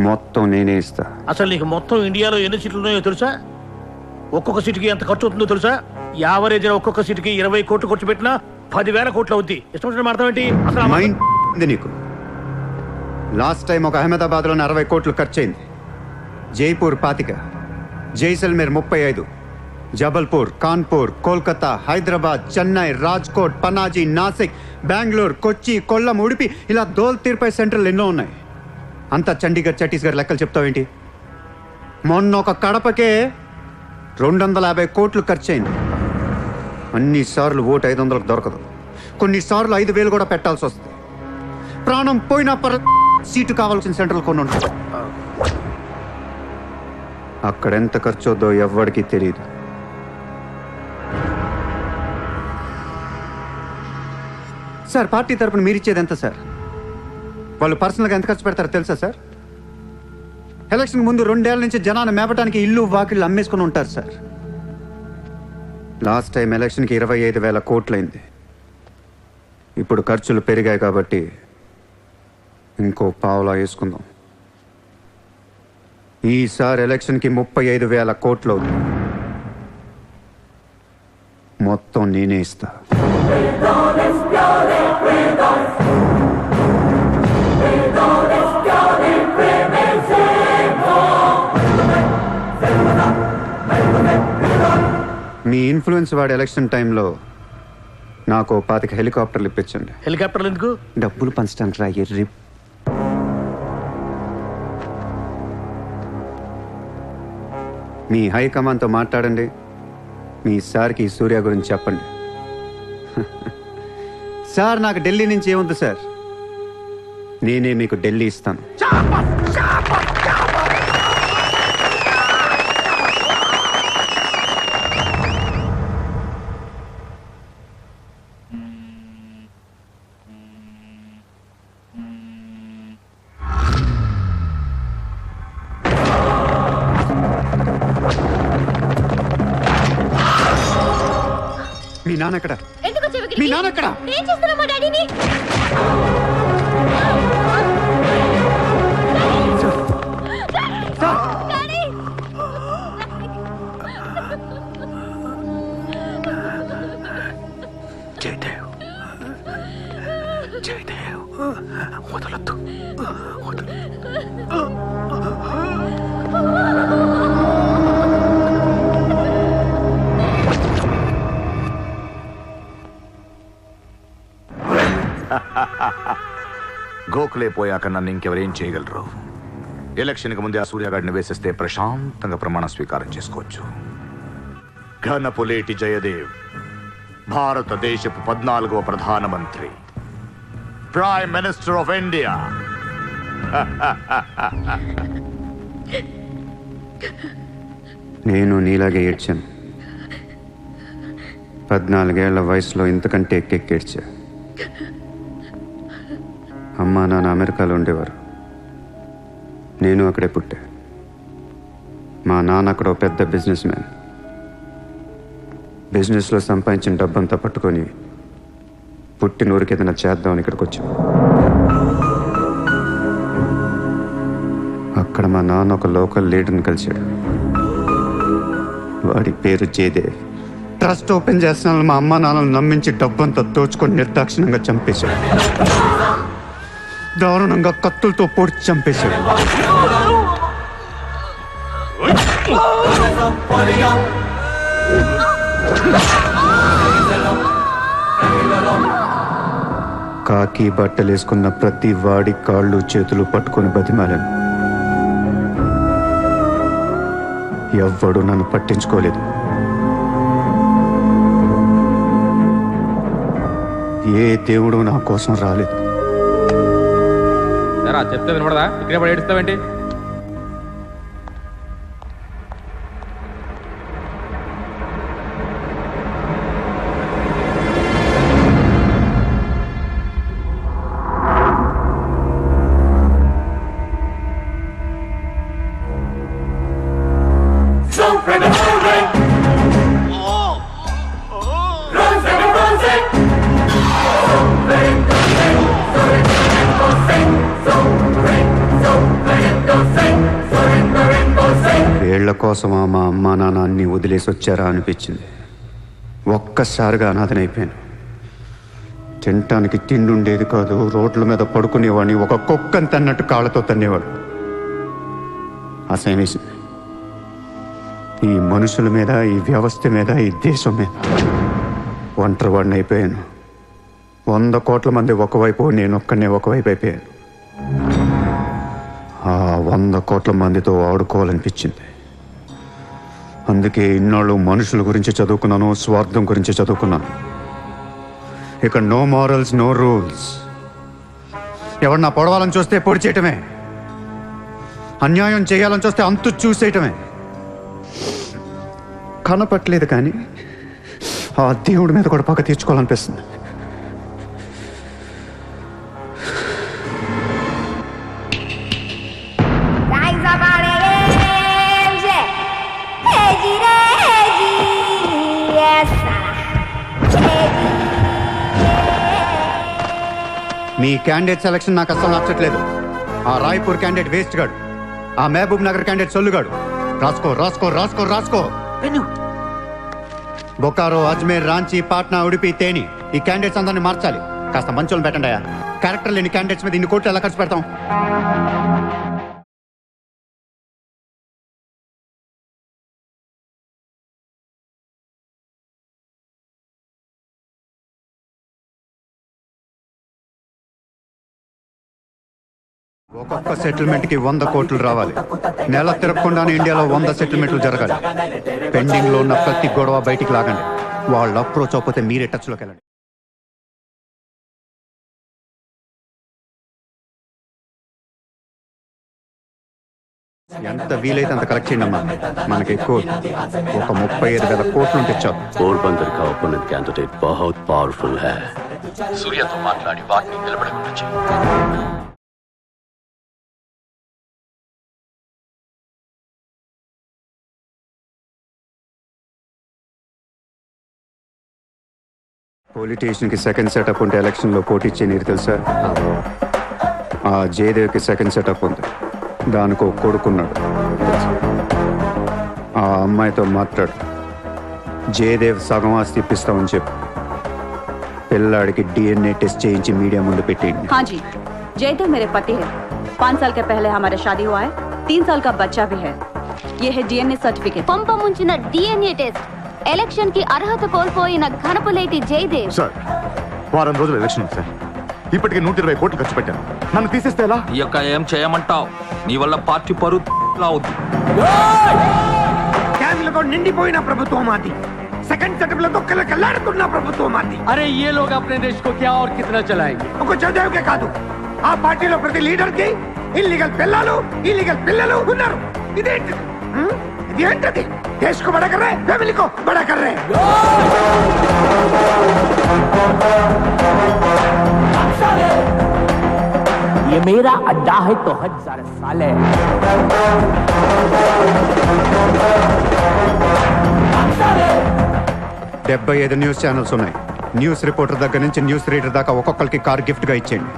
మొత్తం నేనే ఇస్తా. అసలు నీకు మొత్తం ఇండియాలో ఎన్ని సీట్లు ఉన్నాయో తెలుసా? ఒక్కొక్క సీటుకి ఎంత ఖర్చు అవుతుందో తెలుసా? యావరేజ్ ఒక్కొక్క సీటుకి 20 కోట్లు ఖర్చు పెట్టినా 10,000 కోట్లు అవుద్ది. ఇష్టం మాట్లాడేంటి అసలు? మైండ్ నీకు. లాస్ట్ టైం ఒక అహ్మదాబాద్లో 60 కోట్లు ఖర్చయింది, జైపూర్ 25, జైసల్మేర్ 35, జబల్పూర్, కాన్పూర్, కోల్కతా, హైదరాబాద్, చెన్నై, రాజ్కోట్, పనాజీ, నాసిక్, బెంగళూరు, కొచ్చి, కొల్లం, ఉడిపి, ఇలా దోల్ తీర్పై సెంటర్లు ఎన్నో ఉన్నాయి. అంతా చండీగఢ్ ఛత్తీస్గఢ్ లెక్కలు చెప్తావేంటి? మొన్న ఒక కడపకే 250 కోట్లు ఖర్చయింది. అన్నిసార్లు ఓటు 500కు దొరకదు, కొన్నిసార్లు 5,000 కూడా పెట్టాల్సి వస్తుంది. ప్రాణం పోయినా సీటు కావాల్సిన సెంటర్లు కొన్ని ఉంటాయి. అక్కడ ఎంత ఖర్చు అవుద్దో ఎవ్వడికి తెలియదు. సార్ పార్టీ తరపున మీరు ఇచ్చేది ఎంత సార్? వాళ్ళు పర్సనల్గా ఎంత ఖర్చు పెడతారో తెలుసా సార్? ఎలక్షన్ ముందు 2 ఏళ్ల నుంచి జనాన్ని మేపటానికి ఇల్లు వాకిళ్ళు అమ్మేసుకుని ఉంటారు సార్. లాస్ట్ టైం ఎలక్షన్కి 25,000 కోట్లయింది. ఇప్పుడు ఖర్చులు పెరిగాయి కాబట్టి ఇంకో పావులా వేసుకుందాం. ఈసారి ఎలక్షన్కి 35,000 కోట్లు అవుతుంది, మొత్తం నేనే ఇస్తా. మీ ఇన్ఫ్లుయెన్స్ వాడి ఎలక్షన్ టైంలో నాకు 25 హెలికాప్టర్లు ఇప్పించండి. హెలికాప్టర్లు ఎందుకు? డబ్బులు పంచడానికి రా ఎర్రి. మీ హైకమాండ్తో మాట్లాడండి. మీ సార్కి ఈ సూర్య గురించి చెప్పండి. సార్ నాకు ఢిల్లీ నుంచి ఏముంది సార్, నేనే మీకు ఢిల్లీ ఇస్తాను. మీ నాన్న ఎక్కడ? మీ నాన్న ఎక్కడ? ఏం చేస్తున్నావు మా డాడీని? జయదేవ్, జయదేవ్, వదలొద్దు, వదలు. గోఖలే పోయాక నన్ను ఇంకెవరేం చేయగలరు? ఎలక్షన్కి ముందే ఆ సూర్యగాడిని వేసేస్తే ప్రశాంతంగా ప్రమాణ స్వీకారం చేసుకోవచ్చు. ఘనపులేటి జయదేవ్ భారతదేశపు 14వ ప్రధానమంత్రి, ప్రైమ్ మినిస్టర్ ఆఫ్ ఇండియా. నేను నీలాగే ఏడ్చాను. 14 ఏళ్ల వయసులో ఇంతకంటే ఎక్కెక్కేడ్చా. అమ్మా నాన్న అమెరికాలో ఉండేవారు, నేను అక్కడే పుట్టా. మా నాన్న అక్కడ పెద్ద బిజినెస్ మ్యాన్. బిజినెస్లో సంపాదించిన డబ్బంతా పట్టుకొని పుట్టిన ఊరికి ఏదైనా చేద్దామని ఇక్కడికి వచ్చాం. అక్కడ మా నాన్న ఒక లోకల్ లీడర్ని కలిశాడు. వాడి పేరు జయదేవ్. ట్రస్ట్ ఓపెన్ చేస్తున్నాను మా అమ్మ నాన్నలు నమ్మించి డబ్బంతా దోచుకొని నిర్దాక్షిణంగా చంపేశాడు. దారుణంగా కత్తులతో పొడిచి చంపేశాడు. కాకి బట్టలేసుకున్న ప్రతి వాడి కాళ్ళు చేతులు పట్టుకొని బతిమాలను. ఎవ్వడు నన్ను పట్టించుకోలేదు. ఏ దేవుడు నా కోసం రాలేదు. చెప్తే వినపడదా? ఇక్కడే పడి ఏడుస్తావేంటి? వీళ్ల కోసమా మా అమ్మా నాన్న అన్ని వదిలేసి వచ్చారా అనిపించింది. ఒక్కసారిగా అనాథనైపోయాను. తినటానికి తిండి ఉండేది కాదు. రోడ్ల మీద పడుకునేవాడిని. ఒక కుక్కని తన్నట్టు కాళ్ళతో తన్నేవాడు. అసహ్యం వేసింది. ఈ మనుషుల మీద, ఈ వ్యవస్థ మీద, ఈ దేశం మీద ఒంటరి వాడిని అయిపోయాను. 100 కోట్ల మంది ఒకవైపు, నేను ఒక్కనే ఒకవైపు అయిపోయాను. ఆ 100 కోట్ల మందితో ఆడుకోవాలనిపించింది. అందుకే ఇన్నాళ్ళు మనుషుల గురించి చదువుకున్నాను, స్వార్థం గురించి చదువుకున్నాను. ఇక నో మారల్స్, నో రూల్స్. ఎవరన్నా పొడవాలని చూస్తే పొడి చేయటమే, అన్యాయం చేయాలని చూస్తే అంతు చూసేయటమే. కనపట్లేదు కానీ ఆ దేవుడి మీద కూడా పక్క తీర్చుకోవాలనిపిస్తుంది. మీ క్యాండిడేట్ సెలక్షన్ నాకు అసలు నచ్చట్లేదు. ఆ రాయ్పూర్ క్యాండిడేట్ వేస్ట్ గాడు, ఆ మహబూబ్ నగర్ క్యాండిడేట్ సొల్లుగాడు. రాసుకో రాసుకో రాసుకో రాసుకో. బొకారో, అజ్మేర్, రాంచీ, పాట్నా, ఉడిపి, తేని, ఈ క్యాండిడేట్స్ అందరినీ మార్చాలి. కాస్త మంచోళ్ళని పెట్టండి. క్యారెక్టర్ లేని క్యాండిడేట్స్ మీద ఇన్ని కోట్లు ఎలా ఖర్చు పెడతాం? ఒక్కొక్క సెటిల్మెంట్ కి 100 కోట్లు రావాలి. నెల తిరగకుండానే ఇండియాలో 100 సెటిల్మెంట్లు జరగాలి. పెండింగ్ లో ఉన్న ప్రతి గొడవ బయటికి లాగండి. వాళ్ళు అప్రోచ్ అవ్వకపోతే మీరే టచ్ లోకి వెళ్ళండి. ఎంత వీలైతే అంత కలెక్ట్ చేయండి అమ్మా. మనకి ఎక్కువ ఒక 35,000 కోట్లు ఉంటే చాలు. పోర్బందర్ का ओपोनेंट कैंडिडेट बहुत पावरफुल है. సూర్యతో మాట్లాడి వాటిని నిలబడకుండా చేయి. పొలిటీషియన్ కి సెకండ్ సెటప్ ఉంటే ఎలక్షన్ లో పోటీ చేయని తెలుసా? ఆ జయదేవ్ కి సెకండ్ సెటప్ ఉంది. దానికి ఒక కొడుకున్నాడు. ఆ అమ్మాయితో మాట్లాడు. జయదేవ్ సగం ఆస్తి ఇప్పిస్తామని చెప్పు. పిల్లాడికి DNA टेस्ट చేయించి మీడియా ముందు పెట్టేయండి. हाँ जी, जयदेव मेरे पति है. 5 साल के पहले हमारा शादी हुआ है. 3 साल का बच्चा भी है. ये है DNA सर्टिफिकेट. పంప ముంచిన DNA టెస్ట్. ఎలక్షన్ కి అర్హత కోల్పోయిన ఘనపులేటి జయదేవ్. సార్, వారం రోజులు ఎలక్షన్ ఉంది సార్. ఇప్పటికే 120 కోట్లు ఖర్చు పెట్టాను. నన్ను తీసేస్తే ఎలా? ఇక ఏం చేయమంటావు? నీ వల్ల పార్టీ పరువు అవుద్ది. క్యాన్లతో నిండిపోయిన ప్రభుత్వం మాది. సెకండ్ సెటప్ లో కళ్ళకల్లాడుతున్న ప్రభుత్వం మాది. अरे ये लोग अपने देश को क्या और कितना चलाएंगे? ఒక జయదేవ్ కే కాదు, ఆ పార్టీలో ప్రతి లీడర్ కి ఇల్లీగల్ పిల్లలు ఉన్నారు. ఇదేంటి? ఇదేంటది? దేశ్ को बड़ा कर रहे, फैमिली को बड़ा कर रहे. ये मेरा अड्डा है तो हजार साल है. 75 న్యూస్ ఛానల్స్ ఉన్నాయి. న్యూస్ రిపోర్టర్ దగ్గర నుంచి న్యూస్ రీడర్ దాకా ఒక్కొక్కరికి కార్ గిఫ్ట్ గా ఇచ్చేయండి.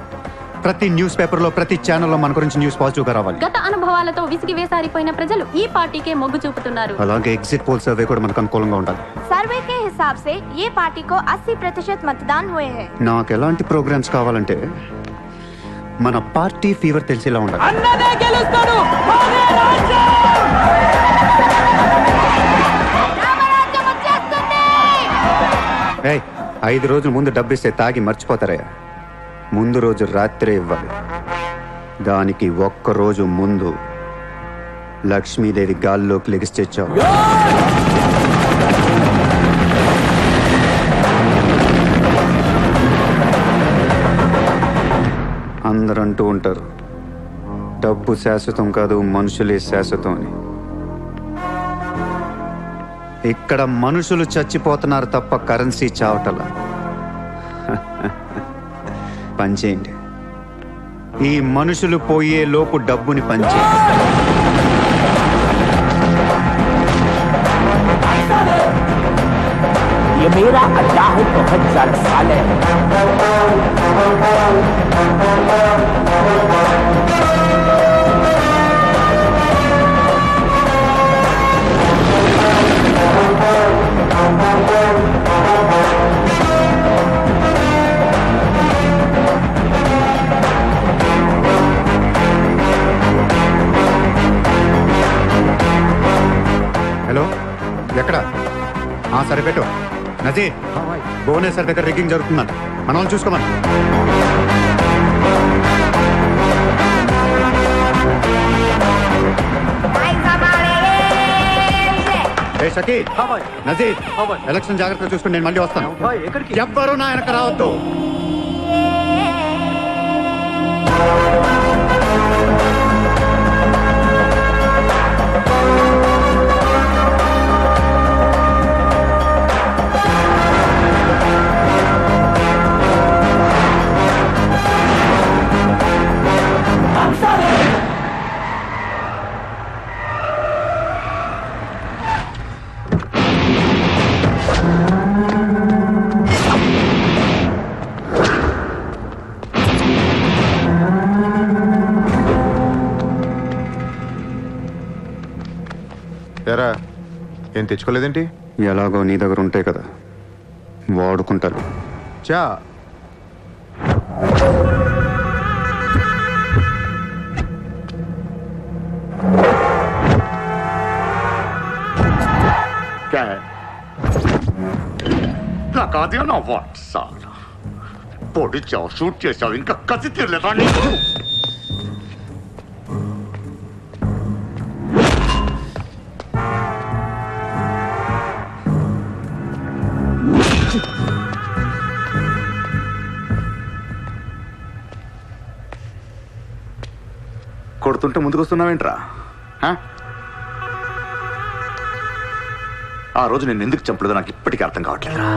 ప్రతి న్యూస్ పేపర్ లో ప్రతి ఛానల్లో మన గురించి న్యూస్ పాజిటివ్ గా రావాలి. గత అనుభవాలతో విసిగి వేసారిపోయిన ప్రజలు ఈ పార్టీకే మొగ్గు చూపుతున్నారు. అలాగే ఎగ్జిట్ పోల్ సర్వే కూడా మనకు అనుకూలంగా ఉండాలి. सर्वे के हिसाब से ये पार्टी को 80% मतदान हुए हैं. నాకు ఎలాంటి ప్రోగ్రామ్స్ కావాలంటే మన పార్టీ ఫీవర్ తెలిసేలా ఉండాలి. అన్నదే గెలుస్తాడు. 5 రోజుల ముందు డబ్బిస్తే తాగి మర్చిపోతారయ్యా. ముందు రోజు రాత్రే ఇవ్వాలి. దానికి ఒక్క రోజు ముందు లక్ష్మీదేవి గాల్లోకి లెగిసి తెచ్చావు. అందరూ అంటూ ఉంటారు డబ్బు శాశ్వతం కాదు, మనుషులే శాశ్వతం అని. ఇక్కడ మనుషులు చచ్చిపోతున్నారు తప్ప కరెన్సీ చావటలా. పనిచేయండి. ఈ మనుషులు పోయే లోపు డబ్బుని పంచేయండి. ये मेरा अड्डा है तो हजार साल है. హలో, ఎక్కడ? సరిపెట్టు. నజీర్, భువనేశ్వర్ దగ్గర రిగ్గింగ్ జరుగుతుందంట. మనం చూసుకోమని. షకీల్, నజీర్, ఎలక్షన్ జాగ్రత్తగా చూసుకుని నేను మళ్ళీ వస్తాను. ఎవ్వరూ నా వెనక రావద్దు. ఎరా, ఏం తెచ్చుకోలేదేంటి? ఎలాగో నీ దగ్గర ఉంటాయి కదా, వాడుకుంటాను. చా లగా దియా నా వాట్ సారా. పొడి చావు షూట్ చేసావు, ఇంకా కసి తీరలేదా నీకు? అవుతుంటే ముందుకు వస్తున్నావేంట్రా? ఆ రోజు నేను ఎందుకు చంపలేదో నాకు ఇప్పటికీ అర్థం కావట్లేదురా.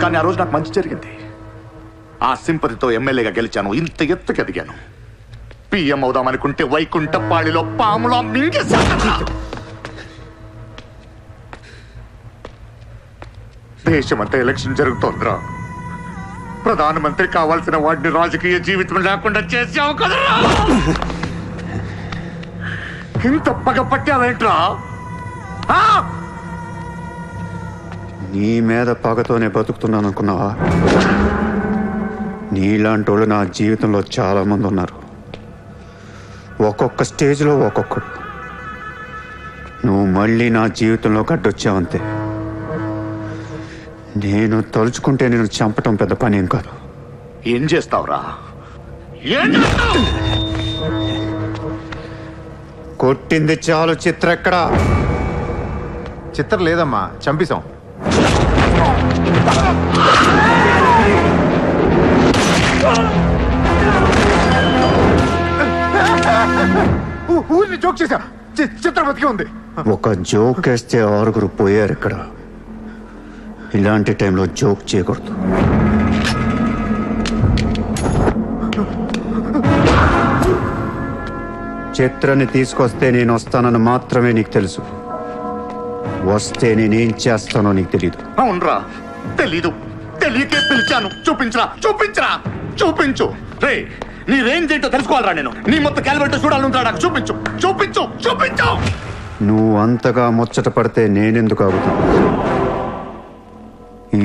కానీ ఆ రోజు నాకు మంచి జరిగింది. ఆ సింపతితో ఎమ్మెల్యేగా గెలిచాను, ఇంత ఎత్తుకు ఎదిగాను. పిఎం అవుదామనుకుంటే వైకుంఠపాళిలో పాములా మింగేశాను. దేశమంతా ఎలక్షన్ జరుగుతోందిరా. ప్రధానమంత్రి కావాల్సిన వాడిని రాజకీయ జీవితం లేకుండా చేసావు కదరా. ఇంత పగ పట్టావేంట్రా? నీ మీద పగతోనే బతుకుతున్నాను అనుకున్నావా? నీలాంటి వాళ్ళు నా జీవితంలో చాలా మంది ఉన్నారు. ఒక్కొక్క స్టేజ్లో ఒక్కొక్కడు. నువ్వు మళ్ళీ నా జీవితంలో గడ్డొచ్చావంతే. నేను తలుచుకుంటే నేను చంపటం పెద్ద పని ఏం కాదు. ఏం చేస్తావురా? కొట్టింది చాలు. చిత్ర ఎక్కడా? చిత్ర లేదమ్మా, చంపేశాం. ఊరిని జోక్ చేశా. చిత్ర బతికే ఉంది. ఒక జోక్ వేస్తే 6 పోయారు ఇక్కడ. ఇలాంటి టైంలో జోక్ చేయకూడదు. చిత్రాన్ని తీసుకొస్తే నేను వస్తానని మాత్రమే నీకు తెలుసు. వస్తే నేనేం చేస్తానో నీకు తెలీదు. అవునరా, తెలీదు. తెలియకే పిలిచాను. చూపించరా, చూపించరా, చూపించు. రే, నీ రేంజ్ ఏంటో తెలుసుకోవాలరా నేను. నీ మొత్తం క్యాలిబర్ చూడాలంటా. నాకు చూపించు, చూపించు, చూపించు. నువ్వు అంతగా ముచ్చట పడితే నేనెందుకు ఆగుతాను?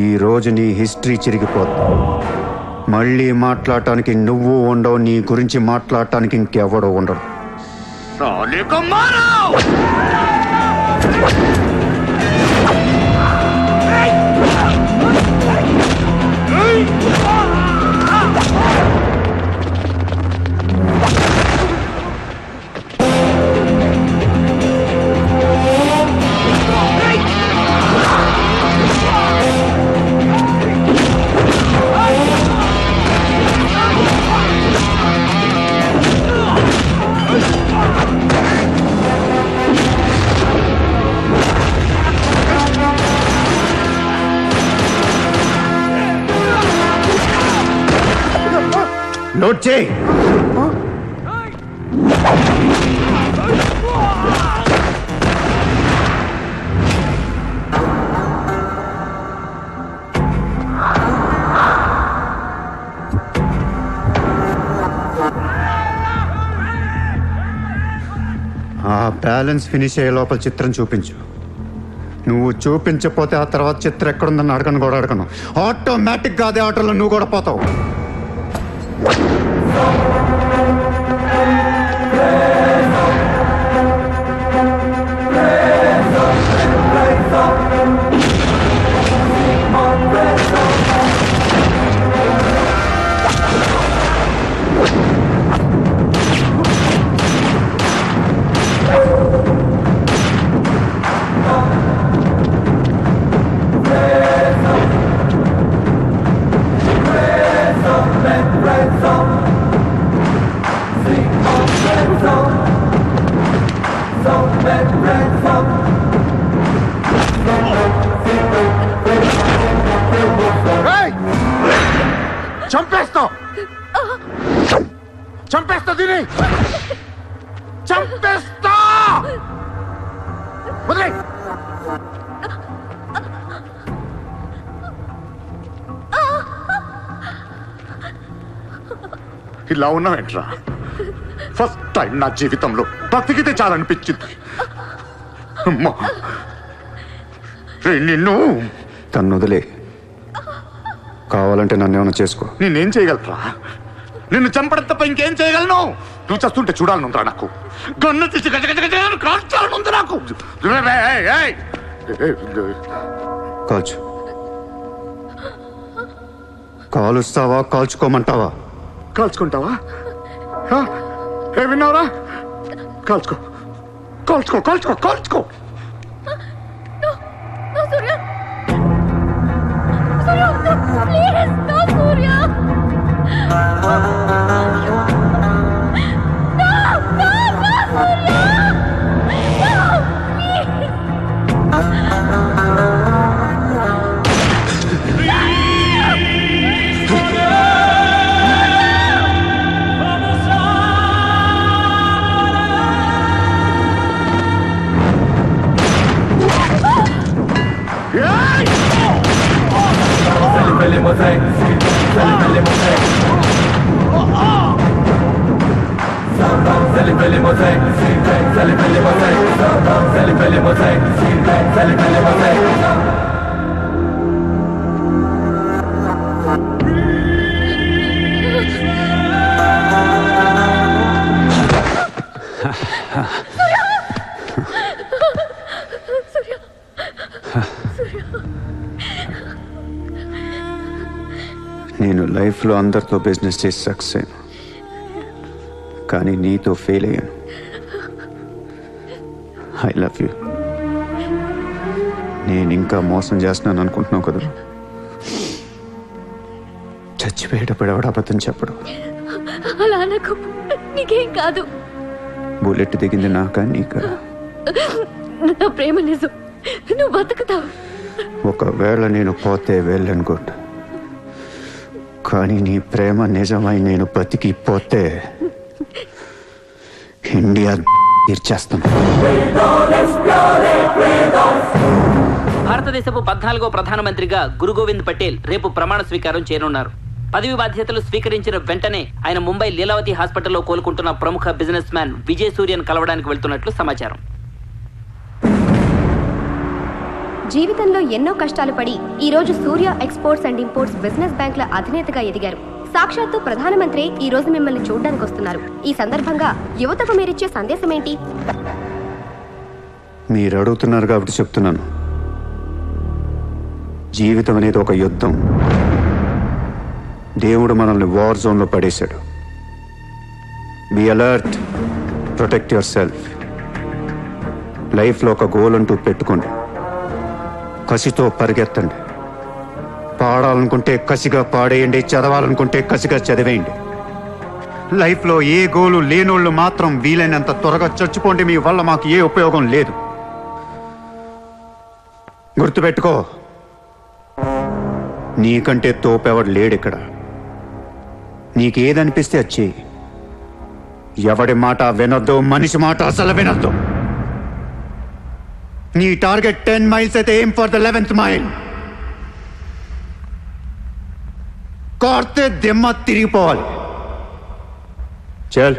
ఈ రోజు నీ హిస్టరీ చిరిగిపోతుంది. మళ్ళీ మాట్లాడటానికి నువ్వు ఉండవు. నీ గురించి మాట్లాడటానికి ఇంకెవడో ఉండడు. నోట్ చేయి. ఆ బ్యాలెన్స్ ఫినిష్ అయ్యే లోపల చిత్రం చూపించు. నువ్వు చూపించకపోతే ఆ తర్వాత చిత్రం ఎక్కడుందని అడగను కూడా అడగను. ఆటోమేటిక్గా అదే ఆటోలో నువ్వు కూడా పోతావు. చంపేస్తావు, చంపేస్తా, దీని చంపేస్తా. వదిలే. ఇలా ఉన్నావేంట్రా? ఫస్ట్ టైం నా జీవితంలో బతికితే చాలనిపించింది. అమ్మా, నిన్ను తను వదిలే. కావాలంటే నన్ను ఏమైనా చేసుకో. నేనేం చేయగలరా? నిన్ను చంపడం తప్ప ఇంకేం చేయగలను? నువ్వు చేస్తుంటే చూడాలనుందిరా నాకు. గన్ను తీసి కాల్చాలనుంది నాకు. కాల్చు. కాలుస్తావా కాల్చుకోమంటావా? కాల్చుకుంటావా? ఏ విన్నావురా? కాల్చుకో, కాల్చుకో, కాల్చుకో, కాల్చుకో. Please, no, Surya! No, no, no! నేను లైఫ్లో అందరితో బిజినెస్ చేసి సక్సెస్ అయ్యాను, కానీ నీతో ఫెయిల్ అయ్యాను. I love you. నేను ఇంకా మోసం చేస్తున్నాను అనుకుంటున్నావు కదా? చచ్చిపోయేటప్పుడు ఎవడ అబద్ధం చెప్పడు. అలా అనకు, నీకేం కాదు. బుల్లెట్ దిగింది నాకా నీకా? నా ప్రేమ నిజం, నువ్వు బతుకుతావు. ఒకవేళ నేను పోతే వెళ్ళను గుడ్, కానీ నీ ప్రేమ నిజమై నేను బతికిపోతే ఇండియా తీర్చేస్తాను. భారతదేశపు 14వ ప్రధానమంత్రిగా గురు గోవింద్ పటేల్ రేపు ప్రమాణ స్వీకారం చేయనున్నారు. పదవి బాధ్యతలు స్వీకరించిన వెంటనే ఆయన ముంబై లీలావతి హాస్పిటల్లో కోలుకుంటున్న ప్రముఖ బిజినెస్ మ్యాన్ విజయ్ సూర్యన్ కలవడానికి వెళ్తున్నట్లు సమాచారం. జీవితంలో ఎన్నో కష్టాలు పడి ఈ రోజు సూర్య ఎక్స్పోర్ట్స్ అండ్ ఇంపోర్ట్స్ బిజినెస్ బ్యాంకుల అధినేతగా ఎదిగారు. సాక్షాత్తు ప్రధానమంత్రి ఈ రోజు మిమ్మల్ని చూడడానికి వస్తున్నారు. ఈ సందర్భంగా యువతకు మీరిచ్చే సందేశం ఏంటి? మీరు అడుగుతున్నారు కాబట్టి చెప్తున్నాను. జీవితం అనేది ఒక యుద్ధం. దేవుడు మనల్ని వార్ జోన్లో పడేశాడు. Be alert, protect your self. లైఫ్లో ఒక గోల్ అంటూ పెట్టుకోండి, కసితో పరిగెత్తండి. పాడాలనుకుంటే కసిగా పాడేయండి, చదవాలనుకుంటే కసిగా చదివేయండి. లైఫ్లో ఏ గోలు లేనోళ్ళు మాత్రం వీలైనంత త్వరగా చచ్చిపోండి. మీ వల్ల మాకు ఏ ఉపయోగం లేదు. గుర్తుపెట్టుకో, నీకంటే తోపెవడు లేడిక్కడ. నీకేదనిపిస్తే అది చెయ్యి. ఎవడి మాట వినొద్దు, మనిషి మాట అసలు వినొద్దు. నీ టార్గెట్ 10 మైల్స్ అయితే aim for the 11th mile. కార్తే దిమ్మ తిరిగిపోవాలి. చల్.